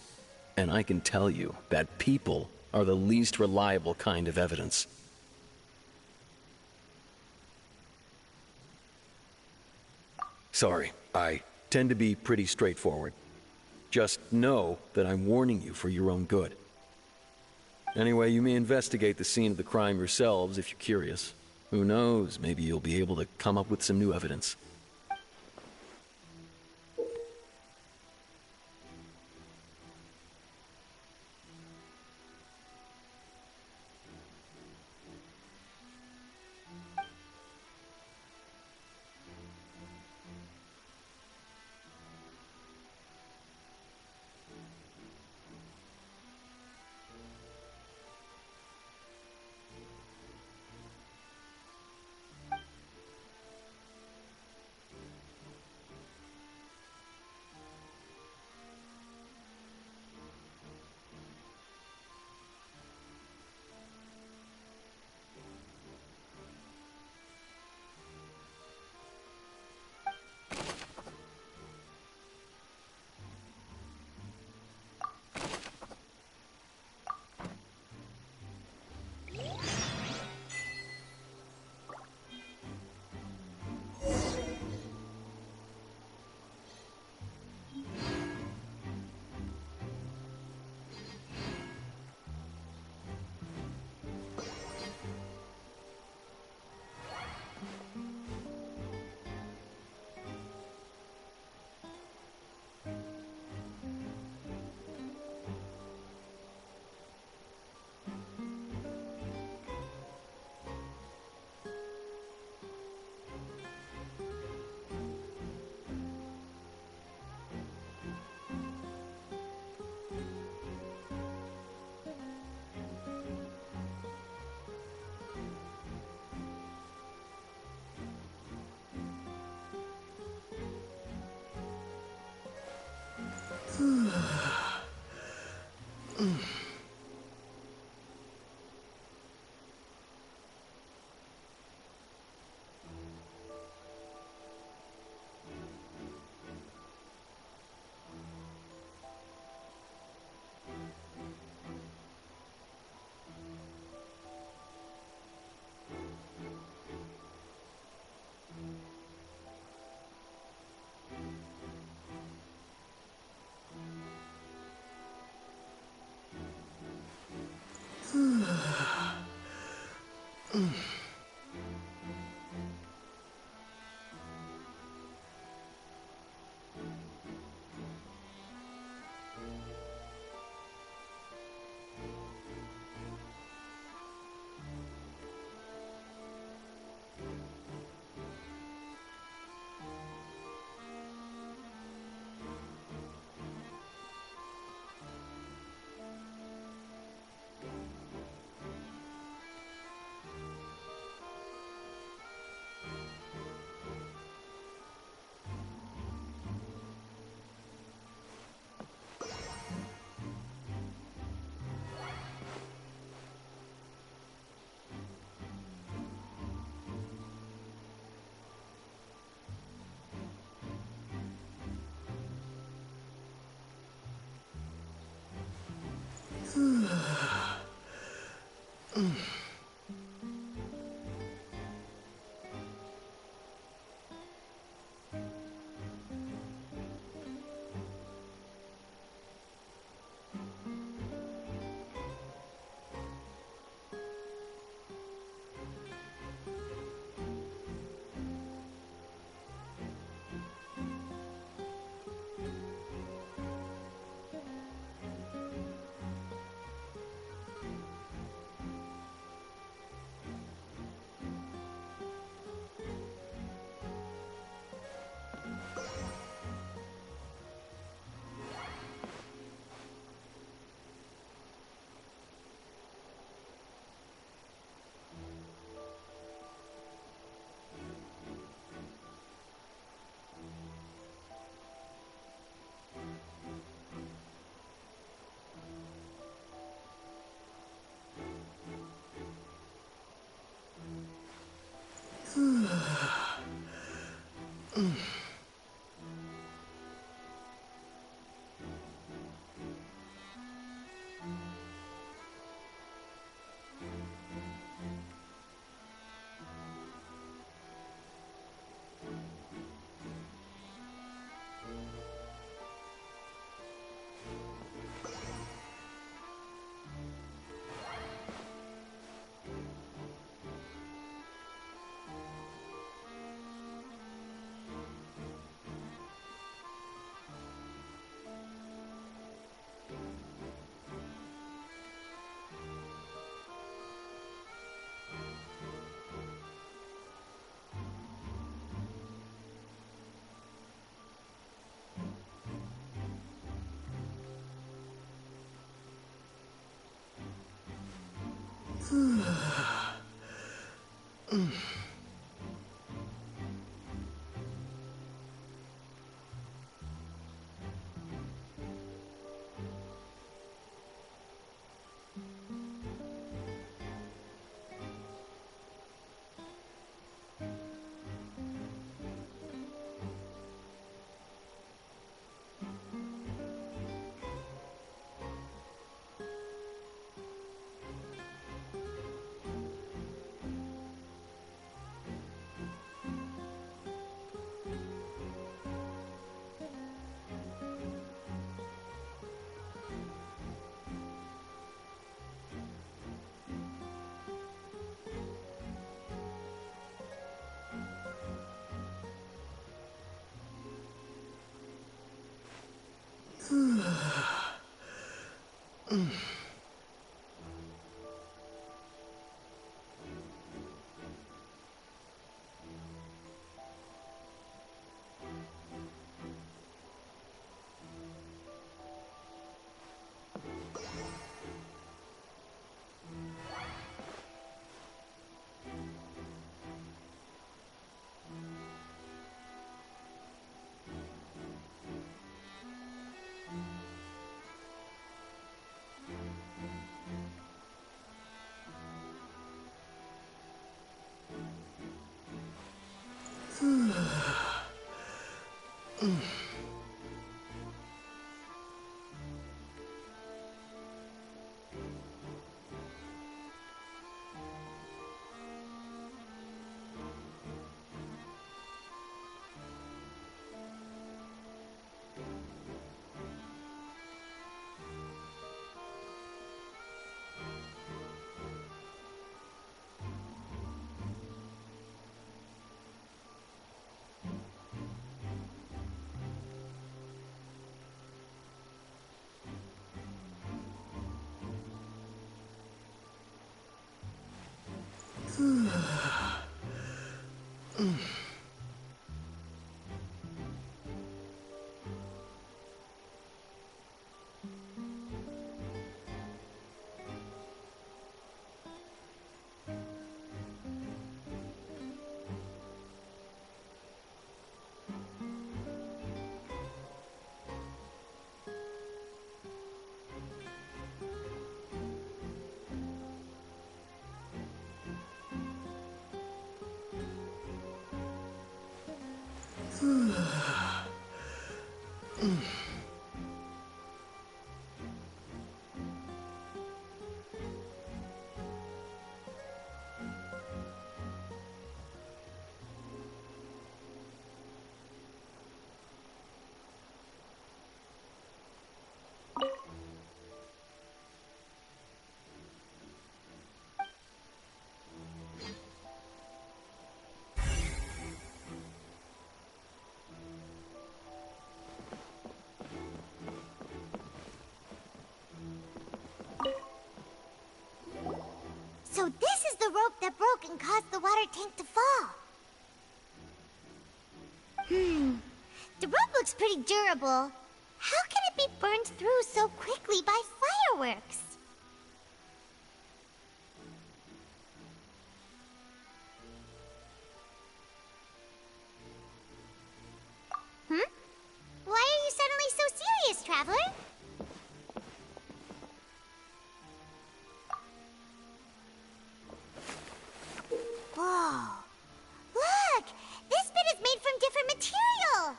and I can tell you that people are the least reliable kind of evidence. Sorry, I tend to be pretty straightforward. Just know that I'm warning you for your own good. Anyway, you may investigate the scene of the crime yourselves if you're curious. Who knows, maybe you'll be able to come up with some new evidence. So this is the rope that broke and caused the water tank to fall. The rope looks pretty durable. How can it be burned through so quickly by fireworks? Why are you suddenly so serious, Traveler? Whoa. Look! This bit is made from different material!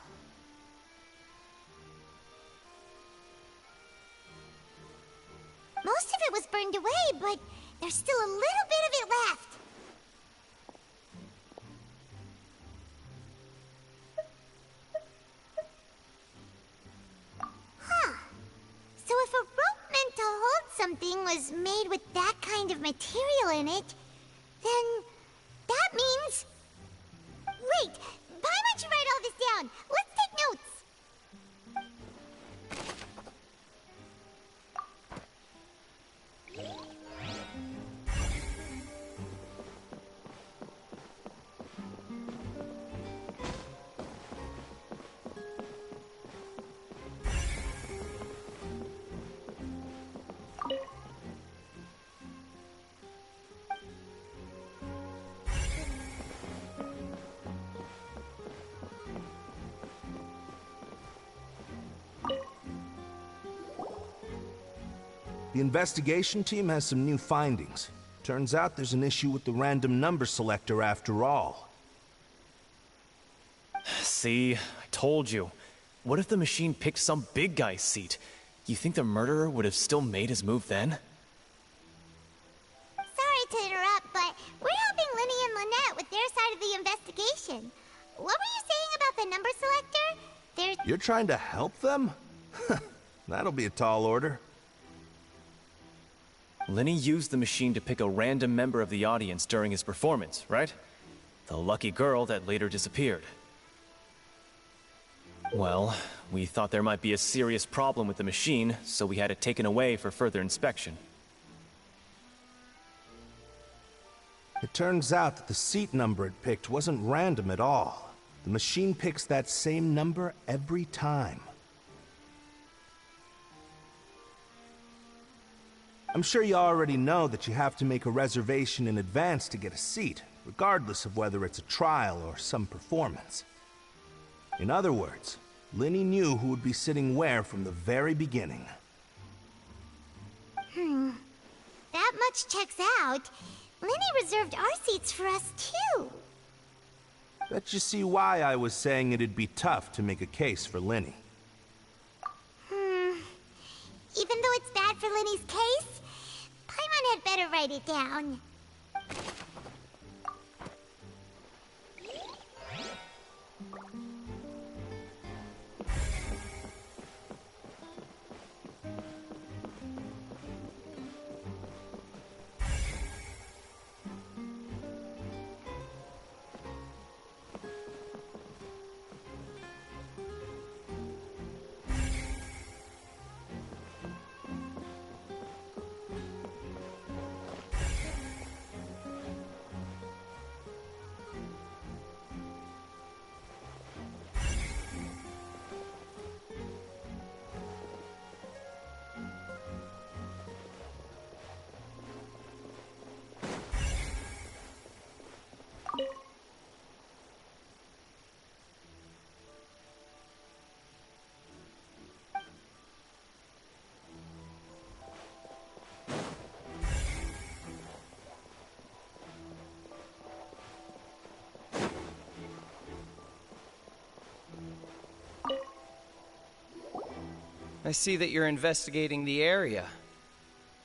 Most of it was burned away, but there's still a little bit of it left. Huh. So if a rope meant to hold something was made with that kind of material in it, then that means... Wait! Why don't you write all this down? Let's take notes! The investigation team has some new findings. Turns out there's an issue with the random number selector after all. See, I told you. What if the machine picked some big guy's seat? You think the murderer would have still made his move then? Sorry to interrupt, but we're helping Linny and Lynette with their side of the investigation. What were you saying about the number selector? You're trying to help them? That'll be a tall order. Linny used the machine to pick a random member of the audience during his performance, right? The lucky girl that later disappeared. Well, we thought there might be a serious problem with the machine, so we had it taken away for further inspection. It turns out that the seat number it picked wasn't random at all. The machine picks that same number every time. I'm sure you already know that you have to make a reservation in advance to get a seat, regardless of whether it's a trial or some performance. In other words, Linny knew who would be sitting where from the very beginning. That much checks out. Linny reserved our seats for us, too. Bet you see why I was saying it'd be tough to make a case for Linny. Even though it's bad for Linny's case, Paimon had better write it down. I see that you're investigating the area.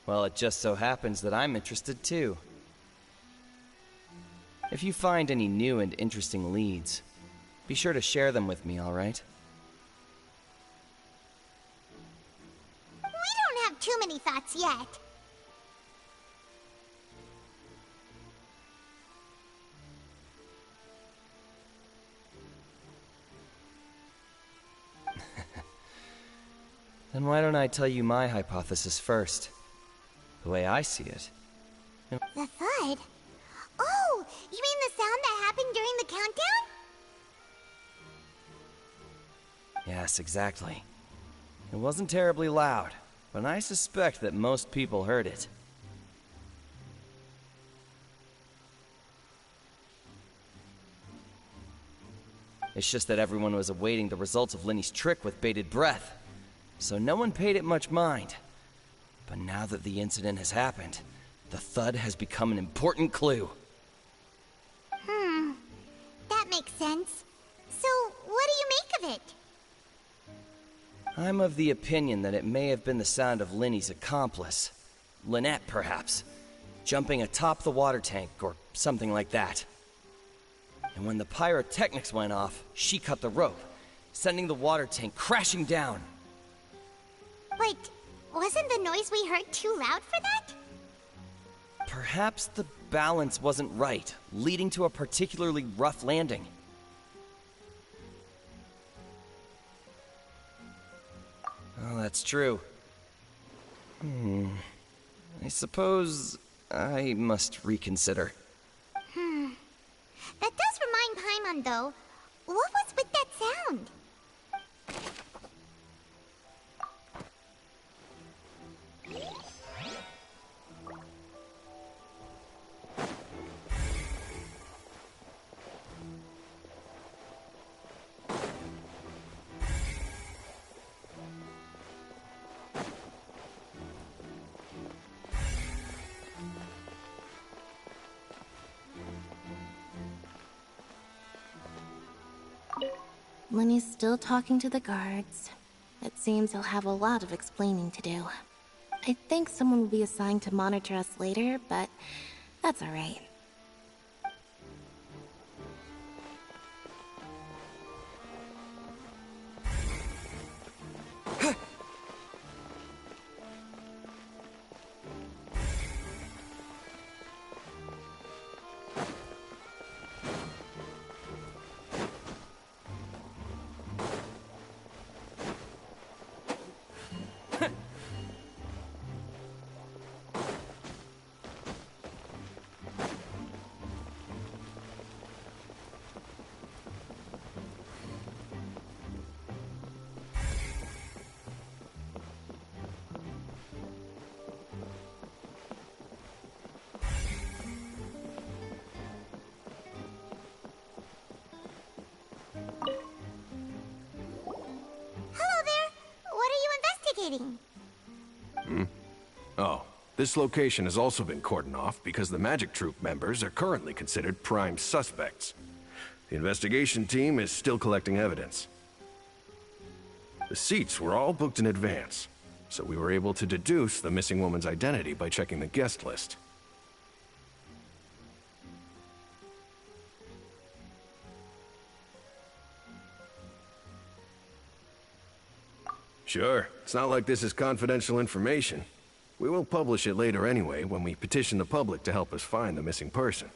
Well, it just so happens that I'm interested too. If you find any new and interesting leads, be sure to share them with me, all right? We don't have too many thoughts yet. Then why don't I tell you my hypothesis first? The way I see it. The thud? Oh, you mean the sound that happened during the countdown? Yes, exactly. It wasn't terribly loud, but I suspect that most people heard it. It's just that everyone was awaiting the results of Linny's trick with bated breath, so no one paid it much mind. But now that the incident has happened, the thud has become an important clue. That makes sense. So, what do you make of it? I'm of the opinion that it may have been the sound of Linny's accomplice. Lynette, perhaps. Jumping atop the water tank, or something like that. And when the pyrotechnics went off, she cut the rope, sending the water tank crashing down. But wasn't the noise we heard too loud for that? Perhaps the balance wasn't right, leading to a particularly rough landing. Oh, that's true. I suppose I must reconsider. That does remind Paimon, though. What was with that sound? Linny's still talking to the guards. It seems he'll have a lot of explaining to do. I think someone will be assigned to monitor us later, but that's alright. Oh, this location has also been cordoned off because the Magic Troop members are currently considered prime suspects. The investigation team is still collecting evidence. The seats were all booked in advance, so we were able to deduce the missing woman's identity by checking the guest list. Sure, it's not like this is confidential information. We will publish it later anyway when we petition the public to help us find the missing person.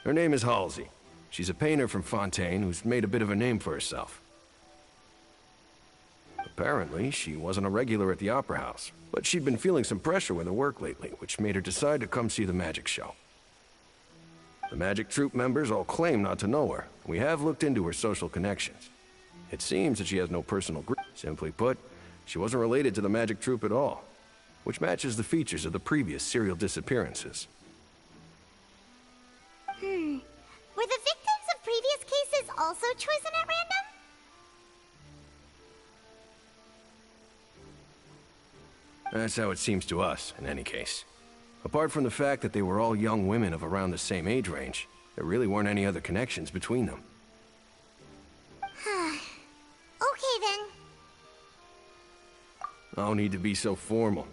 Her name is Halsey. She's a painter from Fontain who's made a bit of a name for herself. Apparently, she wasn't a regular at the Opera House, but she'd been feeling some pressure with her work lately, which made her decide to come see the magic show. The Magic Troop members all claim not to know her. We have looked into her social connections. It seems that she has no personal group. Simply put, she wasn't related to the Magic Troop at all, which matches the features of the previous serial disappearances. Were the victims of previous cases also chosen at random? That's how it seems to us, in any case. Apart from the fact that they were all young women of around the same age range, there really weren't any other connections between them. No need to be so formal.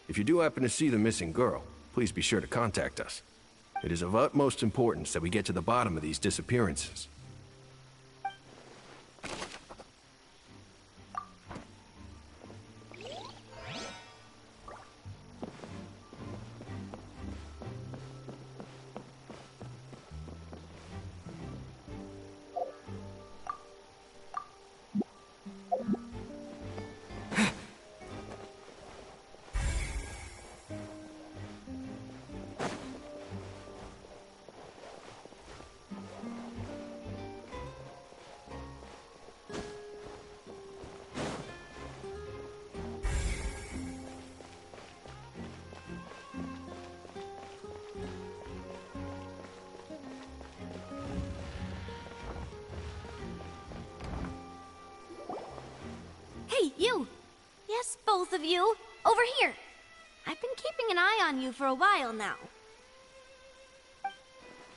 If you do happen to see the missing girl, please be sure to contact us. It is of utmost importance that we get to the bottom of these disappearances. Hey, you! Yes, both of you! Over here! I've been keeping an eye on you for a while now.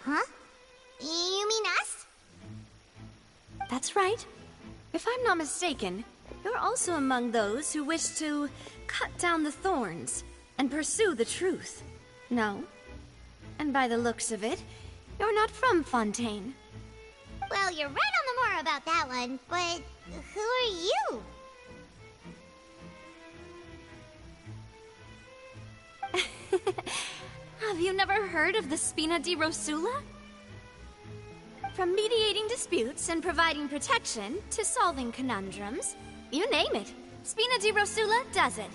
Huh? You mean us? That's right. If I'm not mistaken, you're also among those who wish to cut down the thorns and pursue the truth. No? And by the looks of it, you're not from Fontain. Well, you're right on the more about that one, but who are you? Have you never heard of the Spina di Rosula? From mediating disputes and providing protection to solving conundrums, you name it, Spina di Rosula does it.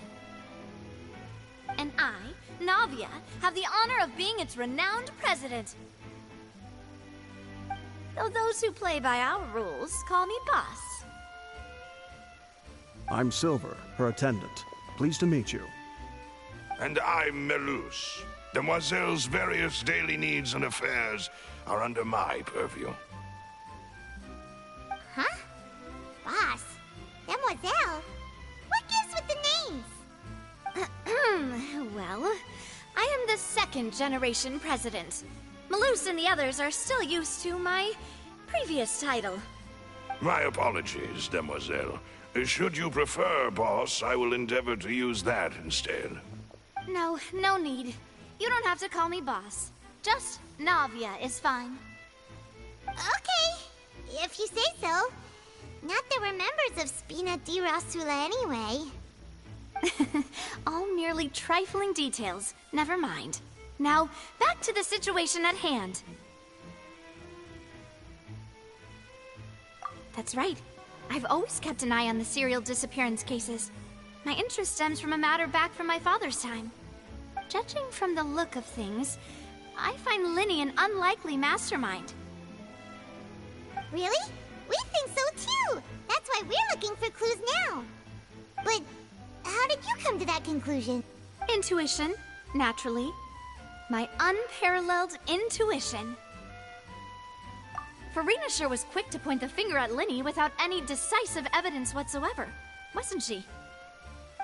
And I, Navia, have the honor of being its renowned president. Though those who play by our rules call me boss. I'm Silver, her attendant. Pleased to meet you. And I'm Melus. Demoiselle's various daily needs and affairs are under my purview. Huh? Boss? Demoiselle? What gives with the names? Well, I am the second generation president. Melus and the others are still used to my previous title. My apologies, Demoiselle. Should you prefer, boss, I will endeavor to use that instead. No, no need. You don't have to call me boss. Just Navia is fine. Okay, if you say so. Not that we're members of Spina di Rosula anyway. All merely trifling details. Never mind. Now, back to the situation at hand. That's right. I've always kept an eye on the serial disappearance cases. My interest stems from a matter back from my father's time. Judging from the look of things, I find Lyney an unlikely mastermind. Really? We think so too! That's why we're looking for clues now. But how did you come to that conclusion? Intuition, naturally. My unparalleled intuition. Farina sure was quick to point the finger at Lyney without any decisive evidence whatsoever, wasn't she?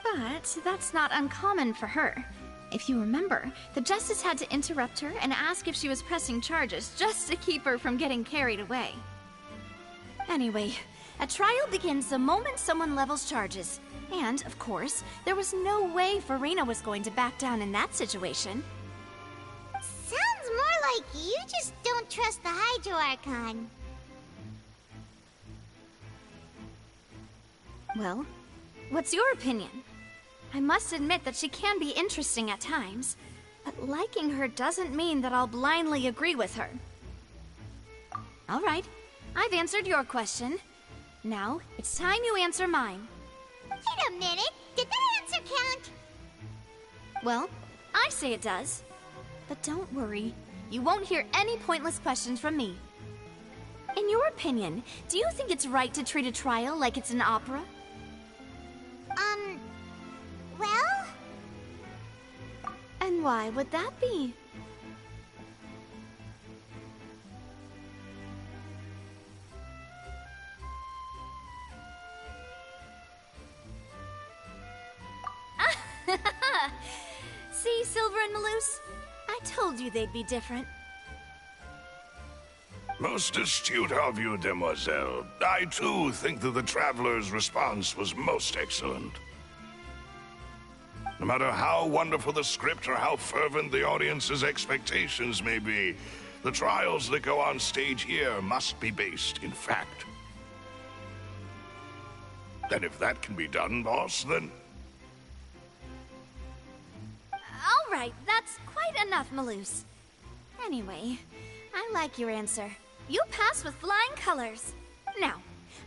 But that's not uncommon for her. If you remember, the Justice had to interrupt her and ask if she was pressing charges just to keep her from getting carried away. Anyway, a trial begins the moment someone levels charges. And, of course, there was no way Farina was going to back down in that situation. Sounds more like you just don't trust the Hydro Archon. Well, what's your opinion? I must admit that she can be interesting at times, but liking her doesn't mean that I'll blindly agree with her. All right, I've answered your question. Now, it's time you answer mine. Wait a minute, did that answer count? Well, I say it does. But don't worry, you won't hear any pointless questions from me. In your opinion, do you think it's right to treat a trial like it's an opera? Well? And why would that be? See, Silver and Melus? I told you they'd be different. Most astute of you, Demoiselle. I, too, think that the Traveler's response was most excellent. No matter how wonderful the script or how fervent the audience's expectations may be, the trials that go on stage here must be based in fact. And if that can be done, boss, then... All right, that's quite enough, Maloose. Anyway, I like your answer. You passed with flying colors. Now,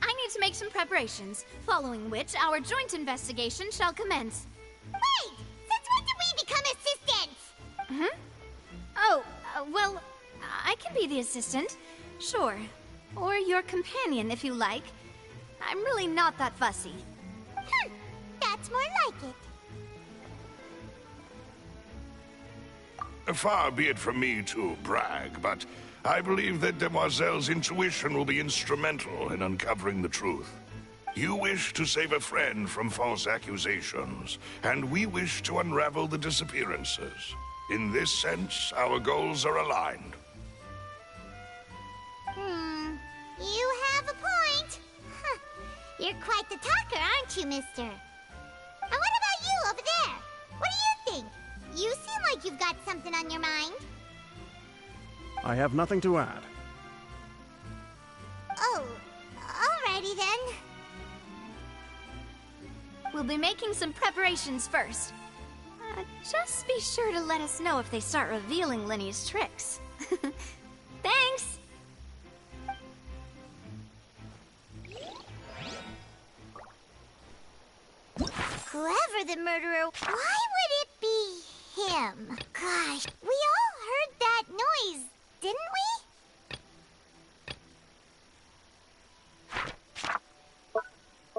I need to make some preparations, following which our joint investigation shall commence. Wait! Since when did we become assistants? Hmm? Oh, well, I can be the assistant. Sure. Or your companion, if you like. I'm really not that fussy. That's more like it. Far be it from me to brag, but I believe that Demoiselle's intuition will be instrumental in uncovering the truth. You wish to save a friend from false accusations, and we wish to unravel the disappearances. In this sense, our goals are aligned. You have a point. Huh. You're quite the talker, aren't you, mister? And what about you over there? What do you think? You seem like you've got something on your mind. I have nothing to add. Oh, alrighty then. We'll be making some preparations first. Just be sure to let us know if they start revealing Lenny's tricks. Thanks! Whoever the murderer, why would it be him? Gosh, we all heard that noise, didn't we?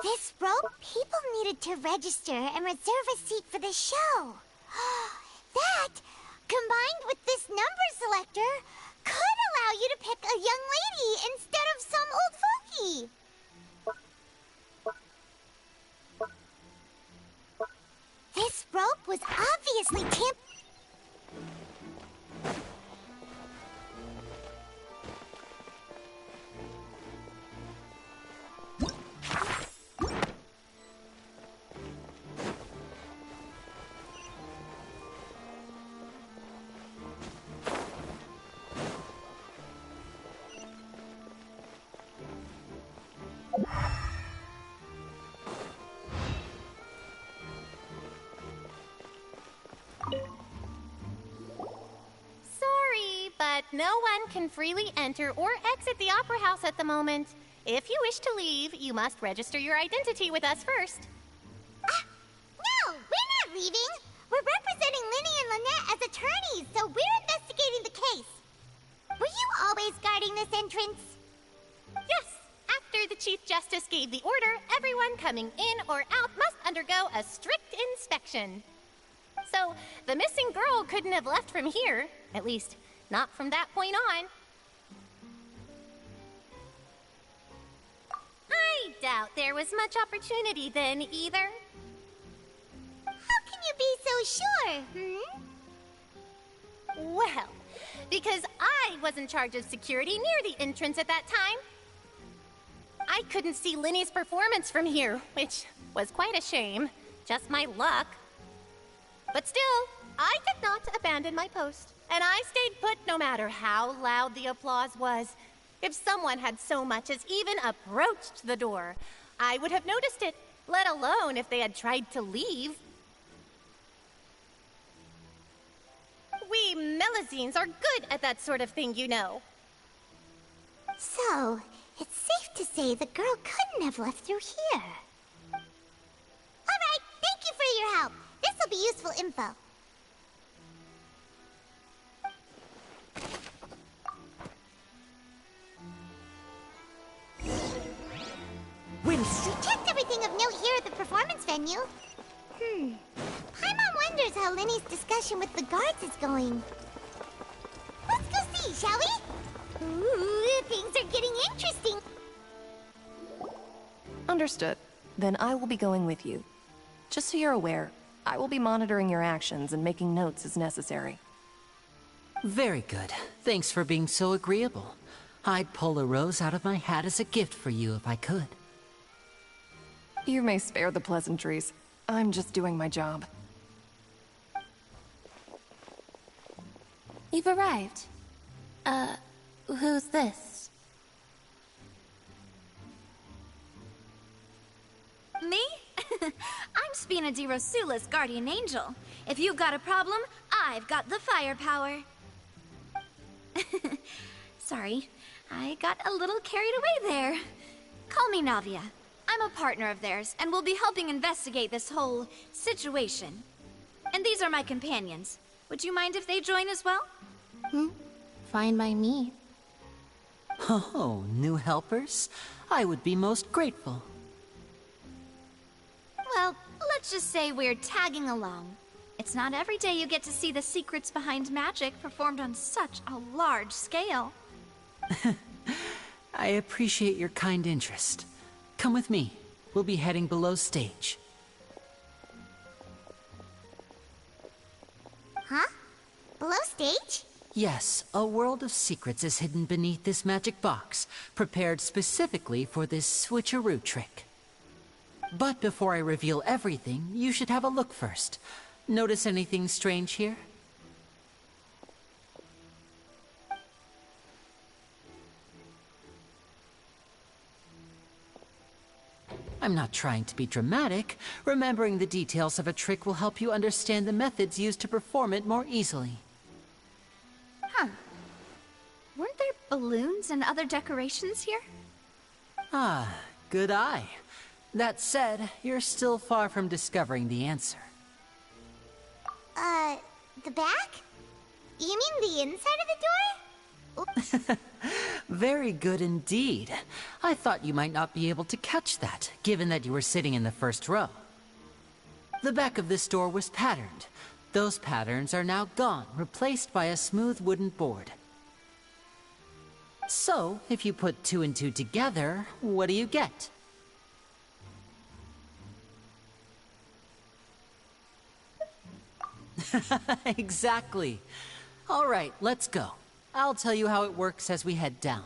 This rope, people needed to register and reserve a seat for the show. That, combined with this number selector, could allow you to pick a young lady instead of some old fogey. This rope was obviously tampered. But no one can freely enter or exit the Opera House at the moment. If you wish to leave, you must register your identity with us first. No, we're not leaving. We're representing Linny and Lynette as attorneys, so we're investigating the case. Were you always guarding this entrance? Yes. After the Chief Justice gave the order, everyone coming in or out must undergo a strict inspection. So, the missing girl couldn't have left from here. At least, not from that point on. I doubt there was much opportunity then, either. How can you be so sure, Well, because I was in charge of security near the entrance at that time. I couldn't see Linny's performance from here, which was quite a shame. Just my luck. But still, I did not abandon my post. And I stayed put no matter how loud the applause was. If someone had so much as even approached the door, I would have noticed it, let alone if they had tried to leave. We Melazines are good at that sort of thing, you know. So, it's safe to say the girl couldn't have left through here. All right, thank you for your help. This will be useful info. We checked everything of note here at the performance venue. Paimon wonders how Linny's discussion with the guards is going. Let's go see, shall we? Ooh, things are getting interesting. Understood. Then I will be going with you. Just so you're aware, I will be monitoring your actions and making notes as necessary. Very good. Thanks for being so agreeable. I'd pull a rose out of my hat as a gift for you if I could. You may spare the pleasantries. I'm just doing my job. You've arrived. Who's this? Me? I'm Spina di Rosula's guardian angel. If you've got a problem, I've got the firepower. Sorry, I got a little carried away there. Call me Navia. I'm a partner of theirs, and we'll be helping investigate this whole situation. And these are my companions. Would you mind if they join as well? Fine by me. Oh, new helpers? I would be most grateful. Well, let's just say we're tagging along. It's not every day you get to see the secrets behind magic performed on such a large scale. I appreciate your kind interest. Come with me. We'll be heading below stage. Huh? Below stage? Yes, a world of secrets is hidden beneath this magic box, prepared specifically for this switcheroo trick. But before I reveal everything, you should have a look first. Notice anything strange here? I'm not trying to be dramatic. Remembering the details of a trick will help you understand the methods used to perform it more easily. Huh. Weren't there balloons and other decorations here? Ah, good eye. That said, you're still far from discovering the answer. The back? You mean the inside of the door? Very good indeed. I thought you might not be able to catch that, given that you were sitting in the first row. The back of this door was patterned. Those patterns are now gone, replaced by a smooth wooden board. So, if you put 2 and 2 together, what do you get? Exactly. All right, let's go. I'll tell you how it works as we head down.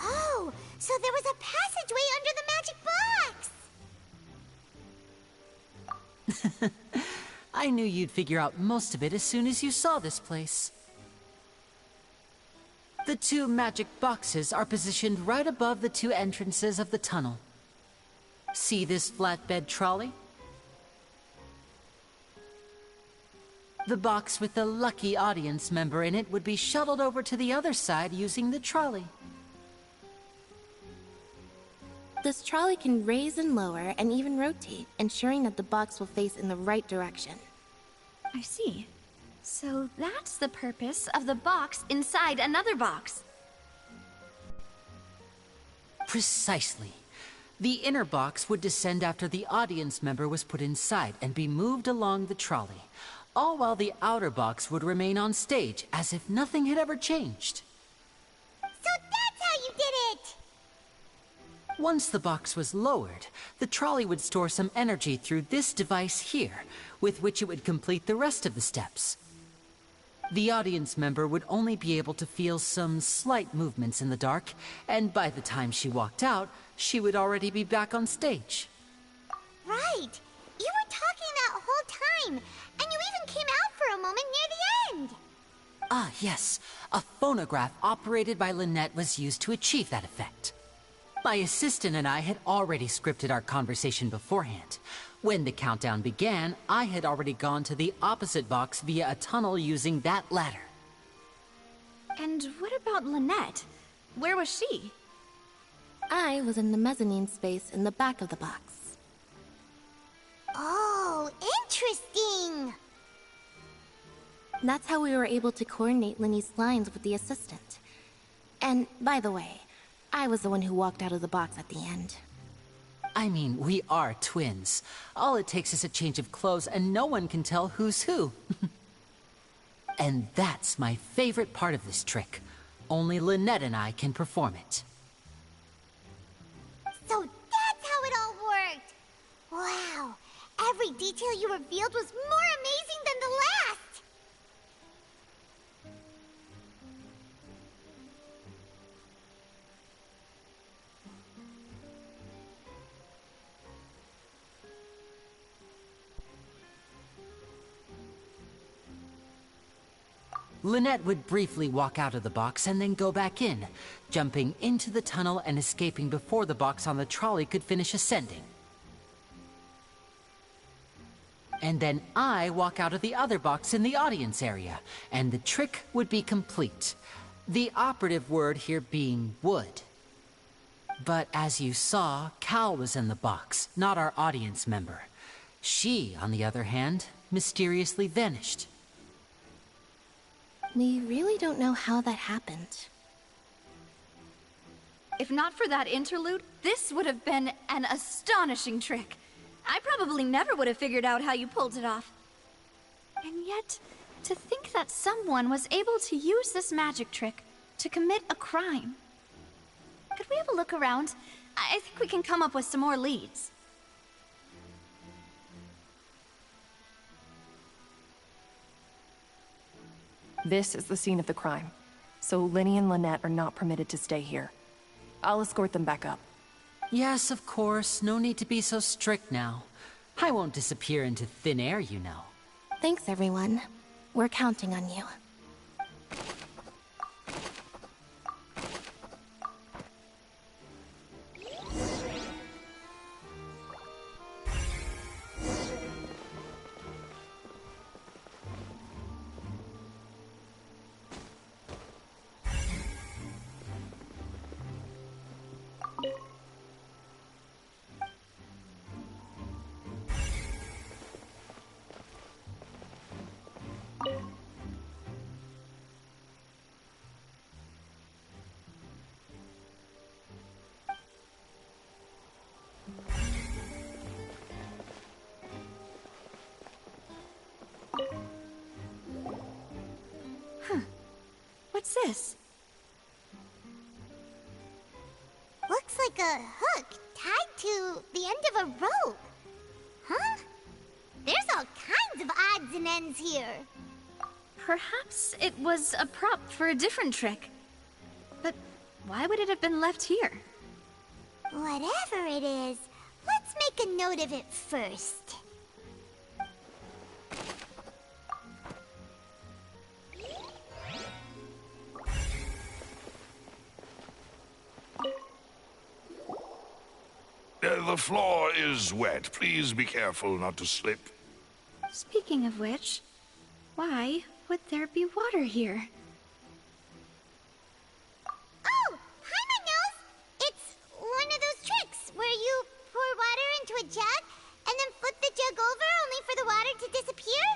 Oh, so there was a passageway under the magic box! I knew you'd figure out most of it as soon as you saw this place. The 2 magic boxes are positioned right above the 2 entrances of the tunnel. See this flatbed trolley? The box with the lucky audience member in it would be shuttled over to the other side using the trolley. This trolley can raise and lower and even rotate, ensuring that the box will face in the right direction. I see. So that's the purpose of the box inside another box. Precisely. The inner box would descend after the audience member was put inside and be moved along the trolley, all while the outer box would remain on stage as if nothing had ever changed. So that's how you did it! Once the box was lowered, the trolley would store some energy through this device here, with which it would complete the rest of the steps. The audience member would only be able to feel some slight movements in the dark, and by the time she walked out, she would already be back on stage. Right! You were talking that whole time, and you even came out for a moment near the end! Ah, yes. A phonograph operated by Lynette was used to achieve that effect. My assistant and I had already scripted our conversation beforehand. When the countdown began, I had already gone to the opposite box via a tunnel using that ladder. And what about Lynette? Where was she? I was in the mezzanine space in the back of the box. Oh, interesting! That's how we were able to coordinate Linny's lines with the assistant. And, by the way, I was the one who walked out of the box at the end. I mean, we are twins. All it takes is a change of clothes and no one can tell who's who. And that's my favorite part of this trick. Only Lynette and I can perform it. So that's how it all worked! Wow! Every detail you revealed was more amazing than the last! Lynette would briefly walk out of the box and then go back in, jumping into the tunnel and escaping before the box on the trolley could finish ascending. And then I walk out of the other box in the audience area, and the trick would be complete. The operative word here being would. But as you saw, Cal was in the box, not our audience member. She, on the other hand, mysteriously vanished. We really don't know how that happened. If not for that interlude, this would have been an astonishing trick. I probably never would have figured out how you pulled it off. And yet, to think that someone was able to use this magic trick to commit a crime. Could we have a look around? I think we can come up with some more leads. This is the scene of the crime, so Linny and Lynette are not permitted to stay here. I'll escort them back up. Yes, of course. No need to be so strict now. I won't disappear into thin air, you know. Thanks, everyone. We're counting on you. What's this? Looks like a hook tied to the end of a rope. Huh? There's all kinds of odds and ends here. Perhaps it was a prop for a different trick. But why would it have been left here? Whatever it is, let's make a note of it first. The floor is wet. Please be careful not to slip. Speaking of which, why would there be water here? Oh, Paimon knows! It's one of those tricks where you pour water into a jug and then flip the jug over only for the water to disappear?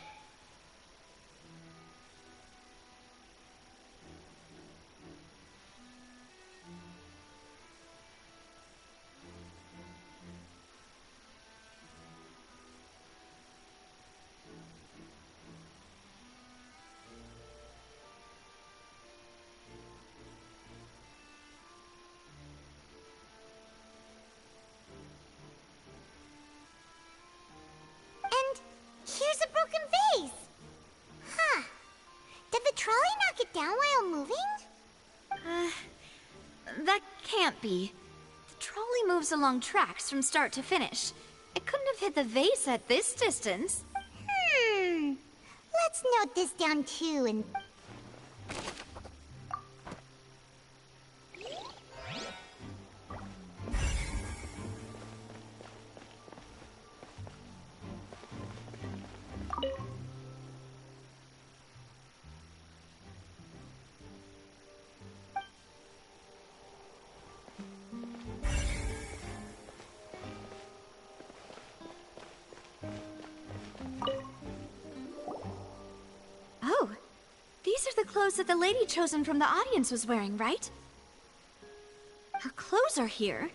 Here's a broken vase! Huh. Did the trolley knock it down while moving? That can't be. The trolley moves along tracks from start to finish. It couldn't have hit the vase at this distance. Let's note this down too and... Oh, these are the clothes that the lady chosen from the audience was wearing, right? Her clothes are here,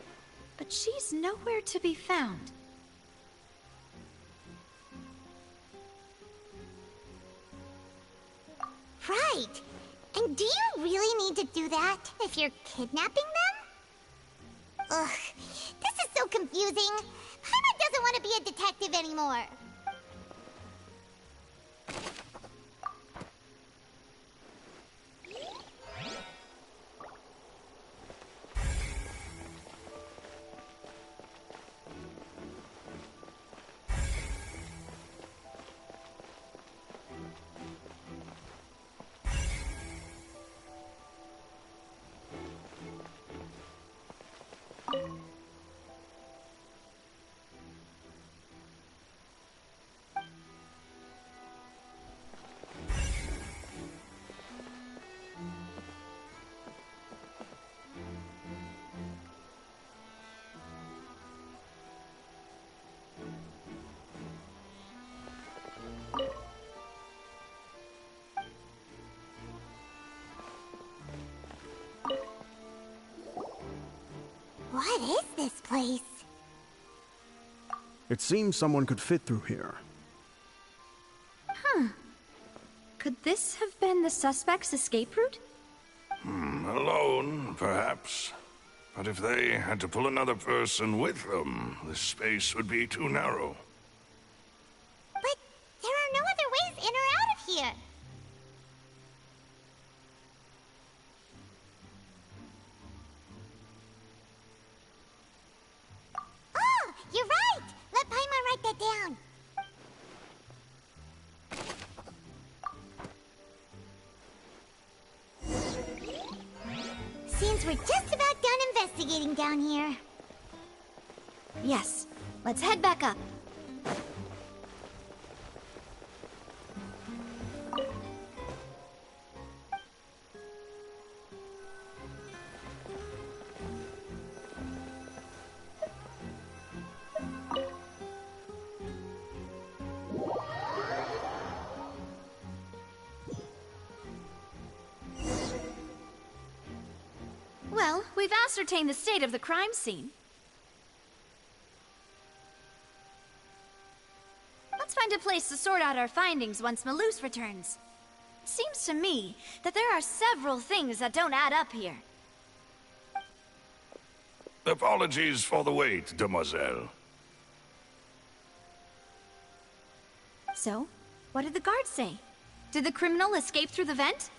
but she's nowhere to be found. Right. And do you really need to do that if you're kidnapping them? Ugh, this is so confusing. Paimon doesn't want to be a detective anymore. What is this place? It seems someone could fit through here. Huh. Could this have been the suspect's escape route? Alone, perhaps. But if they had to pull another person with them, the space would be too narrow. But there are no other ways in or out of here. Oh, you're right! Let Paimon write that down. Seems we're just about done investigating down here. Yes. Let's head back up. Well, we've ascertained the state of the crime scene. Let's find a place to sort out our findings once Malus returns. It seems to me that there are several things that don't add up here. Apologies for the wait, demoiselle. So, what did the guards say? Did the criminal escape through the vent?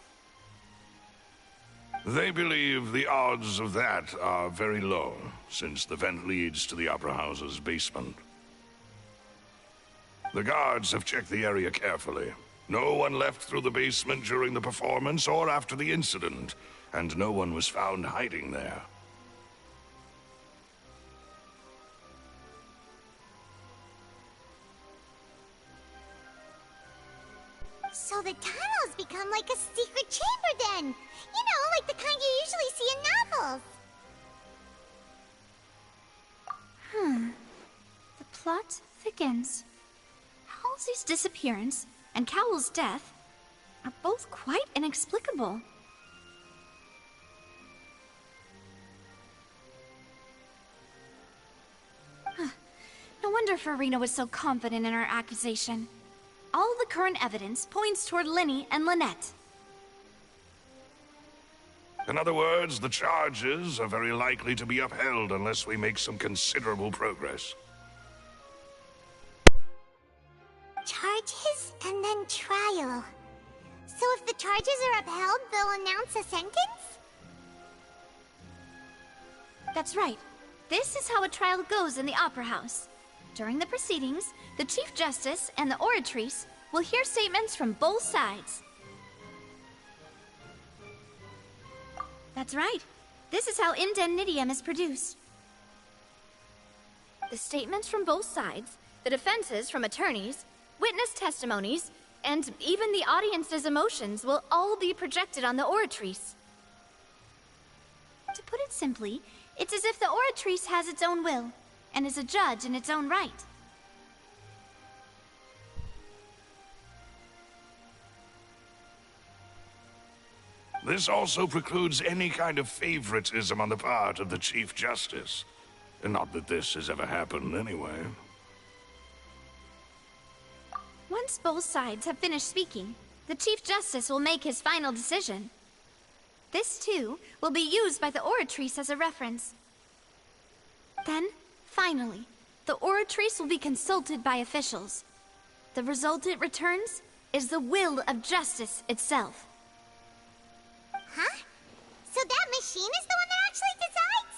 They believe the odds of that are very low, since the vent leads to the Opera House's basement. The guards have checked the area carefully. No one left through the basement during the performance or after the incident, and no one was found hiding there. So the tunnels become like a secret chamber then! You know, like the kind you usually see in novels! The plot thickens. Halsey's disappearance and Cowell's death are both quite inexplicable. No wonder Farina was so confident in her accusation. All the current evidence points toward Linny and Lynette. In other words, the charges are very likely to be upheld unless we make some considerable progress. Charges and then trial. So if the charges are upheld, they'll announce a sentence? That's right. This is how a trial goes in the Opera House. During the proceedings, the Chief Justice and the Oratrice will hear statements from both sides. That's right. This is how indemnitium is produced. The statements from both sides, the defenses from attorneys, witness testimonies, and even the audience's emotions will all be projected on the Oratrice. To put it simply, it's as if the Oratrice has its own will, and is a judge in its own right. This also precludes any kind of favoritism on the part of the Chief Justice. Not that this has ever happened anyway. Once both sides have finished speaking, the Chief Justice will make his final decision. This, too, will be used by the Oratrice as a reference. Then, finally, the Oratrice will be consulted by officials. The result it returns is the will of justice itself. Huh? So that machine is the one that actually decides?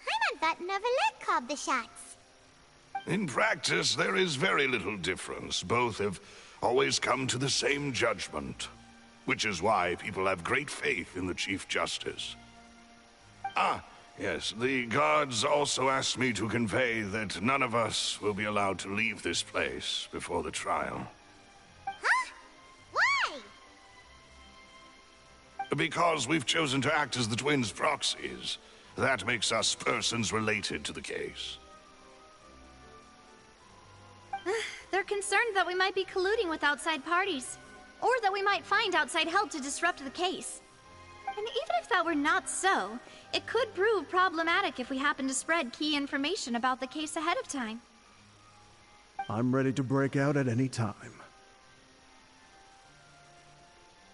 Paimon thought Neverlet called the shots. In practice, there is very little difference. Both have always come to the same judgment, which is why people have great faith in the Chief Justice. Ah, yes, the guards also asked me to convey that none of us will be allowed to leave this place before the trial. Huh? Why? Because we've chosen to act as the twins' proxies. That makes us persons related to the case. They're concerned that we might be colluding with outside parties, or that we might find outside help to disrupt the case. And even if that were not so, it could prove problematic if we happen to spread key information about the case ahead of time. I'm ready to break out at any time.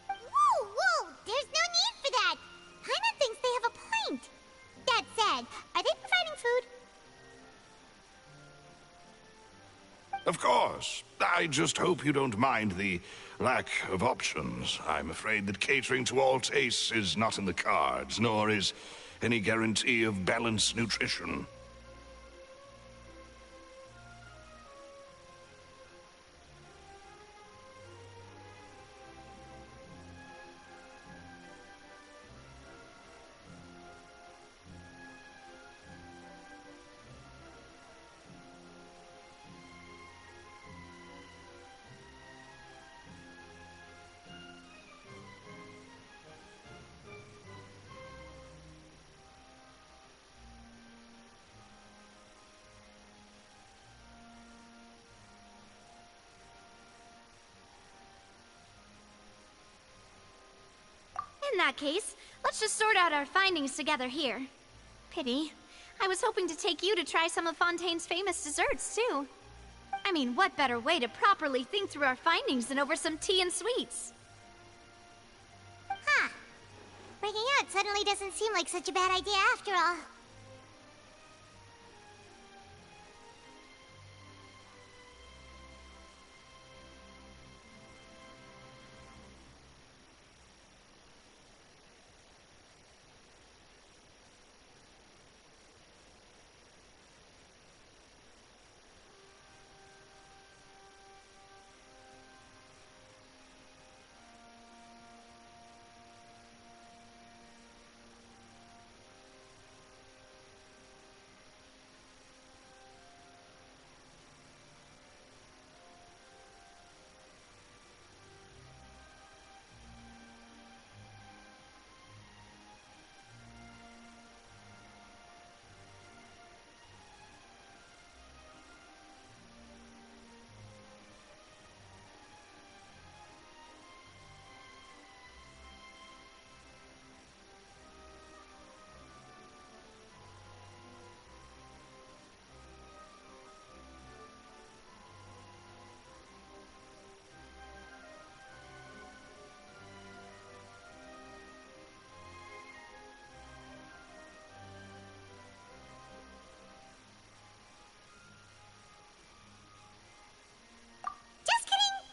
Whoa, whoa! There's no need for that! Paimon thinks they have a point. That said, are they providing food? Of course. I just hope you don't mind the lack of options. I'm afraid that catering to all tastes is not in the cards, nor is any guarantee of balanced nutrition. In that case, let's just sort out our findings together here. Pity. I was hoping to take you to try some of Fontaine's famous desserts, too. I mean, what better way to properly think through our findings than over some tea and sweets? Huh. Breaking out suddenly doesn't seem like such a bad idea after all.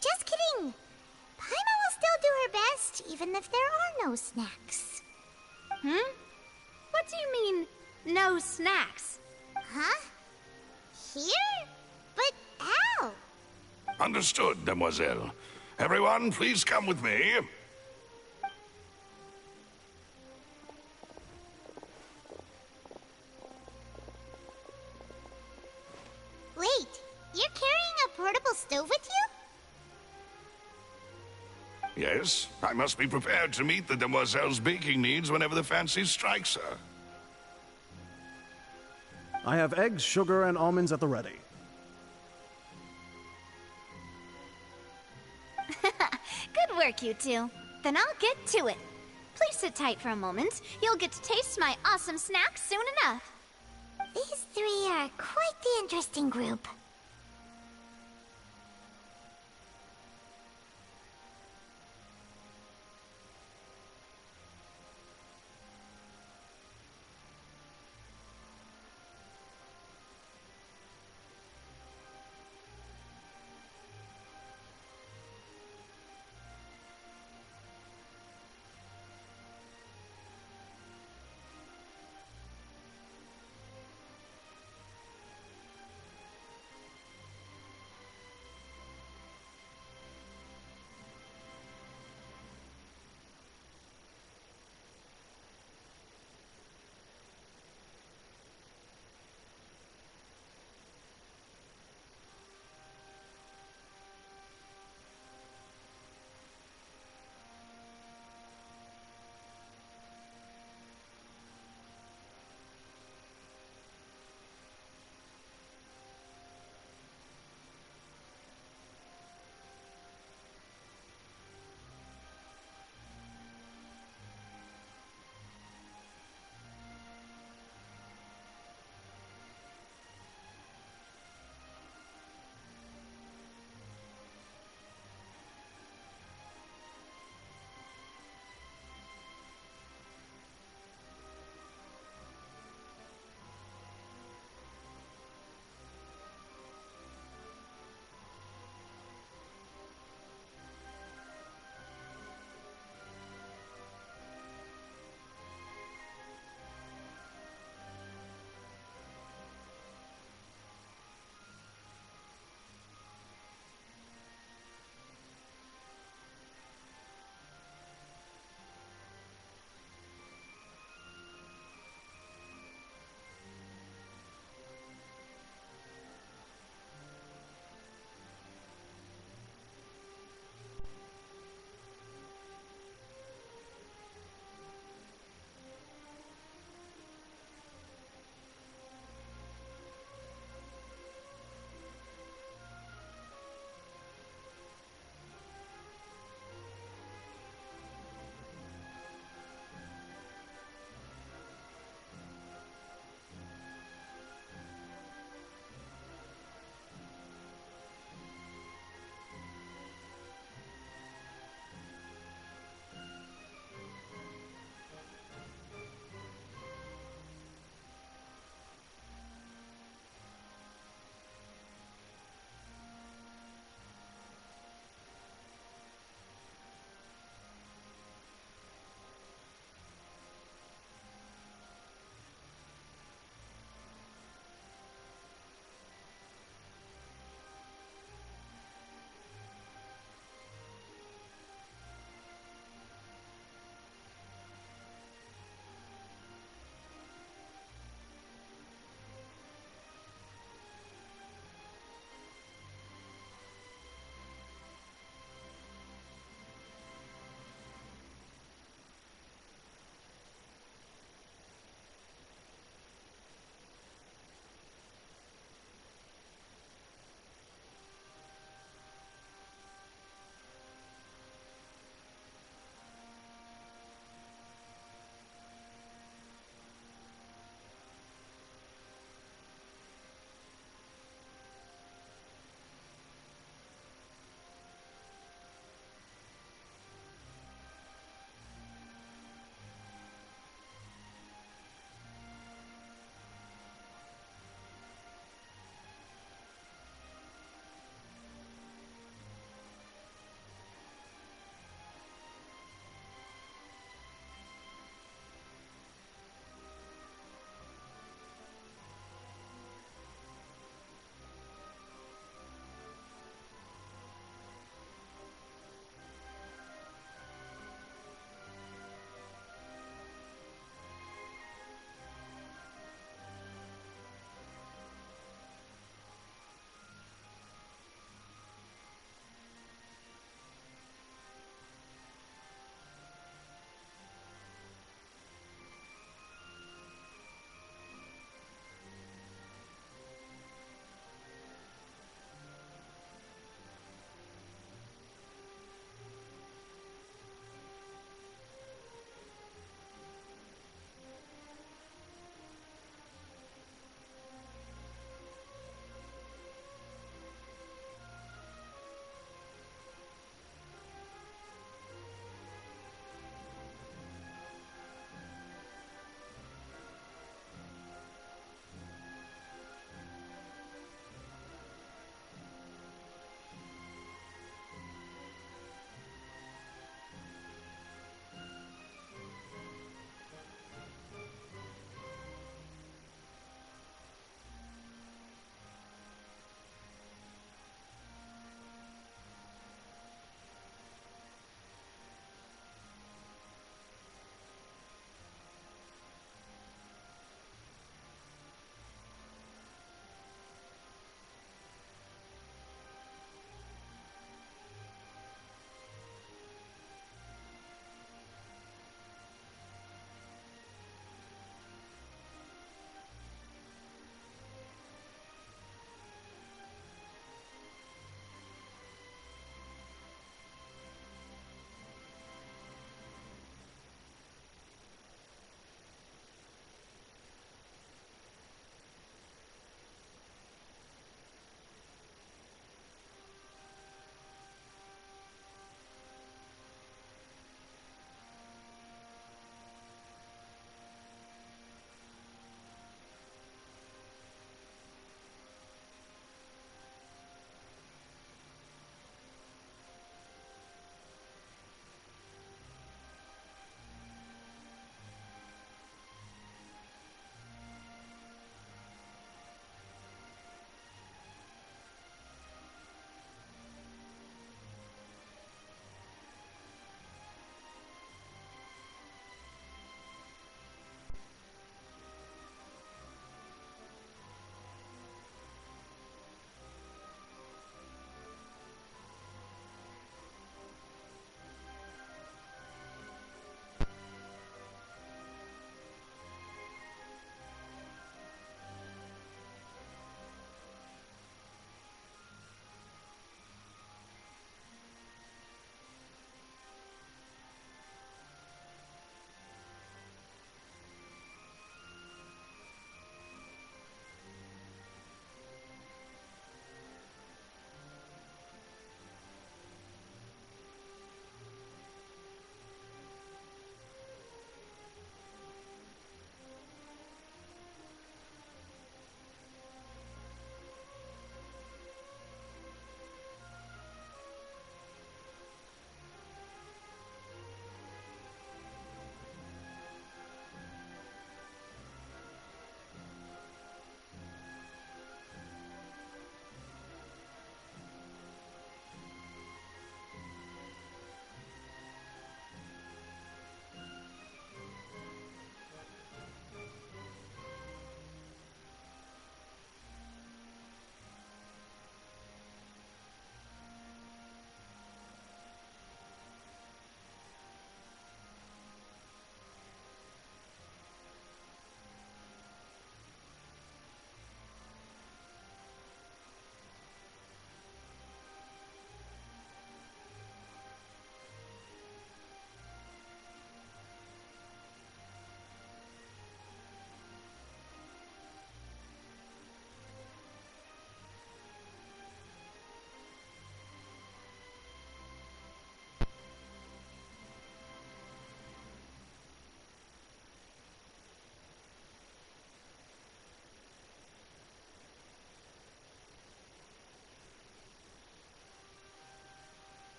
Just kidding! Paimon will still do her best, even if there are no snacks. Hmm? What do you mean, no snacks? Huh? Here? But how? Understood, Demoiselle. Everyone, please come with me. Wait, you're carrying a portable stove with you? Yes, I must be prepared to meet the Demoiselle's baking needs whenever the fancy strikes her. I have eggs, sugar, and almonds at the ready. Good work, you two. Then I'll get to it. Please sit tight for a moment. You'll get to taste my awesome snack soon enough. These three are quite the interesting group.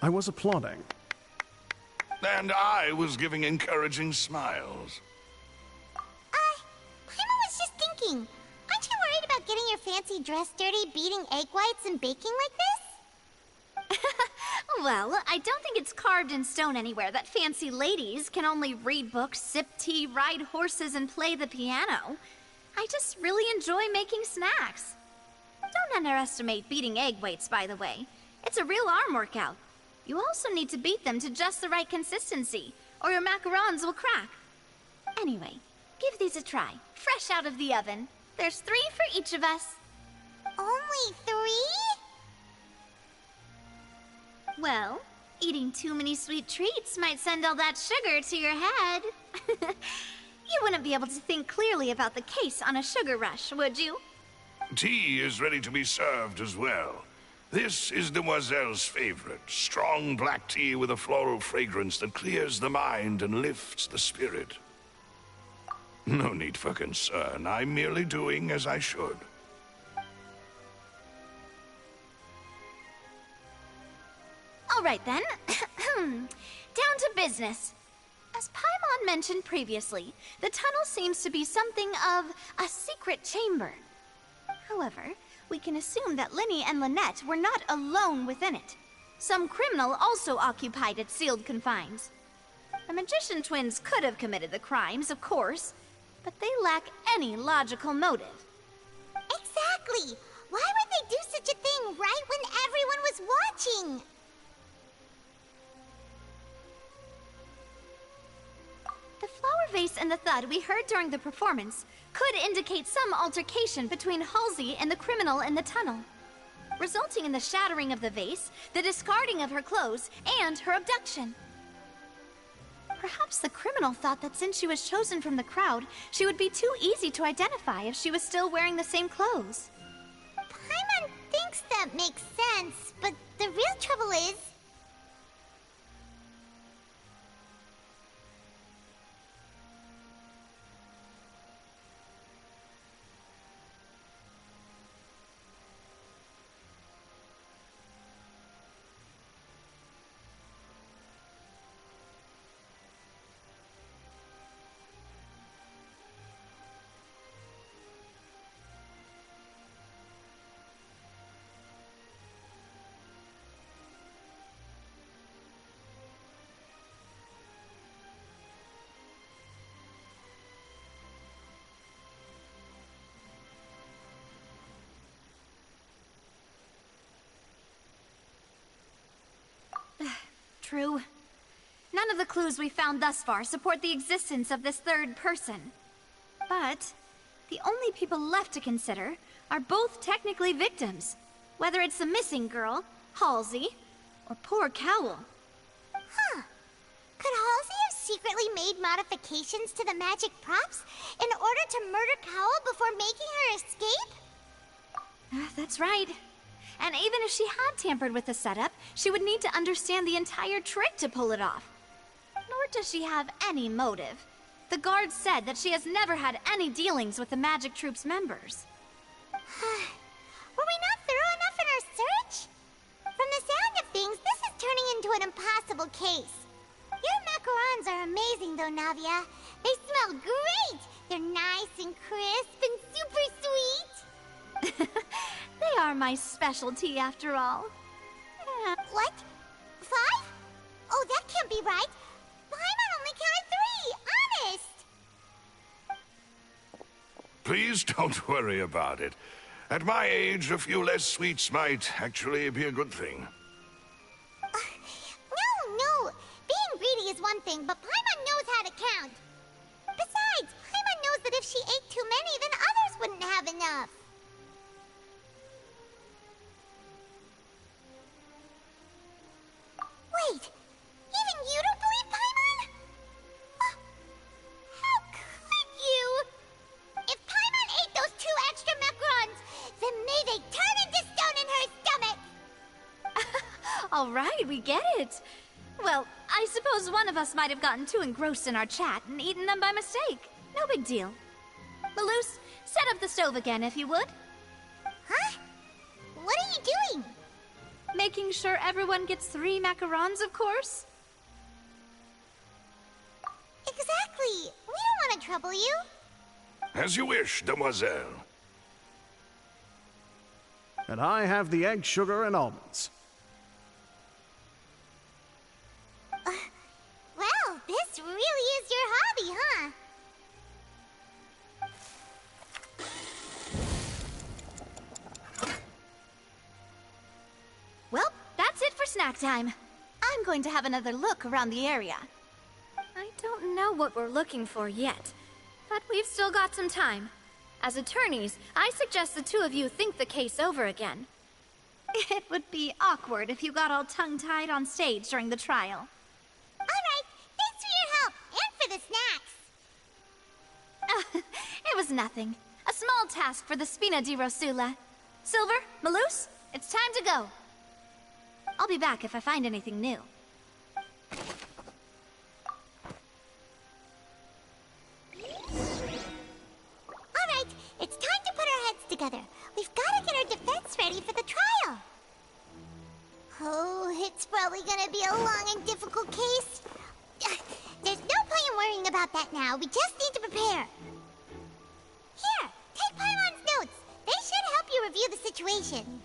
I was applauding. And I was giving encouraging smiles. Paimon was just thinking, aren't you worried about getting your fancy dress dirty, beating egg whites and baking like this? Well, I don't think it's carved in stone anywhere that fancy ladies can only read books, sip tea, ride horses, and play the piano. I just really enjoy making snacks. Don't underestimate beating egg whites, by the way. It's a real arm workout. You also need to beat them to just the right consistency, or your macarons will crack. Anyway, give these a try, fresh out of the oven. There's 3 for each of us. Only 3? Well, eating too many sweet treats might send all that sugar to your head. You wouldn't be able to think clearly about the case on a sugar rush, would you? Tea is ready to be served as well. This is Demoiselle's favorite, strong black tea with a floral fragrance that clears the mind and lifts the spirit. No need for concern. I'm merely doing as I should. All right then. Down to business. As Paimon mentioned previously, the tunnel seems to be something of a secret chamber. However, we can assume that Lyney and Lynette were not alone within it. Some criminal also occupied its sealed confines. The magician twins could have committed the crimes, of course, but they lack any logical motive. Exactly! Why would they do such a thing right when everyone was watching? The flower vase and the thud we heard during the performance could indicate some altercation between Halsey and the criminal in the tunnel, resulting in the shattering of the vase, the discarding of her clothes, and her abduction. Perhaps the criminal thought that since she was chosen from the crowd, she would be too easy to identify if she was still wearing the same clothes. Paimon thinks that makes sense, but the real trouble is... True. None of the clues we found thus far support the existence of this third person. But the only people left to consider are both technically victims, whether it's the missing girl, Halsey, or poor Cowell. Huh. Could Halsey have secretly made modifications to the magic props in order to murder Cowell before making her escape? That's right. And even if she had tampered with the setup, she would need to understand the entire trick to pull it off. Nor does she have any motive. The guards said that she has never had any dealings with the Magic Troop's members. Were we not thorough enough in our search? From the sound of things, this is turning into an impossible case. Your macarons are amazing though, Navia. They smell great! They're nice and crisp and super sweet! They are my specialty, after all. What? 5? Oh, that can't be right. Paimon only counted 3, honest! Please don't worry about it. At my age, a few less sweets might actually be a good thing. No. Being greedy is one thing, but Paimon knows how to count. Besides, Paimon knows that if she ate too many, then others wouldn't have enough. Wait, even you don't believe Paimon? How could you? If Paimon ate those 2 extra macarons, then may they turn into stone in her stomach! All right, we get it. Well, I suppose one of us might have gotten too engrossed in our chat and eaten them by mistake. No big deal. Malus, set up the stove again if you would. Huh? What are you doing? Making sure everyone gets 3 macarons, of course? Exactly. We don't want to trouble you. As you wish, demoiselle. And I have the egg, sugar, and almonds. Well, this really is your hobby, huh? Well, that's it for snack time. I'm going to have another look around the area. I don't know what we're looking for yet, but we've still got some time. As attorneys, I suggest the 2 of you think the case over again. It would be awkward if you got all tongue-tied on stage during the trial. All right, thanks for your help, and for the snacks. It was nothing. A small task for the Spina di Rosula. Silver, Malus, it's time to go. I'll be back if I find anything new. All right, it's time to put our heads together. We've got to get our defense ready for the trial. Oh, it's probably gonna be a long and difficult case. There's no point in worrying about that now. We just need to prepare. Here, take Paimon's notes. They should help you review the situation.